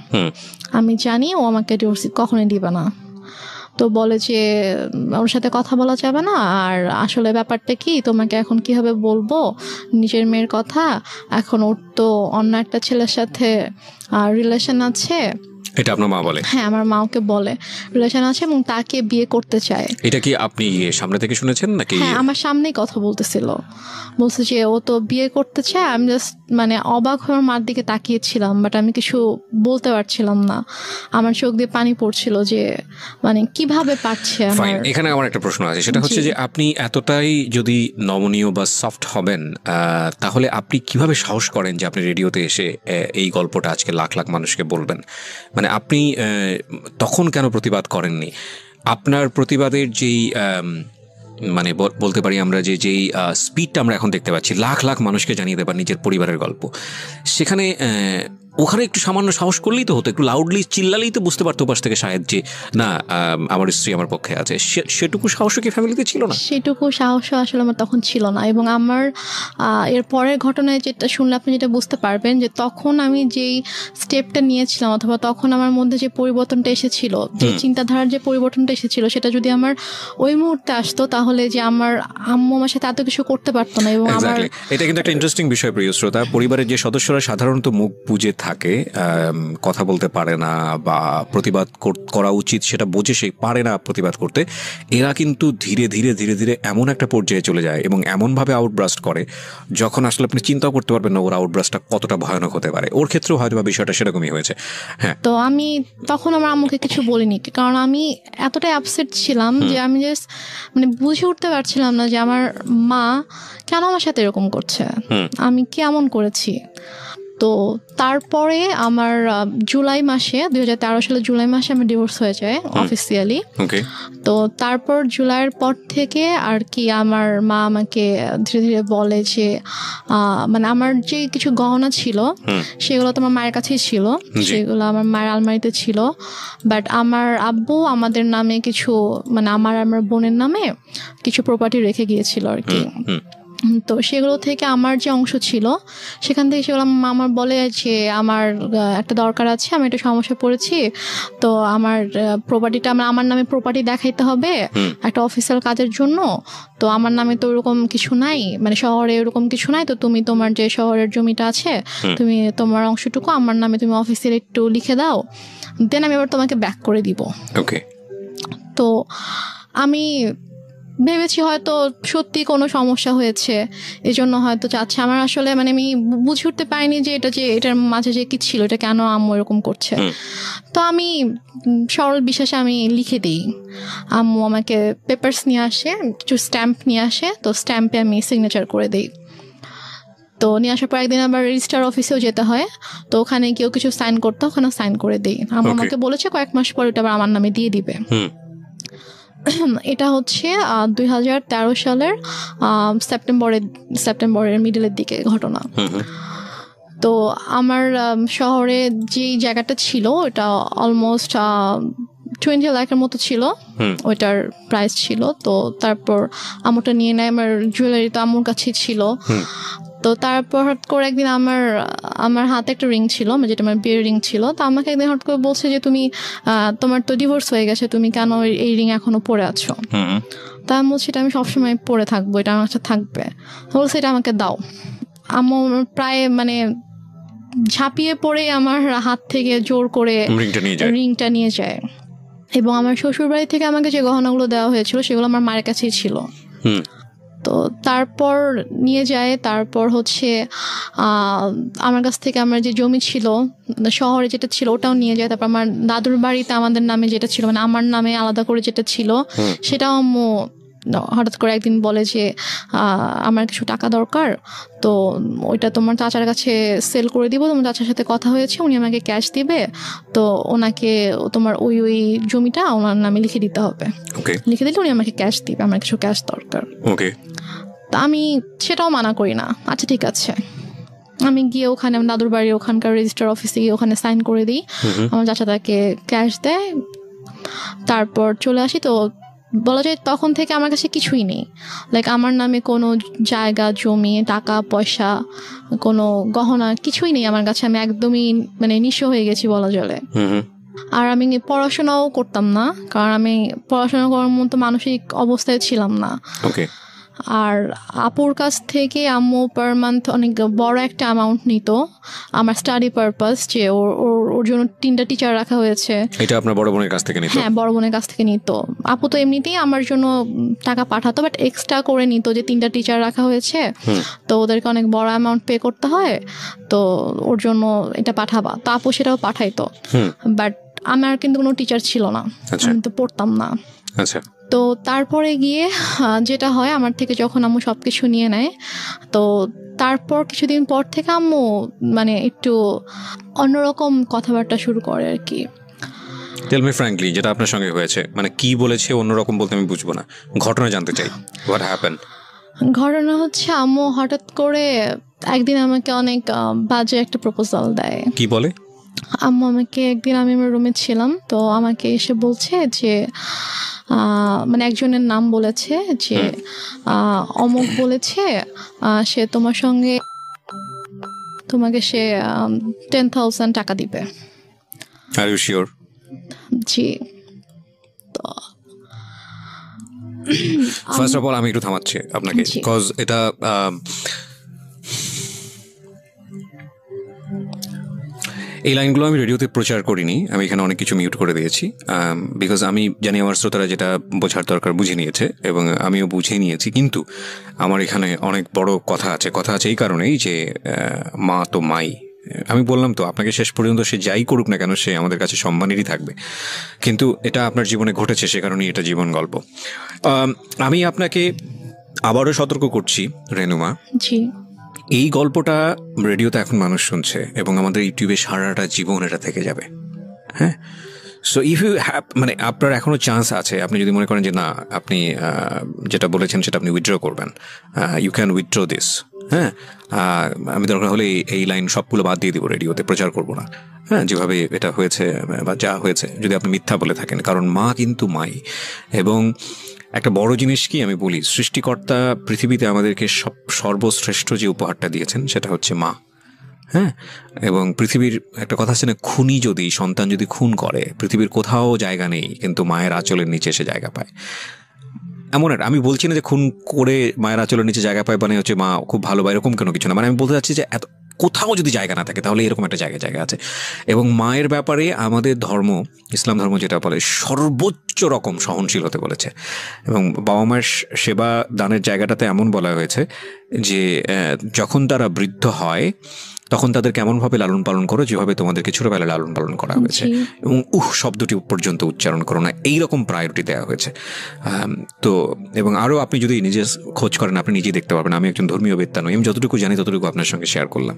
আমি জানি ও আমাকে ডিভোর্স কখনোই দিবে না। তো বলে যে ওর সাথে কথা বলা যাবে না, আর আসলে ব্যাপারটা কি, তোমাকে এখন কিভাবে বলবো নিজের মেয়ের কথা, এখন ওর তো অন্য একটা ছেলের সাথে রিলেশন আছে। এটা আপনার মা বলে? হ্যাঁ, আমার মা ওকে বলে রিলেশন আছে এবং তাকে বিয়ে করতে চায়। এটা কি আপনি সামনে থেকে শুনেছেন নাকি? হ্যাঁ, আমার সামনেই কথা বলতেছিল, বলছে যে ও তো বিয়ে করতে চায়। আমি জাস্ট মানে অবাক হয়ে মার দিকে তাকিয়েছিলাম, বাট আমি কিছু বলতে পারছিলাম না, আমার চোখ দিয়ে পানি পড়ছিল যে মানে কিভাবে পারছে। এখানে আমার একটা প্রশ্ন আছে, সেটা হচ্ছে যে আপনি এতটাই যদি নমনীয় বা সফট হবেন, তাহলে আপনি কিভাবে সাহস করেন যে আপনি রেডিওতে এসে এই গল্পটা আজকে লাখ লাখ মানুষকে বলবেন? মানে আপনি তখন কেন প্রতিবাদ করেননি? আপনার প্রতিবাদের যেই মানে বলতে পারি আমরা যেই স্পিডটা আমরা এখন দেখতে পাচ্ছি, লাখ লাখ মানুষকে জানিয়ে দেবার নিজের পরিবারের গল্প, সেখানে ওখানে একটু সামান্য সাহস করলেই তো হতো, একটু লাউডলি চিল্লালেই তো বুঝতে পারতো পাশ থেকে শাহেদ যে না, আমার স্ত্রী আমার পক্ষে আছে। সেটুকু সাহস কি ফ্যামিলিতে ছিল না? সেটুকু সাহস আসলে আমার তখন ছিল না। এবং আমার এর পরের ঘটনায় যেটা শুনলে আপনি যেটা বুঝতে পারবেন যে তখন আমি যেই স্টেপটা নিয়েছিলাম, অথবা তখন আমার মধ্যে যে পরিবর্তনটা এসেছিল, যে চিন্তাধারার যে পরিবর্তনটা এসেছিল, সেটা যদি আমার ওই মুহূর্তে আসতো, তাহলে যে আমার আম্মু আমার সাথে এত কিছু করতে পারতো না। এবং আমার এটা কিন্তু একটা ইন্টারেস্টিং বিষয় প্রিয় শ্রোতা, পরিবারের যে সদস্যরা সাধারণত মুখ বুজে থাকে, কথা বলতে পারে না বা প্রতিবাদ করা উচিত সেটা বোঝে সে পারে না প্রতিবাদ করতে, এরা কিন্তু ধীরে ধীরে ধীরে ধীরে এমন একটা পর্যায়ে চলে যায় এবং এমনভাবে আউটব্রাস্ট করে যখন আসলে আপনি চিন্তাও করতে পারবেন না ওর আউটব্রাস্টটা কতটা ভয়ানক হতে পারে। ওর ক্ষেত্রেও হয়তো বা বিষয়টা সেরকমই হয়েছে। হ্যাঁ, তো আমি তখন আমার আম্মুকে কিছু বলিনি, কারণ আমি এতটাই আপসেট ছিলাম যে আমি জাস্ট মানে বুঝে উঠতে পারছিলাম না যে আমার মা কেন আমার সাথে এরকম করছে, আমি কেমন করেছি। তো তারপরে আমার জুলাই মাসে 2013 সালে জুলাই মাসে আমার ডিভোর্স হয়ে যায় অফিসিয়ালি। তো তারপর জুলাইয়ের পর থেকে আর কি আমার মা আমাকে ধীরে ধীরে বলে যে মানে আমার যে কিছু গহনা ছিল সেগুলো তো আমার মায়ের কাছেই ছিল, সেগুলো আমার মায়ের আলমারিতে ছিল, বাট আমার আব্বু আমাদের নামে কিছু মানে আমার বোনের নামে কিছু প্রপার্টি রেখে গিয়েছিল আর কি। তো সেগুলো থেকে আমার যে অংশ ছিল সেখান থেকে সেগুলো আমার বলে যে আমার একটা দরকার আছে, আমি একটা সমস্যা পড়েছি, তো আমার প্রপার্টিটা আমার নামে প্রপার্টি দেখাইতে হবে একটা অফিসিয়াল কাজের জন্য, তো আমার নামে তো ওরকম কিছু নাই, মানে শহরে ওরকম কিছু নাই, তো তুমি তোমার যে শহরের জমিটা আছে তুমি তোমার অংশটুকু আমার নামে তুমি অফিসিয়াল একটু লিখে দাও, দেন আমি এবার তোমাকে ব্যাক করে দিব। তো আমি ভেবেছি হয়তো সত্যি কোনো সমস্যা হয়েছে, এই জন্য হয়তো চাচ্ছে। আমার আসলে মানে আমি বুঝে উঠতে পারিনি যে এটার মাঝে যে কি ছিল, এটা কেন আম্মু এরকম করছে। তো আমি সরল বিশ্বাসে আমি লিখে দিই, আম্মু আমাকে পেপারস নিয়ে আসে, কিছু স্ট্যাম্প নিয়ে আসে, তো স্ট্যাম্পে আমি সিগনেচার করে দিই। তো নিয়ে আসার পর একদিন আবার রেজিস্ট্রার অফিসেও যেতে হয়, তো ওখানে কেউ কিছু সাইন করতে, ওখানে সাইন করে দিই। আমাকে বলেছে কয়েক মাস পর ওটা আবার আমার নামে দিয়ে দিবে। এটা হচ্ছে 2013 সালের সেপ্টেম্বরের মিডলের দিকে ঘটনা। তো আমার শহরে যে জায়গাটা ছিল ওটা অলমোস্ট 20 লাখের মতো ছিল, ওইটার প্রাইস ছিল। তো তারপর আমুটা নিয়ে নেয়, আমার জুয়েলারি তো আমুর কাছেই ছিল। তো তারপর হঠাৎ করে একদিন আমার হাতে একটা রিং ছিল, যেটা আমার বিয়ের রিং ছিল। তো আমাকে একদিন হঠাৎ করে বলছে যে তুমি তোমার তো ডিভোর্স হয়ে গেছে, তুমি কেন এই রিং এখনো পরে আছো? তা আমি বলছি এটা আমি সবসময় পরে থাকবো, এটা আমার কাছে থাকবে। বলছে এটা আমাকে দাও। আমার প্রায় মানে ঝাঁপিয়ে পড়ে আমার হাত থেকে জোর করে রিংটা নিয়ে যায়। এবং আমার শ্বশুর বাড়ি থেকে আমাকে যে গহনাগুলো দেওয়া হয়েছিল সেগুলো আমার মায়ের কাছেই ছিল। তো তারপর নিয়ে যায়। তারপর হচ্ছে আমার কাছ থেকে আমার যে জমি ছিল শহরে যেটা ছিল ওটাও নিয়ে যায়। তারপর আমার দাদুর বাড়িতে আমাদের নামে যেটা ছিল, মানে আমার নামে আলাদা করে যেটা ছিল, সেটাও আম্মু হঠাৎ করে একদিন বলে যে আমার কিছু টাকা দরকার, তো ওইটা তোমার চাচার কাছে সেল করে দিব, তোমার চাচার সাথে কথা হয়েছে, উনি আমাকে ক্যাশ দিবে, তো ওনাকে তোমার ওই জমিটা ওনার নামে লিখে দিতে হবে। লিখে দিলে উনি আমাকে ক্যাশ দিবে, আমার কিছু ক্যাশ দরকার। তা আমি সেটাও মানা করি না, আচ্ছা ঠিক আছে। আমি গিয়ে ওখানে আমার দাদুর বাড়ির ওখানকার রেজিস্টার অফিসে গিয়ে ওখানে সাইন করে দিই, আমার চাচা তাকে ক্যাশ দেয়, তারপর চলে আসি। তো বলা যায় তখন থেকে আমার কাছে কিছুই নেই, লাইক আমার নামে কোনো জায়গা জমি টাকা পয়সা কোনো গহনা কিছুই নেই আমার কাছে। আমি একদমই মানে নিঃস্ব হয়ে গেছি বলা চলে। আর আমি পড়াশোনাও করতাম না, কারণ আমি পড়াশোনা করার মতো মানসিক অবস্থায় ছিলাম না। আর আপুর কাছ থেকে আম্মু পার মান্থ অনেক বড় একটা অ্যামাউন্ট নিত আমার স্টাডি পারপাস, যে ওর জন্য 3টা টিচার রাখা হয়েছে। এটা আপনার বড় বোনের কাছ থেকে নিত? হ্যাঁ, বড় বোনের কাছ থেকে নিত। আপু তো এমনিতেই আমার জন্য টাকা পাঠাতো, বাট এক্সট্রা করে নিত যে 3টা টিচার রাখা হয়েছে, তো ওদেরকে অনেক বড় অ্যামাউন্ট পে করতে হয়, তো ওর জন্য এটা পাঠাবা। তো আপু সেটাও পাঠাইতো, বাট আমার কিন্তু কোনো টিচার ছিল না, আমি তো পড়তাম না। আচ্ছা। তো তারপরে গিয়ে যেটা হয়, আমার থেকে যখন আম্মু সবকিছু নিয়ে নেয়, তো তারপর কিছুদিন পর থেকে আম্মু মানে একটু অন্যরকম কথাবার্তা শুরু করে আর কি। টেল মি ফ্র্যাঙ্কলি, যেটা আপনার সঙ্গে হয়েছে, মানে কি বলেছে অন্যরকম বলতে আমি বুঝবো না, ঘটনা জানতে চাই। What happen? ঘটনা হচ্ছে আম্মু হঠাৎ করে একদিন আমাকে অনেক বাজে একটা প্রপোজাল দেয়। কি বলে? আম্মু আমাকে একদিন, আমি আমার রুমে ছিলাম, তো আমাকে এসে বলছে যে মানে একজনের নাম বলেছে যে অমুক বলেছে সে তোমাকে সে 10,000 টাকা দিবে। Are you sure? জি। তো ফার্স্ট অফ অল আমি একটু থামাচ্ছি আপনাকে, বিকজ এটা এই লাইনগুলো আমি রেডিওতে প্রচার করিনি, আমি এখানে অনেক কিছু মিউট করে দিয়েছি, বিকজ আমি জানি আমার শ্রোতারা যেটা বোঝার দরকার বুঝে নিয়েছে এবং আমিও বুঝে নিয়েছি। কিন্তু আমার এখানে অনেক বড় কথা আছে এই কারণেই যে মা তো মাই। আমি বললাম তো আপনাকে, শেষ পর্যন্ত সে যাই করুক না কেন সে আমাদের কাছে সম্মানেরই থাকবে, কিন্তু এটা আপনার জীবনে ঘটেছে, সে কারণেই এটা জীবন গল্প। আমি আপনাকে আবারও সতর্ক করছি রেনুমা, এই গল্পটা রেডিওতে এখন মানুষ শুনছে এবং আমাদের ইউটিউবে সারাটা জীবন এটা থেকে যাবে। হ্যাঁ, সো ইফ ইউ হ্যাভ, মানে আপনার এখনও চান্স আছে, আপনি যদি মনে করেন যে না আপনি যেটা বলেছেন সেটা আপনি উইথড্র করবেন, ইউ ক্যান উইথড্র দিস। হ্যাঁ, আমি দরকার হলে এই লাইন সবগুলো বাদ দিয়ে দিব, রেডিওতে প্রচার করবো না। হ্যাঁ, যেভাবে এটা হয়েছে বা যা হয়েছে, যদি আপনি মিথ্যা বলে থাকেন, কারণ মা কিন্তু মাই। এবং একটা বড় জিনিস কি আমি বলি, সৃষ্টিকর্তা পৃথিবীতে আমাদেরকে সর্বশ্রেষ্ঠ যে উপহারটা দিয়েছেন সেটা হচ্ছে মা। হ্যাঁ, এবং পৃথিবীর একটা কথা আছে না, খুনি যদি সন্তান যদি খুন করে পৃথিবীর কোথাও জায়গা নেই, কিন্তু মায়ের আঁচলের নিচে সে জায়গা পায়। এমন একটা, আমি বলছি না যে খুন করে মায়ের আঁচলের নিচে জায়গা পায় মানে হচ্ছে মা খুব ভালো বা এরকম কোনো কিছু না, মানে আমি বলতে চাচ্ছি যে এত কোথাও যদি জায়গা না থাকে তাহলে এরকম একটা জায়গা আছে। এবং মায়ের ব্যাপারে আমাদের ধর্ম, ইসলাম ধর্ম যেটা বলে, সর্বোচ্চ রকম সহনশীল হতে বলেছে। এবং বাবা মায়ের সেবা দানের জায়গাটাতে এমন বলা হয়েছে যে যখন তারা বৃদ্ধ হয় তখন তাদের কেমন ভাবে লালন পালন করো যেভাবে তোমাদেরকে ছোটবেলায় লালন পালন করা হয়েছে, এবং শব্দটি পর্যন্ত উচ্চারণ করো না, এইরকম প্রায়োরিটি দেওয়া হয়েছে। তো এবং আরও আপনি যদি নিজে খোঁজ করেন আপনি নিজেই দেখতে পারবেন। আমি একজন ধর্মীয় বেত্তা নই, আমি যতটুকু জানি ততটুকু আপনার সঙ্গে শেয়ার করলাম।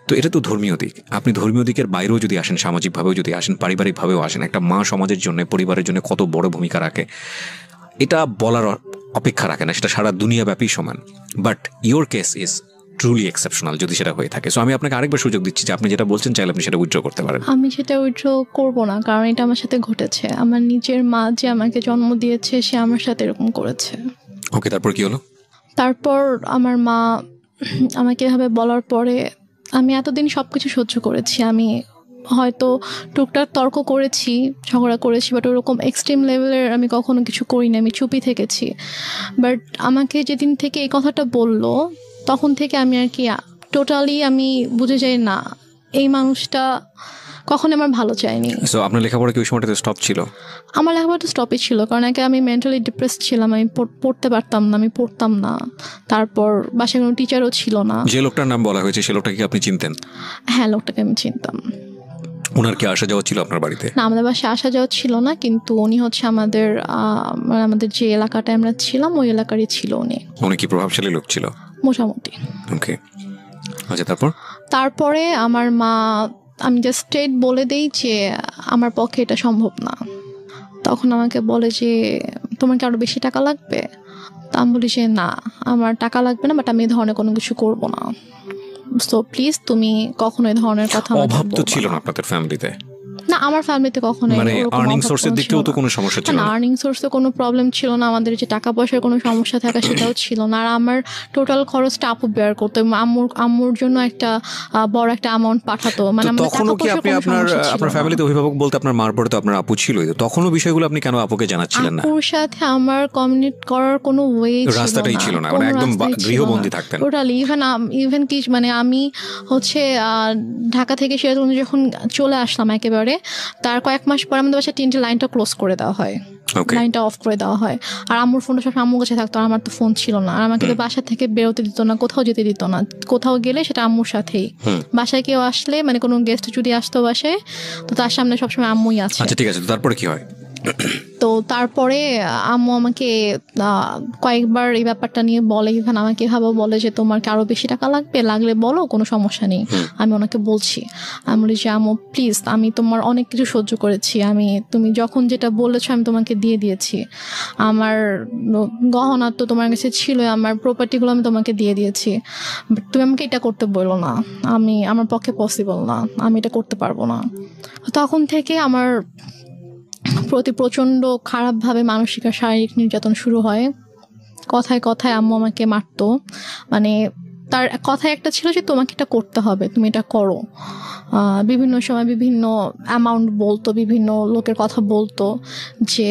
তো এটা তো ধর্মীয় দিক। আপনি ধর্মীয় দিকের বাইরেও যদি আসেন, সামাজিকভাবেও যদি আসেন, পারিবারিকভাবেও আসেন, একটা মা সমাজের জন্য, পরিবারের জন্য কত বড় ভূমিকা রাখে এটা বলার অপেক্ষা রাখে না, সেটা সারা দুনিয়াব্যাপী সমান। But your case is truly exceptional যদি সেটা হয়ে থাকে। সো আমি আপনাকে আরেকবার সুযোগ দিচ্ছি যে আপনি যেটা বলছেন চাইলে আপনি সেটা উইথড্র করতে পারেন। আমি সেটা উইথড্র করবো না, কারণ এটা আমার সাথে ঘটেছে। আমার নিজের মা যে আমাকে জন্ম দিয়েছে সে আমার সাথে এরকম করেছে। ওকে, তারপর কি হলো? তারপর আমার মা আমাকে এভাবে বলার পরে আমি এতদিন সবকিছু সহ্য করেছি। আমি হয়তো টুকটাক তর্ক করেছি, ঝগড়া করেছি, বাট ওরকম এক্সট্রিম লেভেলের আমি কখনো কিছু করিনি, আমি চুপই থেকেছি। বাট আমাকে যেদিন থেকে এই কথাটা বললো তখন থেকে আমি আর কি টোটালি আমি বুঝে যাই না এই মানুষটা কখন আমার ভালো চায়নি। সো আপনার লেখাপড়া কি ওই সময়টাতে স্টপ ছিল? আমার লেখাপড়াটা স্টপই ছিল, কারণ আগে আমি মেন্টালি ডিপ্রেসড ছিলাম, আমি পড়তে পারতাম না, আমি পড়তাম না। তারপর বাসায় কোনো টিচারও ছিল না। যে লোকটার নাম বলা হয়েছে সে লোকটাকে আপনি চিনতেন? হ্যাঁ, লোকটাকে আমি চিনতাম। ওনার কি আসা যাওয়া ছিল আপনার বাড়িতে? না, আমাদের বাসায় আসা যাওয়া ছিল না, কিন্তু উনি হচ্ছে আমাদের যে এলাকাটায় আমরা ছিলাম ওই এলাকারই ছিল উনি। উনি কি প্রভাবশালী লোক ছিল? মোটামুটি। ওকে, আচ্ছা। তারপরে আমার মা, আমি জাস্ট স্ট্রেট বলে দেই যে আমার পক্ষে এটা সম্ভব না। তখন আমাকে বলে যে তোমার কি আরো বেশি টাকা লাগবে? তা আমি বলি যে না, আমার টাকা লাগবে না, বাট আমি এই ধরনের কোনো কিছু করবো না। সো প্লিজ তুমি কখনো এই ধরনের কথা। অভাব তো ছিল না আপনাদের ফ্যামিলিতে? না, আমার ফ্যামিলিতে কখনো মানে আর্নিং সোর্সের দিক থেকেও তো কোনো সমস্যা ছিল না? আর্নিং সোর্সে কোনো প্রবলেম ছিল না, আমাদের যে টাকা পয়সার কোনো সমস্যা থাকা সেটাও ছিল না। আর আমার টোটাল খরচটা আপু বেয়ার করতো, আম্মুর জন্য একটা বড় একটা অ্যামাউন্ট পাঠাতো। মানে তখনও কি আপনি আপনার ফ্যামিলিতে অভিভাবক বলতে আপনার মার পরে তো আপনার আপু ছিল, তখনও বিষয়গুলো আপনি কেন আপুকে জানাচ্ছিলেন না? আপুর সাথে আমার কমিউনিকেট করার কোনো ওয়ে ছিল না, রাস্তাটাই ছিল না, মানে একদম গৃহবন্দী থাকতেন টোটালি। ইভেন কি মানে আমি হচ্ছে ঢাকা থেকে সেরকম যখন চলে আসলাম একেবারে, তার কয়েক মাস পর আমাদের বাসায় তিনটে লাইনটা ক্লোজ করে দেওয়া হয়, লাইনটা অফ করে দেওয়া হয়। আর আম্মুর ফোনটা সব আম্মুর কাছে থাকতো, আর আমার তো ফোন ছিল না। আর আমাকে তো বাসা থেকে বেরোতে দিত না, কোথাও যেতে দিত না। কোথাও গেলে সেটা আম্মুর সাথেই। বাসায় কেউ আসলে, মানে কোনো গেস্ট যদি আসতো বাসায়, তো তার সামনে সবসময় আম্মুই আছে। আচ্ছা, ঠিক আছে। তারপরে কি হয়? তো তারপরে আম্মু আমাকে কয়েকবার এই ব্যাপারটা নিয়ে বলে, ইভেন আমাকে এভাবে বলে যে তোমার কি আরো বেশি টাকা লাগবে, লাগলে বলো, কোনো সমস্যা নেই। আমি ওনাকে বলছি, আমি বলি যে আম্মু প্লিজ, আমি তোমার অনেক কিছু সহ্য করেছি, তুমি যখন যেটা বলেছো আমি তোমাকে দিয়ে দিয়েছি। আমার গহনা তো তোমার কাছে ছিল, আমার প্রপার্টিগুলো আমি তোমাকে দিয়ে দিয়েছি, তুমি আমাকে এটা করতে বলো না, আমার পক্ষে পসিবল না, আমি এটা করতে পারবো না। তখন থেকে আমার প্রতি প্রচণ্ড খারাপভাবে মানসিক আর শারীরিক নির্যাতন শুরু হয়। কথায় কথায় আম্মু আমাকে মারতো। মানে তার কথায় একটা ছিল যে তোমাকে এটা করতে হবে, তুমি এটা করো। বিভিন্ন সময় বিভিন্ন অ্যামাউন্ট বলতো, বিভিন্ন লোকের কথা বলতো যে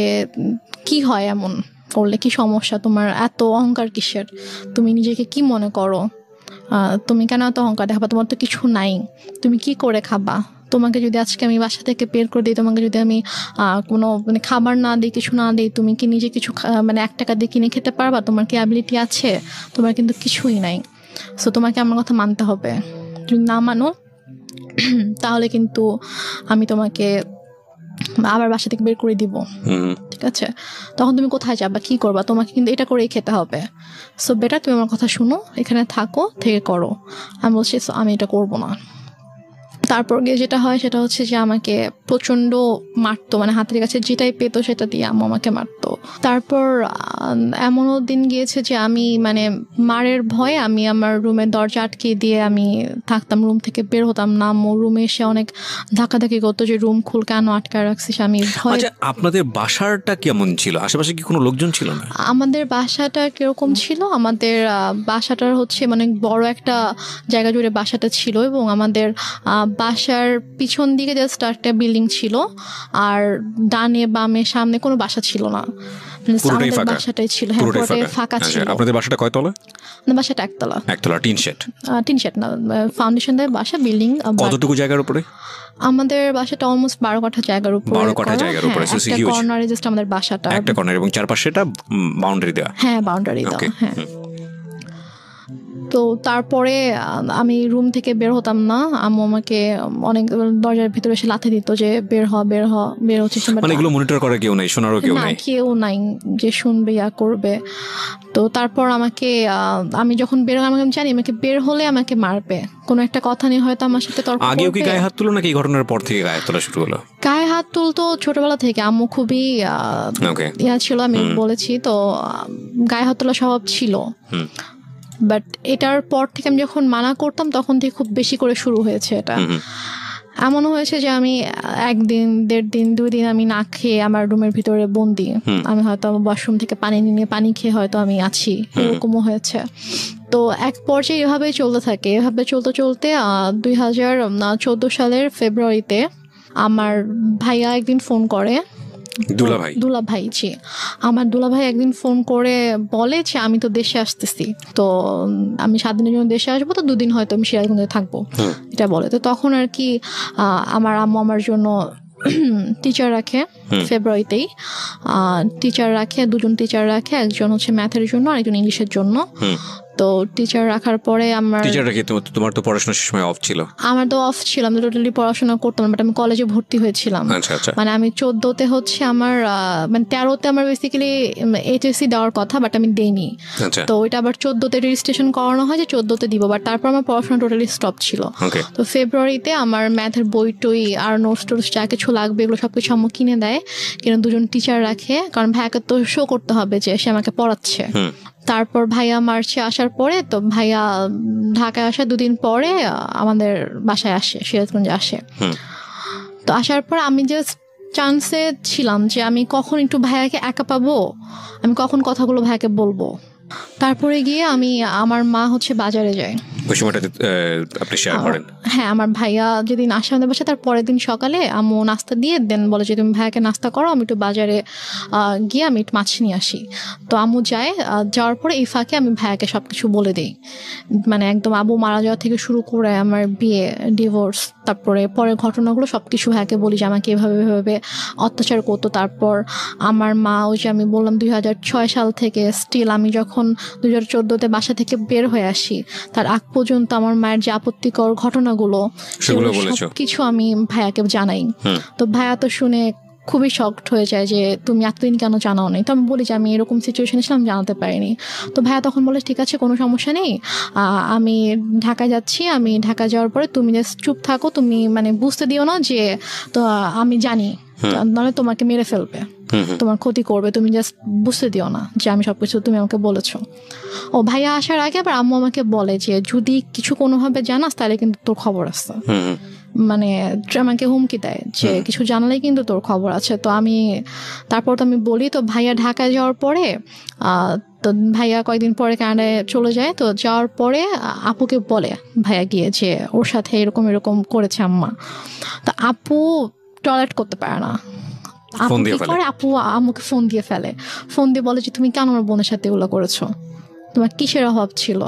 কি হয় এমন করলে, কি সমস্যা তোমার, এত অহংকার কিসের, তুমি নিজেকে কি মনে করো, তুমি কেন এত অহংকার দেখাবা, তোমার তো কিছু নাই, তুমি কি করে খাবা, তোমাকে যদি আজকে আমি বাসা থেকে বের করে দিই, তোমাকে যদি আমি কোনো মানে খাবার না দিই, কিছু না দিই, তুমি কি নিজে কিছু মানে 1 টাকা দিয়ে কিনে খেতে পারবা, তোমার কি অ্যাবিলিটি আছে? তোমার কিন্তু কিছুই নাই। সো তোমাকে আমার কথা মানতে হবে, যদি না মানো তাহলে কিন্তু আমি তোমাকে আবার বাসা থেকে বের করে দিব, ঠিক আছে? তখন তুমি কোথায় যাবা, কি করবা, তোমাকে কিন্তু এটা করেই খেতে হবে। সো বেটার তুমি আমার কথা শুনো, এখানে থাকো, থেকে করো। আমি বলছি আমি এটা করবো না। তারপর গিয়ে যেটা হয় সেটা হচ্ছে যে আমাকে প্রচণ্ড মারতো, মানে হাতের কাছে যেটাই পেতো সেটা দিয়ে আম্মু আমাকে মারতো। তারপর এমনও দিন গিয়েছে যে আমি মানে মারের ভয়ে আমি আমার রুমের দরজা আটকে দিয়ে আমি থাকতাম, রুম থেকে বের হতাম না। আম্মু রুমে এসে অনেক ধাক্কাধাক্কি করতো যে রুম খুল, কেন আটকায় রাখছিস। আমি ভয়। আপনাদের বাসাটা কেমন ছিল? আশেপাশে কি কোনো লোকজন ছিল না? আমাদের বাসাটা কিরকম ছিল, আমাদের বাসাটার হচ্ছে মানে বড় একটা জায়গা জুড়ে বাসাটা ছিল, এবং আমাদের বাসার পিছন দিকে জাস্ট একটা বিল্ডিং ছিল, আর ডানে বামে সামনে কোনো বাসা ছিল না, বাসাটাই ছিল। হ্যাঁ, পুরোটাই ফাঁকা ছিল। আপনাদের বাসাটা কয়তলা? বাসাটা একতলা। একতলা টিন শেড না, ফাউন্ডেশন দেয় বাসা, বিল্ডিং। কতটুকু জায়গার উপরে? আমাদের বাসাটা অলমোস্ট 12 কাঠা জায়গার উপরে। 12 কাঠা জায়গার উপরে, একটা কর্নারে জাস্ট আমাদের বাসাটা, একটা কর্নার, এবং চারপাশে এটা বাউন্ডারি দেওয়া। হ্যাঁ, বাউন্ডারি দেওয়া। হ্যাঁ। তো তারপরে আমি রুম থেকে বের হতাম না, আম্মু আমাকে অনেক দরজার ভিতরে এসে লাথি দিত যে বের হচ্ছে। মানে এগুলো মনিটর করে কেউ নাই, শোনারও কেউ নাই যে শুনবে ইয়া করবে। তো তারপর আমাকে আমি যখন বের হলাম আমি জানি আমাকে বের হলে আমাকে মারবে, কোনো একটা কথা নিয়ে হয়তো আমার সাথে তর্ক করবে। আগেও কি গায়ে হাত তুলো নাকি এই ঘটনার পর থেকে গায়ে হাত তোলা শুরু হলো? গায়ে হাত তুলতো ছোটবেলা থেকে, আম্মু খুবই ইয়া ছিল, আমি বলেছি তো গায়ে হাত তোলা স্বভাব ছিল। বাট এটার পর থেকে আমি যখন মানা করতাম তখন থেকে খুব বেশি করে শুরু হয়েছে এটা। এমনও হয়েছে যে আমি 1 দিন 1.5 দিন 2 দিন আমি না খেয়ে আমার রুমের ভিতরে বন্দি, আমি হয়তো ওয়াশরুম থেকে পানি নিয়ে পানি খেয়ে হয়তো আমি আছি, এরকমও হয়েছে। তো এক পর্যায়ে এভাবেই চলতে থাকে। এভাবে চলতে 2014 সালের ফেব্রুয়ারিতে আমার ভাইয়া একদিন ফোন করে, দুলাভাই জি, আমার দুলাভাই একদিন ফোন করে বলে যে আমি তো দেশে আসতেছি, তো আমি 7 দিনের জন্য দেশে আসবো, তো 2 দিন হয়তো আমি সিরাজগঞ্জে থাকবো, এটা বলে। তো তখন আর কি আমার আম্মু আমার জন্য টিচার রাখে, ফেব্রুয়ারিতেই টিচার রাখে, 2 জন টিচার রাখে, একজন হচ্ছে ম্যাথের জন্য আর একজন ইংলিশের জন্য। তো টিচার রাখার পরে তোমার তো পড়াশোনার সময় অফ ছিল? আমার তো অফ ছিল, আমি টোটালি পড়াশোনা করতাম, বাট আমি কলেজে ভর্তি হয়েছিলাম। মানে আমি 14তে হচ্ছে আমার মানে 13তে আমার বেসিক্যালি এইচএসসি দেওয়ার কথা, বাট আমি দেইনি। তো ওইটা আবার 14তে রেজিস্ট্রেশন করানো হয় যে 14তে দিব, বাট তারপর আমার পড়াশোনা টোটালি স্টপ ছিল। তো ফেব্রুয়ারিতে আমার ম্যাথের বই টই আর নোটস টোটস যা কিছু লাগবে এগুলো সবকিছু আম্মু কিনে দেয়, কিন্তু 2 জন টিচার রাখে, কারণ ভাইয়াকে তো শো করতে হবে যে সে আমাকে পড়াচ্ছে। তারপর ভাইয়া মার্চে আসার পরে, তো ভাইয়া ঢাকায় আসার 2 দিন পরে আমাদের বাসায় আসে, সিরাজগঞ্জে আসে। তো আসার পর আমি জাস্ট চান্সে ছিলাম যে আমি কখন একটু ভাইয়াকে একা পাবো, আমি কখন কথাগুলো ভাইয়াকে বলবো। তারপরে গিয়ে আমার মা হচ্ছে বাজারে যায়, হ্যাঁ আমার ভাইয়া যেদিন আসে আমাদের বাসায় তার পরের দিন সকালে আম্মু নাস্তা দিয়ে দেন, বলে যে তুমি ভাইয়াকে নাস্তা করো, আমি একটু বাজারে গিয়ে আমি একটু মাছ নিয়ে আসি। তো আম্মু যায়, যাওয়ার পরে এই ফাঁকে আমি ভাইয়াকে সবকিছু বলে দিই, মানে একদম আব্বু মারা যাওয়া থেকে শুরু করে আমার বিয়ে, ডিভোর্স, তারপরে পরের ঘটনাগুলো সবকিছু ভাইয়াকে বলি যে আমাকে এভাবে অত্যাচার করতো। তারপর আমার মা ওই যে আমি বললাম 2006 সাল থেকে স্টিল আমি যখন 2014তে বাসা থেকে বের হয়ে আসি তার আগ পর্যন্ত আমার মায়ের যে আপত্তিকর ঘটনাগুলো সবকিছু আমি ভাইয়াকে জানাই। তো ভাইয়া তো শুনে খুবই শকড হয়ে যায় যে তুমি এতদিন কেন জানাও নি। তো আমি বলি যে আমি এরকম সিচুয়েশনে ছিলাম, জানাতে পারিনি। তো ভাইয়া তখন বলে ঠিক আছে কোনো সমস্যা নেই, আমি ঢাকায় যাচ্ছি, আমি ঢাকা যাওয়ার পরে তুমি জাস্ট চুপ থাকো, তুমি মানে বুঝতে দিও না যে তো আমি জানি, নাহলে তোমাকে মেরে ফেলবে, তোমার ক্ষতি করবে, তুমি জাস্ট বুঝতে দিও না যে আমি সবকিছু তুমি আমাকে বলেছো। ও ভাইয়া আসার আগে আবার আম্মু আমাকে বলে যে যদি কিছু কোনোভাবে জানাস তাহলে কিন্তু তোর খবর আছে, মানে আমাকে হুমকি দেয় যে কিছু জানালেই কিন্তু তোর খবর আছে। তো তারপর তো আমি বলি। তো ভাইয়া ঢাকায় যাওয়ার পরে তো ভাইয়া কয়েকদিন পরে কানাডায় চলে যায়। তো যাওয়ার পরে আপুকে বলে ভাইয়া গিয়ে যে ওর সাথে এরকম করেছে আম্মা। তো আপু টয়লেট করতে পারে না, আপু আম্মুকে ফোন দিয়ে ফেলে, ফোন দিয়ে বলে যে তুমি কেন আমার বোনের সাথে এগুলো করেছো, তোমার কিসের অভাব ছিল,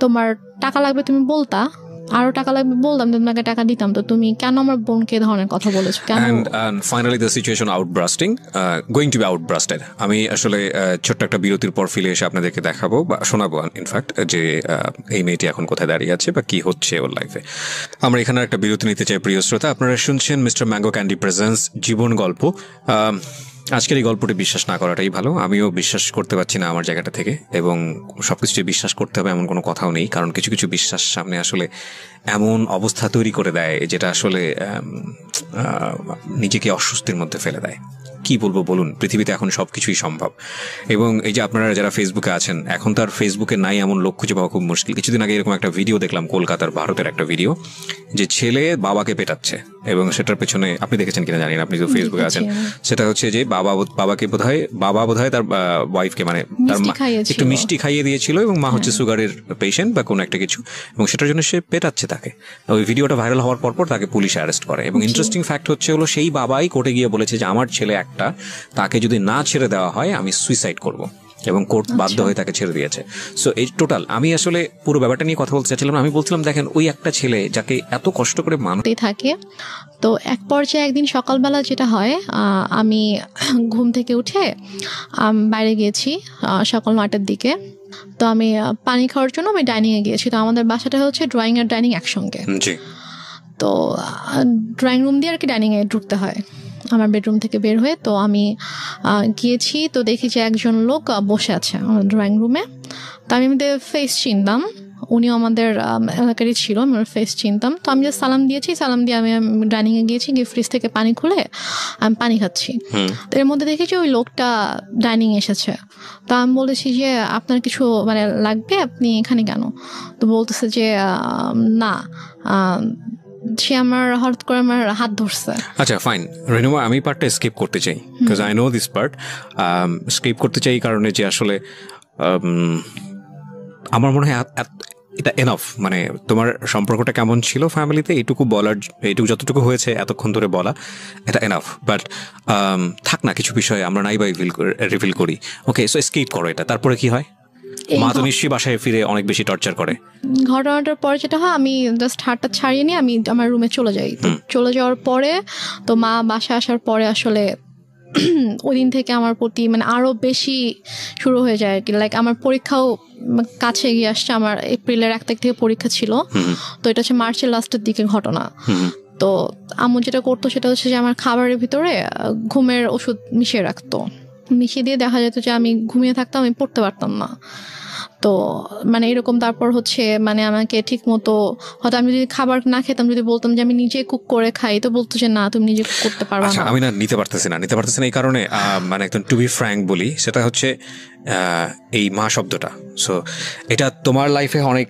তোমার টাকা লাগবে তুমি বলতা, আরো টাকা লাগবে বলতাম, তোমাকে টাকা দিতাম, তো তুমি কেন আমার বোনকে ধরনের কথা বলেছো কেন? And finally the situation outbursting, going to be outburstered. আমি আসলে ছোট্ট একটা বিরতির পর ফিরে এসে আপনাদেরকে দেখাবো বা শোনাবো ইনফ্যাক্ট যে এই মেয়েটি এখন কোথায় দাঁড়িয়ে আছে বা কি হচ্ছে ওর লাইফে। আমরা এখানে একটা বিরতি নিতে চাই প্রিয় শ্রোতা। আপনারা শুনছেন মিস্টার ম্যাঙ্গো ক্যান্ডি প্রেজেন্স জীবন গল্প। আজকের এই গল্পটি বিশ্বাস না করাটাই ভালো। আমিও বিশ্বাস করতে পারছি না আমার জায়গাটা থেকে, এবং সবকিছু বিশ্বাস করতে হবে এমন কোনো কথাও নেই, কারণ কিছু কিছু বিশ্বাস সামনে আসলে এমন অবস্থা তৈরি করে দেয় যেটা আসলে নিজেকে অস্বস্তির মধ্যে ফেলে দেয়। কি বলবো বলুন, পৃথিবীতে এখন সবকিছুই সম্ভব। এবং এই যে আপনারা যারা ফেসবুকে আছেন, এখন তার ফেসবুকে নাই এমন লোক খুঁজে পাওয়া খুব মুশকিল। কিছুদিন আগে এরকম একটা ভিডিও দেখলাম, কলকাতার ভারতের একটা ভিডিও, যে ছেলে বাবাকে পেটাচ্ছে, এবং সেটার পেছনে আপনি দেখেছেন কিনা জানি না, আপনি তো ফেসবুকে আছেন। সেটা হচ্ছে যে বাবাকে বোধহয় তার ওয়াইফকে মানে তার একটু মিষ্টি খাইয়ে দিয়েছিল, এবং মা হচ্ছে সুগারের পেশেন্ট বা কোনো একটা কিছু, এবং সেটার জন্য সে পেটাচ্ছে তাকে। ওই ভিডিওটা ভাইরাল হওয়ার পর তাকে পুলিশ অ্যারেস্ট করে। এবং ইন্টারেস্টিং ফ্যাক্ট হচ্ছে হলো সেই বাবাই কোর্টে গিয়ে বলেছে যে আমার ছেলে তাকে যদি না ছেড়ে দেওয়া হয় আমি সুইসাইড করব, এবং কোর্ট বাধ্য হয়ে তাকে ছেড়ে দিয়েছে। সো এই টোটাল আমি আসলে পুরো ব্যাপারটা নিয়ে কথা বলতে চাচ্ছিলাম। আমি বলছিলাম দেখেন ওই একটা ছেলে যাকে এত কষ্ট করে মানুষ থাকে। তো এক পর্যায়ে একদিন সকালবেলা যেটা হয়, আমি ঘুম থেকে উঠে বাইরে গিয়েছি সকাল 9টার দিকে। তো আমি পানি খাওয়ার জন্য আমি ডাইনিংয়ে গিয়েছি। তো আমাদের বাসাটা হচ্ছে ড্রয়িং আর ডাইনিং একসঙ্গে। তো ড্রয়িং রুম দিয়ে আর কি ডাইনিংয়ে ঢুকতে হয় আমার বেডরুম থেকে বের হয়ে। তো আমি গিয়েছি, তো দেখি যে একজন লোক বসে আছে আমার ড্রয়িং রুমে। তো আমি ফেস চিনতাম, উনিও আমাদের এলাকারই ছিল, আমি ওর ফেস চিনতাম। তো আমি জাস্ট সালাম দিয়েছি, সালাম দিয়ে আমি ডাইনিংয়ে গিয়েছি, গিয়ে ফ্রিজ থেকে পানি খুলে আমি পানি খাচ্ছি। তো এর মধ্যে দেখেছি ওই লোকটা ডাইনিং এসেছে। তো আমি বলেছি যে আপনার কিছু মানে লাগবে, আপনি এখানে কেন? তো বলতেছে যে না, সে আমার হঠাৎ করে আমার হাত ধরছে। আচ্ছা ফাইন রেনুমা, আমি পার্টটা স্কিপ করতে চাই, because I know this part. Skip করতে চাই কারণে যে আসলে আমার মনে হয় এটা এনাফ, মানে তোমার সম্পর্কটা কেমন ছিল ফ্যামিলিতে এইটুকু বলার, এইটুকু যতটুকু হয়েছে এতক্ষণ ধরে বলা, এটা এনাফ। বাট থাক না, কিছু বিষয়ে আমরা নাই বা রিভিল করি। ওকে, সো স্কিপ করো এটা। তারপরে কি হয়? মা তো নিশ্চয়ই বাসায় ফিরে অনেক বেশি টর্চার করে। ঘটনাটার পর যেটা হয়, আমি জাস্ট হাতটা ছাড়িয়ে নিয়ে আমি আমার রুমে চলে যাই। চলে যাওয়ার পরে তো মা বাসায় আসার পরে আসলে ওই দিন থেকে আমার প্রতি মানে আরো বেশি শুরু হয়ে যায় আর কি। লাইক আমার পরীক্ষাও কাছে এগিয়ে আসছে, আমার এপ্রিলের 1 তারিখ থেকে পরীক্ষা ছিল। তো এটা হচ্ছে মার্চের লাস্টের দিকে ঘটনা। তো আম্মু যেটা করতো সেটা হচ্ছে যে আমার খাবারের ভিতরে ঘুমের ওষুধ মিশিয়ে রাখতো। মিশিয়ে দিয়ে দেখা যেত যে আমি ঘুমিয়ে থাকতাম, আমি পড়তে পারতাম না। তো মানে এরকম। তারপর হচ্ছে মানে আমাকে ঠিক মতো হয়তো আমি যদি খাবার না খেতাম, যদি বলতাম যে আমি নিজে কুক করে খাই, তো বলতো যে না তুমি নিজে কুক করতে পারবে না। আমি না নিতে পারতেছি না এই কারণে মানে একদম টু বি ফ্র্যাঙ্ক বলি, সেটা হচ্ছে এই মা শব্দটা। সো এটা তোমার লাইফে অনেক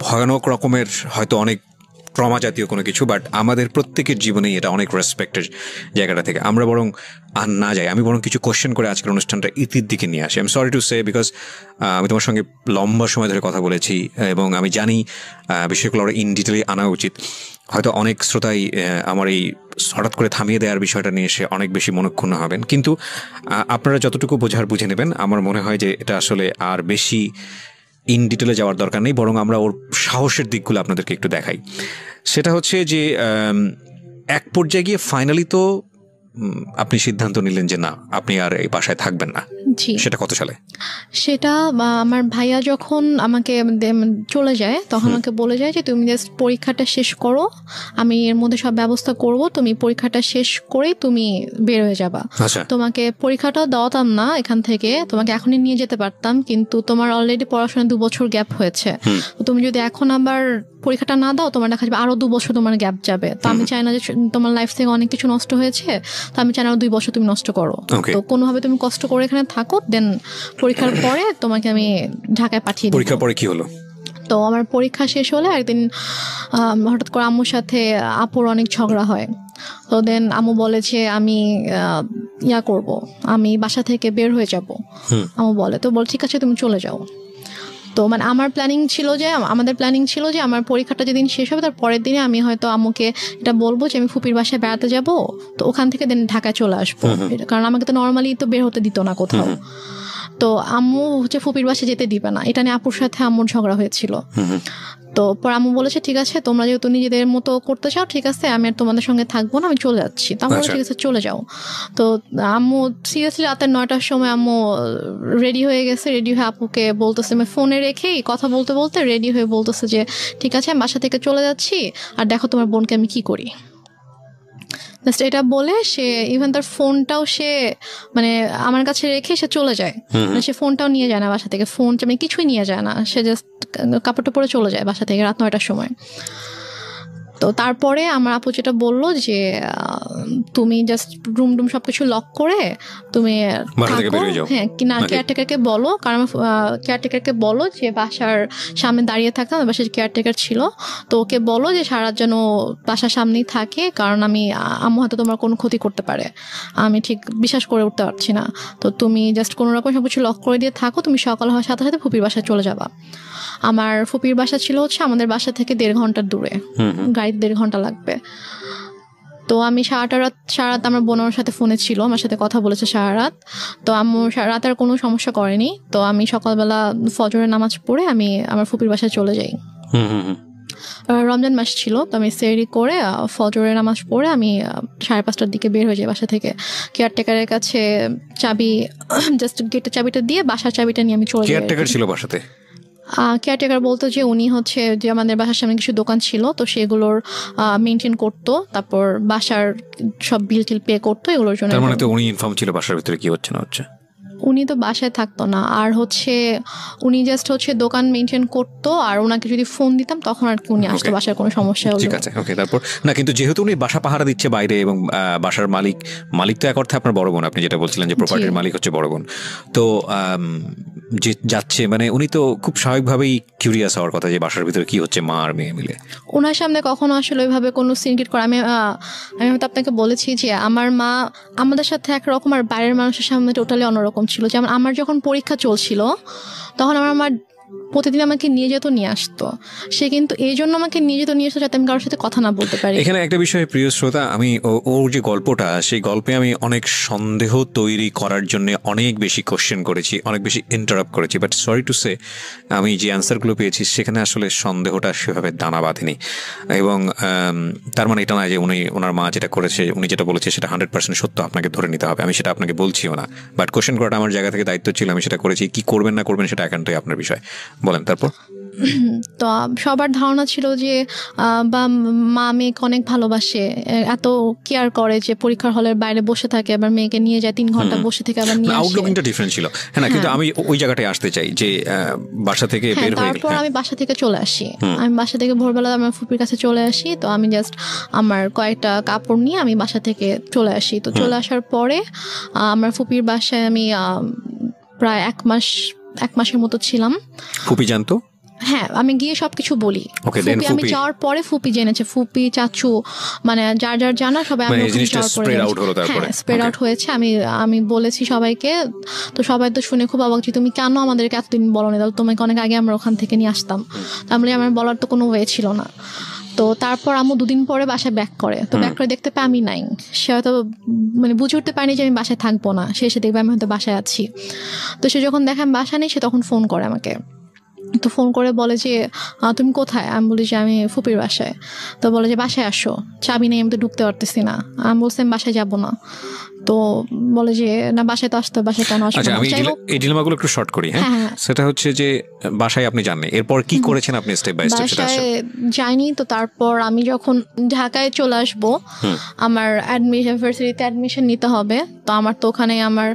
ভয়ানক রকমের হয়তো অনেক ট্রমা জাতীয় কোনো কিছু, বাট আমাদের প্রত্যেকের জীবনেই এটা অনেক রেসপেক্টের জায়গাটা থেকে আমরা বরং আর না যাই, আমি বরং কিছু কোয়েশ্চেন করে আজকের অনুষ্ঠানটা ইতির দিকে নিয়ে আসি। I am sorry to say, because আমি তোমার সঙ্গে লম্বা সময় ধরে কথা বলেছি এবং আমি জানি বিষয়গুলো আরও ইন ডিটেলে আনা উচিত। হয়তো অনেক শ্রোতাই আমার এই হঠাৎ করে থামিয়ে দেওয়ার বিষয়টা নিয়ে এসে অনেক বেশি মনক্ষুণ্ণ হবেন, কিন্তু আপনারা যতটুকু বোঝার বুঝে নেবেন। আমার মনে হয় যে এটা আসলে আর বেশি ইন ডিটেলে যাওয়ার দরকার নেই, বরং আমরা ওর সাহসের দিকগুলো আপনাদেরকে একটু দেখাই। সেটা হচ্ছে যে এক পর্যায়ে গিয়ে ফাইনালি তো আপনি সিদ্ধান্ত নিলেন যে না, আপনি আর এই বাসায় থাকবেন না। সেটা কত সালে? সেটা আমার ভাইয়া যখন আমাকে চলে যায় তখন আমাকে বলে যায় যে তুমি জাস্ট পরীক্ষাটা শেষ করো, আমি এর মধ্যে সব ব্যবস্থা করব, তুমি পরীক্ষাটা শেষ করেই তুমি বের হয়ে যাবা। তোমাকে পরীক্ষাটাও দেওয়াতাম না এখান থেকে, তোমাকে এখনই নিয়ে যেতে পারতাম, কিন্তু তোমার অলরেডি পড়াশোনা 2 বছর গ্যাপ হয়েছে। তুমি যদি এখন আবার পরীক্ষাটা না দাও, তোমার দেখা যাবে আরো 2 বছর তোমার গ্যাপ যাবে। তো আমি চাই না যে তোমার লাইফ থেকে অনেক কিছু নষ্ট হয়েছে, তো আমি চাই না 2 বছর তুমি নষ্ট করো। তো কোনোভাবে তুমি কষ্ট করে এখানে থাকো, দেন পরীক্ষার পরে তোমাকে আমি ঢাকায় পাঠিয়ে দিই। পরীক্ষার পরে কি হলো? তো আমার পরীক্ষা শেষ হলে একদিন হঠাৎ করে আম্মুর সাথে আপুর অনেক ঝগড়া হয়। তো দেন আম্মু বলে যে আমি করব, আমি বাসা থেকে বের হয়ে যাব। আম্মু বলে, তো বল ঠিক আছে তুমি চলে যাও। তো মানে আমাদের প্ল্যানিং ছিল যে আমার পরীক্ষাটা যেদিন শেষ হবে তার পরের দিনে আমি হয়তো আম্মুকে এটা বলবো যে আমি ফুপির বাসায় বেড়াতে যাব, তো ওখান থেকে দেন ঢাকায় চলে আসবো, কারণ আমাকে তো নর্মালি তো বের হতে দিত না কোথাও। তো আম্মু হচ্ছে ফুপির বাসায় যেতে দিবে না, এটা নিয়ে আপুর সাথে আম্মুর ঝগড়া হয়েছিল। তো পর আম্মু বলেছে ঠিক আছে তোমরা যেহেতু নিজেদের মতো করতে চাও, ঠিক আছে আমি আর তোমাদের সঙ্গে থাকবো না, আমি চলে যাচ্ছি। তো আমরা ঠিক আছে চলে যাও। তো আম্মু সিরিয়াসলি রাতের 9টার সময় আম্মু রেডি হয়ে গেছে, রেডি হয়ে আপুকে বলতেছে, আমি ফোনে রেখেই কথা বলতে বলতে রেডি হয়ে বলতেছে যে ঠিক আছে আমি বাসা থেকে চলে যাচ্ছি, আর দেখো তোমার বোনকে আমি কি করি। এটা বলে সে ইভেন তার ফোনটাও সে মানে আমার কাছে রেখে সে চলে যায়। সে ফোনটাও নিয়ে যায় না বাসা থেকে, ফোন মানে কিছুই নিয়ে যায় না, সে জাস্ট কাপড়টা পরে চলে যায় বাসা থেকে রাত 9টার সময়। তো তারপরে আমার আপু যেটা বললো যে তুমি জাস্ট রুম সবকিছু লক করে তুমি হ্যাঁ কিনা কেয়ারটেকারকে বলো, কারণ কেয়ারটেকারকে বলো যে বাসার সামনে দাঁড়িয়ে থাকতাম, বাসার কেয়ারটেকার ছিল, তো ওকে বলো যে সারা যেন বাসার সামনেই থাকে, কারণ আম্মু হয়তো তোমার কোনো ক্ষতি করতে পারে, আমি ঠিক বিশ্বাস করে উঠতে পারছি না। তো তুমি জাস্ট কোনো রকম সবকিছু লক করে দিয়ে থাকো, তুমি সকাল হওয়ার সাথে সাথে ফুপির বাসায় চলে যাবা। আমার ফুপির বাসা ছিল হচ্ছে আমাদের বাসা থেকে 1.5 ঘন্টার দূরে, গাড়িতে 1.5 ঘন্টা লাগবে। তো আমি সারা রাত আমার বোন আমার সাথে ফোনে ছিল, আমার সাথে কথা বলেছে সারা রাত। তো আম্মু রাত আর কোনো সমস্যা করেনি। তো আমি সকালবেলা ফজরের নামাজ পড়ে আমি আমার ফুপির বাসায় চলে যাই। রমজান মাস ছিল, তো আমি সেহরি করে ফজরের নামাজ পড়ে আমি 5:30টার দিকে বের হয়ে যাই বাসা থেকে। কেয়ারটেকারের কাছে চাবি, জাস্ট গেটের চাবিটা দিয়ে বাসার চাবিটা নিয়ে আমি চলে যাই। কেয়ারটেকার ছিল বাসাতে? কেয়ারটেকার বলতো যে উনি হচ্ছে যে আমাদের বাসার সামনে কিছু দোকান ছিল, তো সেগুলোর মেনটেন করতো, তারপর বাসার সব বিল টিল পে করতো, এগুলোর জন্য। তার মানে তো উনি ইনফর্ম ছিল বাসার ভিতরে কি হচ্ছে না হচ্ছে? উনি তো বাসায় থাকতো না, আর হচ্ছে উনি জাস্ট হচ্ছে দোকান মেনটেন করতো, আর ওনাকে যদি ফোন দিতাম তখন আর কি উনি আসতো, বাসার কোনো সমস্যা হলো। ঠিক আছে, ওকে। তারপর না, কিন্তু যেহেতু উনি বাসা পাহারা দিচ্ছে বাইরে এবং বাসার মালিক তো এক অর্থে আপনার বড় বোন, আপনি যেটা বলছিলেন যে প্রপার্টির মালিক হচ্ছে বড় বোন, তো যে যাচ্ছে মানে উনি তো খুব স্বাভাবিকভাবেই কিউরিয়াস হওয়ার কথা যে বাসার ভিতরে কি হচ্ছে মা আর মেয়ে মিলে। ওনার সামনে কখনো আসলে ওইভাবে কোনো সিনক্রেট করে আমি হয়তো আপনাকে বলেছি যে আমার মা আমাদের সাথে একরকম আর বাইরের মানুষের সামনে টোটালি অন্যরকম ছিল। যেমন আমার যখন পরীক্ষা চলছিল তখন আমার মা প্রতিদিন আমাকে নিয়ে যেত, নিয়ে আসতো। সে কিন্তু এই জন্য আমাকে নিয়ে আসতো যাতে আমি কারোর সাথে কথা না বলতে পারি। এখানে একটা বিষয় প্রিয় শ্রোতা, আমি ওর যে গল্পটা, সেই গল্পে আমি অনেক সন্দেহ তৈরি করার জন্য অনেক বেশি কোশ্চেন করেছি, অনেক বেশি ইন্টারাপ্ট করেছি, বাট সরি টু সে আমি যে অ্যান্সারগুলো পেয়েছি সেখানে আসলে সন্দেহটা সেভাবে দানা বাঁধেনি। এবং তার মানে এটা নয় যে ওনার মা যেটা করেছে, উনি যেটা বলেছে সেটা 100% সত্য আপনাকে ধরে নিতে হবে, আমি সেটা আপনাকে বলছিও না, বাট কোশ্চেন করাটা আমার জায়গা থেকে দায়িত্ব ছিল, আমি সেটা করেছি। কি করবেন না করবেন সেটা একান্তই আপনার বিষয়, বলেন। তারপর তো সবার ধারণা ছিল যে বা মা মেয়েকে অনেক ভালোবাসে, এত কেয়ার করে যে পরীক্ষার হলের বাইরে বসে থাকে, আবার মেয়েকে নিয়ে যায় 3 ঘন্টা বসে থেকে আবার নিয়ে আসে। আউটলুকিংটা ডিফারেন্ট ছিল, হ্যাঁ না, কিন্তু আমি ওই জায়গাটায় আসতে চাই যে বাসা থেকে বের হয়ে তারপর আমি বাসা থেকে চলে আসি। আমি বাসা থেকে ভোরবেলা আমার ফুপির কাছে চলে আসি, তো আমি জাস্ট আমার কয়েকটা কাপড় নিয়ে আমি বাসা থেকে চলে আসি। তো চলে আসার পরে আমার ফুপির বাসায় আমি প্রায় 1 মাসের মতো ছিলাম। ফুপি জানতো? হ্যাঁ, আমি গিয়ে সবকিছু বলি। আমি যাওয়ার পরে ফুপি জেনেছে, ফুপি চাচু মানে যার যার জানা সবাই স্প্রেড আউট হয়েছে। আমি বলেছি সবাইকে, তো সবাই তো শুনে খুব অবাক যে তুমি কেন আমাদেরকে এতদিন বলোনি, তাহলে তোমাকে অনেক আগে আমরা ওখান থেকে নিয়ে আসতাম। তাহলে আমার বলার তো কোনো ওয়ে ছিল না। তো তারপর আম্মু 2 দিন পরে বাসায় ব্যাক করে, তো ব্যাক করে দেখতে পাই আমি নাই। সে হয়তো মানে বুঝে উঠতে পারিনি যে আমি বাসায় থাকবো না, সে এসে দেখবে আমি হয়তো বাসায় আছি। তো সে যখন দেখে আমি বাসা নেই, সে তখন ফোন করে আমাকে। তো ফোন করে বলে যে তুমি কোথায়? আমি বলি যে আমি ফুপির বাসায়। তো বলে যে বাসায় আসো, চাবি নেই, আমি তো ঢুকতে পারতেছি না। আমি বলছি আমি বাসায় যাবো না। তো বলে যে না, বাসায় তো আসতে, বাসায় কেন আসবো? আমি এই ডিলেমাগুলো একটু শর্ট করি। হ্যাঁ, সেটা হচ্ছে যে বাসায় আপনি জানেন, এরপর কি করেছেন আপনি স্টেপ বাই স্টেপ? বাসায় যাইনি। তো তারপর আমি যখন ঢাকায় চলে আসবো, আমার ইউনিভার্সিটিতে অ্যাডমিশন নিতে হবে। তো আমার তো ওখানে আমার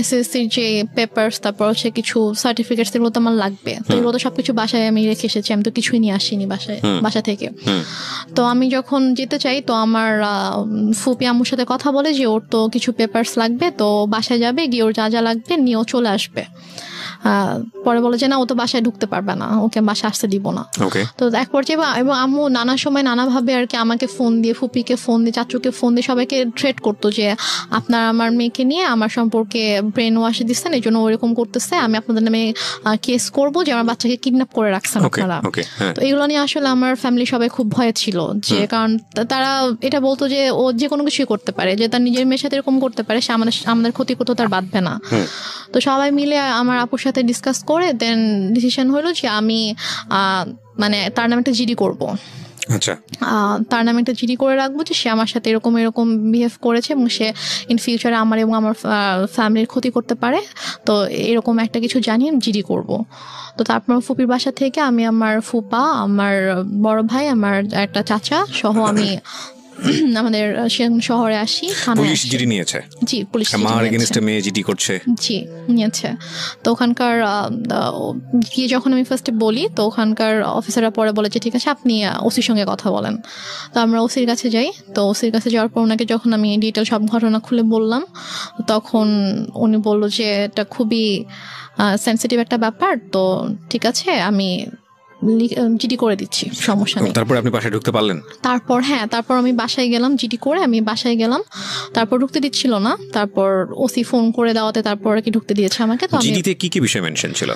এসএসসির যে পেপারস, তারপর হচ্ছে কিছু সার্টিফিকেটস, এগুলো তো আমার লাগবে। তো এগুলো তো সবকিছু বাসায় আমি রেখে এসেছি, আমি তো কিছুই নিয়ে আসিনি বাসা থেকে। তো আমি যখন যেতে চাই, তো আমার ফুপি আম্মুর সাথে কথা বলে যে ওর তো কিছু পেপারস লাগবে, তো বাসায় যাবে, গিয়ে ওর যা যা লাগবে নিয়েও চলে আসবে। পরে বলে যে না, ও তো বাসায় ঢুকতে পারবে না, ওকে বাসায় আসতে দিব না। তো এক পর্যায়ে এবং আম্মু নানা সময় নানাভাবে আর কি আমাকে ফোন দিয়ে, ফুপিকে ফোন দিয়ে, চাচুকে ফোন দিয়ে সবাইকে থ্রেট করতো যে আপনার আমার মেয়েকে নিয়ে আমার সম্পর্কে ব্রেন ওয়াশ দিচ্ছেন, এই জন্য ওরকম করতেছে, আমি আপনাদের নামে কেস করবো যে আমার বাচ্চাকে কিডন্যাপ করে রাখছেন আপনারা। তো এগুলো নিয়ে আসলে আমার ফ্যামিলি সবাই খুব ভয়ে ছিল, যে কারণ তারা এটা বলতো যে ও যে কোনো কিছুই করতে পারে, যে তার নিজের মেয়ের সাথে এরকম করতে পারে, সে আমাদের ক্ষতি করতে তার বাঁধবে না। তো সবাই মিলে আমার আপুর সাথে ডিসকাস করে দেন ডিসিশন হলো যে আমি মানে তার নামে একটা জিডি করবো। আচ্ছা, তার নামে একটা জিডি করে রাখবো যে সে আমার সাথে এরকম বিহেভ করেছে এবং সে ইন ফিউচারে আমার এবং আমার ফ্যামিলির ক্ষতি করতে পারে, তো এরকম একটা কিছু জানিয়ে জিডি করব। তো তারপর ফুপির বাসা থেকে আমি আমার ফুপা, আমার বড় ভাই, আমার একটা চাচা সহ আমি আমাদের শহরে আসি। পুলিশ জিডি নিয়েছে? জি, পুলিশ মেয়ে জিডি করছে। জি, নিয়েছে। তো ওখানকার গিয়ে যখন আমি ফার্স্টে বলি, তো ওখানকার অফিসাররা পরে বলে যে ঠিক আছে আপনি ওসির সঙ্গে কথা বলেন। তো আমরা ওসির কাছে যাই। তো ওসির কাছে যাওয়ার পর ওনাকে যখন আমি ডিটেল সব ঘটনা খুলে বললাম, তখন উনি বললো যে এটা খুবই সেন্সিটিভ একটা ব্যাপার, তো ঠিক আছে আমি জিডি করে দিচ্ছি, সমস্যা নেই। তারপর আপনি বাসায় ঢুকতে পারলেন? তারপর আমি বাসায় গেলাম, জিডি করে আমি বাসায় গেলাম। তারপর ঢুকতে দিচ্ছিল না, তারপর ওসি ফোন করে দেওয়াতে তারপর কি ঢুকতে দিয়েছে আমাকে। তো জিডিতে কি বিষয় মেনশন ছিল?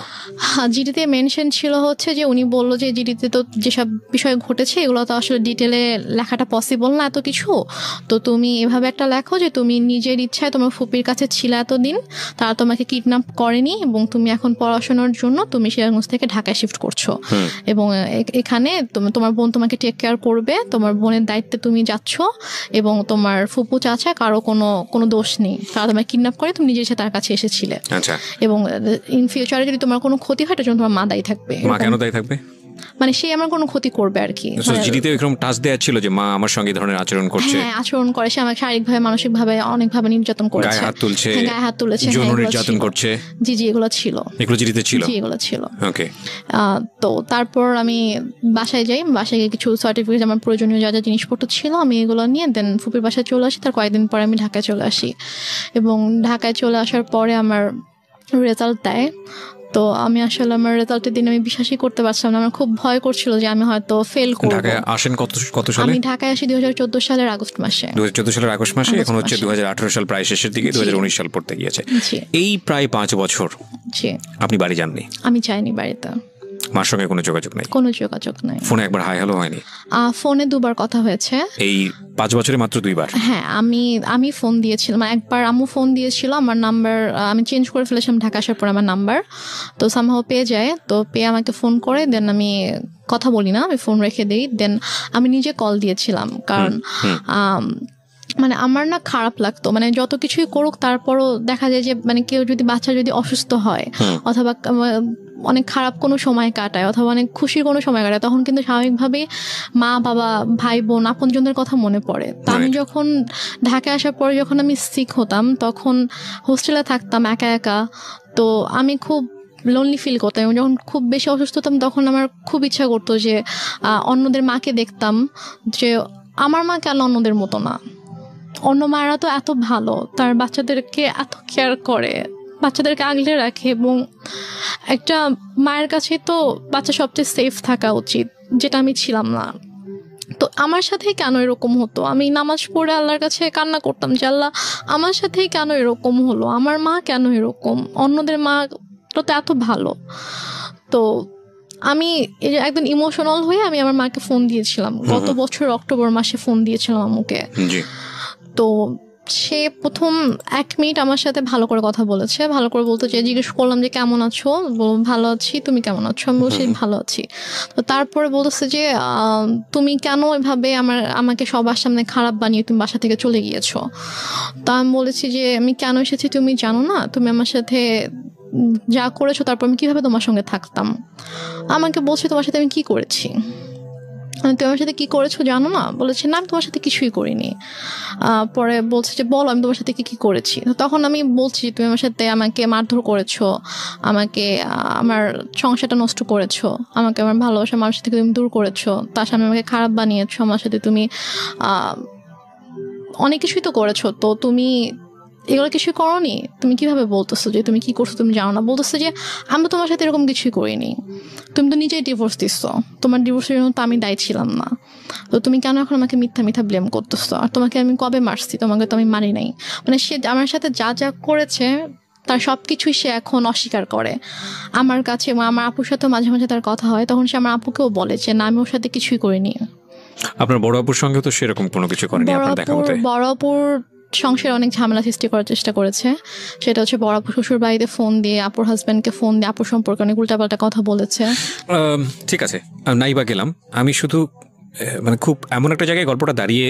জিডিতে মেনশন ছিল হচ্ছে যে উনি বললো যে জিডিতে তো যেসব বিষয় ঘটেছে এগুলো তো আসলে ডিটেলে লেখাটা পসিবল না এত কিছু, তো তুমি এভাবে একটা লেখো যে তুমি নিজের ইচ্ছায় তোমার ফুপির কাছে ছিল এতদিন, তারা তোমাকে কিডন্যাপ করেনি এবং তুমি এখন পড়াশোনার জন্য তুমি সিরাজগঞ্জ থেকে ঢাকায় শিফট করছো, এবং এখানে তোমার বোন তোমাকে টেক কেয়ার করবে, তোমার বোনের দায়িত্বে তুমি যাচ্ছ, এবং তোমার ফুপু চাচা কারো কোনো দোষ নেই, তারা তোমার কিডন্যাপ করে, তুমি নিজে এসে তার কাছে এসেছিলে, এবং ইন ফিউচারে যদি তোমার কোনো ক্ষতি হয় তার জন্য তোমার মা দায়ী থাকবে। মা কেন দায়ী থাকবে? মানে সে আমার কোনো ক্ষতি করবে আর কি। জিডিতে এরকম টাচ দেয়া ছিল যে মা আমার সঙ্গে ধরনের আচরণ করছে? হ্যাঁ, আচরণ করে, সে আমাকে শারীরিকভাবে মানসিকভাবে অনেকভাবে নির্যাতন করেছে, গায়ে হাত তুলছে, যৌন নির্যাতন করছে। জি এগুলো ছিল, এগুলো জিডিতে ছিল? জি এগুলো ছিল। ওকে। তো তারপর আমি বাসায় যাই, বাসায় গিয়ে কিছু সার্টিফিকেট, আমার প্রয়োজনীয় যা যা জিনিসপত্র ছিল আমি এগুলো নিয়ে দেন ফুপির বাসায় চলে আসি। তার কয়েকদিন পরে আমি ঢাকায় চলে আসি, এবং ঢাকায় চলে আসার পরে আমার রেজাল্ট দেয়। তো আমি আসলে আমার রেজাল্টের দিন আমি বিশ্বাসই করতে পারছিলাম না, আমার খুব ভয় করছিল যে আমি হয়তো ফেল করব। ঢাকায় আসেন কত সালে? আমি ঢাকায় আসি 2014 সালের আগস্ট মাসে। 2014 সালের আগস্ট মাসে, এখন হচ্ছে 2018 সাল প্রায় শেষের দিকে, 2019 সাল পড়তে গিয়েছে। এই প্রায় 5 বছর আপনি বাড়ি যাননি? আমি যাইনি বাড়িতে। মার সঙ্গে কোনো যোগাযোগ নেই? কোনো যোগাযোগ নাই। ফোনে একবার হাই হ্যালো হয়নি? ফোনে 2 বার কথা হয়েছে এই 5 বছরে, মাত্র 2 বার? হ্যাঁ, আমি ফোন দিয়েছিলাম একবার, আম্মু ফোন দিয়েছিল, আমার নাম্বার আমি চেঞ্জ করে ফেলেছিলাম ঢাকা আসার পর আমার নাম্বার, তো সামহাও পেয়ে যায়, তো পেয়ে আমাকে ফোন করে, দেন আমি কথা বলি না, আমি ফোন রেখে দিই, দেন আমি নিজে কল দিয়েছিলাম, কারণ মানে আমার না খারাপ লাগতো, মানে যত কিছুই করুক তারপরও দেখা যায় যে মানে কেউ যদি বাচ্চা যদি অসুস্থ হয় অথবা অনেক খারাপ কোনো সময় কাটায় অথবা অনেক খুশির কোনো সময় কাটায়, তখন কিন্তু স্বাভাবিকভাবেই মা বাবা ভাই বোন আপনজনদের কথা মনে পড়ে। তো আমি যখন ঢাকায় আসার পরে যখন আমি সিক হতাম, তখন হোস্টেলে থাকতাম একা একা, তো আমি খুব লোনলি ফিল করতাম, এবং যখন খুব বেশি অসুস্থ হতাম তখন আমার খুব ইচ্ছা করতো যে অন্যদের মাকে দেখতাম, যে আমার মা কেন অন্যদের মতো না, অন্য মায়েরা তো এত ভালো, তার বাচ্চাদেরকে এত কেয়ার করে, বাচ্চাদেরকে আগলে রাখে, এবং একটা মায়ের কাছে তো বাচ্চা সবচেয়ে সেফ থাকা উচিত, যেটা আমি ছিলাম না। তো আমার সাথেই কেন এরকম হতো? আমি নামাজ পড়ে আল্লাহর কাছে কান্না করতাম যে আল্লাহ আমার সাথেই কেন এরকম হলো, আমার মা কেন এরকম, অন্যদের মা তো এত ভালো। তো আমি একদম ইমোশনাল হয়ে আমি আমার মাকে ফোন দিয়েছিলাম, গত বছর অক্টোবর মাসে ফোন দিয়েছিলাম আম্মুকে। তো সে প্রথম 1 মিনিট আমার সাথে ভালো করে কথা বলেছে, ভালো করে বলতে চাই, জিজ্ঞেস করলাম যে কেমন আছো, ভালো আছি, তুমি কেমন আছো, আমি বলছি ভালো আছি। তো তারপরে বলতেছে যে তুমি কেন এভাবে আমাকে সবার সামনে খারাপ বানিয়ে তুমি বাসা থেকে চলে গিয়েছো। তা আমি বলেছি যে আমি কেন এসেছি তুমি জানো না, তুমি আমার সাথে যা করেছো তারপর আমি কিভাবে তোমার সঙ্গে থাকতাম। আমাকে বলছে তোমার সাথে আমি কি করেছি, তুমি আমার সাথে কি করেছো জানো না, বলেছে না আমি তোমার সাথে কিছুই করিনি। পরে বলছে যে বলো আমি তোমার সাথে কি করেছি। তখন আমি বলছি তুমি আমার সাথে আমাকে মারধর করেছো, আমাকে আমার সংসারটা নষ্ট করেছো, আমাকে আমার ভালোবাসা মানুষের থেকে তুমি দূর করেছো, তার সামনে আমাকে খারাপ বানিয়েছো, আমার সাথে তুমি অনেক কিছুই তো করেছো, তো তুমি এগুলো কিছুই করোনি, তুমি কিভাবে বলতেছো যে তুমি কি করছো তুমি জানো না। বলতেছে যে আমি তো তোমার সাথে এরকম কিছুই করিনি, তুমি তো নিজেই ডিভোর্স দিচ্ছো, তোমার ডিভোর্সের জন্য তো আমি দায়ী ছিলাম না, তো তুমি কেন এখন আমাকে মিথ্যা ব্লেম করতেছো, আর তোমাকে আমি কবে মারছি, তোমাকে তো আমি মারি নাই। মানে সে আমার সাথে যা যা করেছে তার সব কিছুই সে এখন অস্বীকার করে আমার কাছে। আমার আপুর সাথে মাঝে মাঝে তার কথা হয়, তখন সে আমার আপুকেও বলে যে না আমি ওর সাথে কিছুই করিনি। আপনার বড় আপুর সঙ্গে তো সেরকম কোনো কিছু করেনি আপনার দেখা মতে? বড় আপুর সংসারে অনেক ঝামেলা সৃষ্টি করার চেষ্টা করেছে, সেটা হচ্ছে বড় আপু শ্বশুর বাড়িতে ফোন দিয়ে আপুর হাজব্যান্ডকে ফোন দিয়ে আপুর সম্পর্কে অনেক উল্টাপাল্টা কথা বলেছে। ঠিক আছে, নাই বা গেলাম, আমি শুধু মানে খুব এমন একটা জায়গায় গল্পটা দাঁড়িয়ে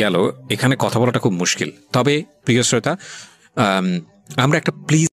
গেল, এখানে কথা বলাটা খুব মুশকিল। তবে প্রিয় শ্রোতা, আমরা একটা প্লিজ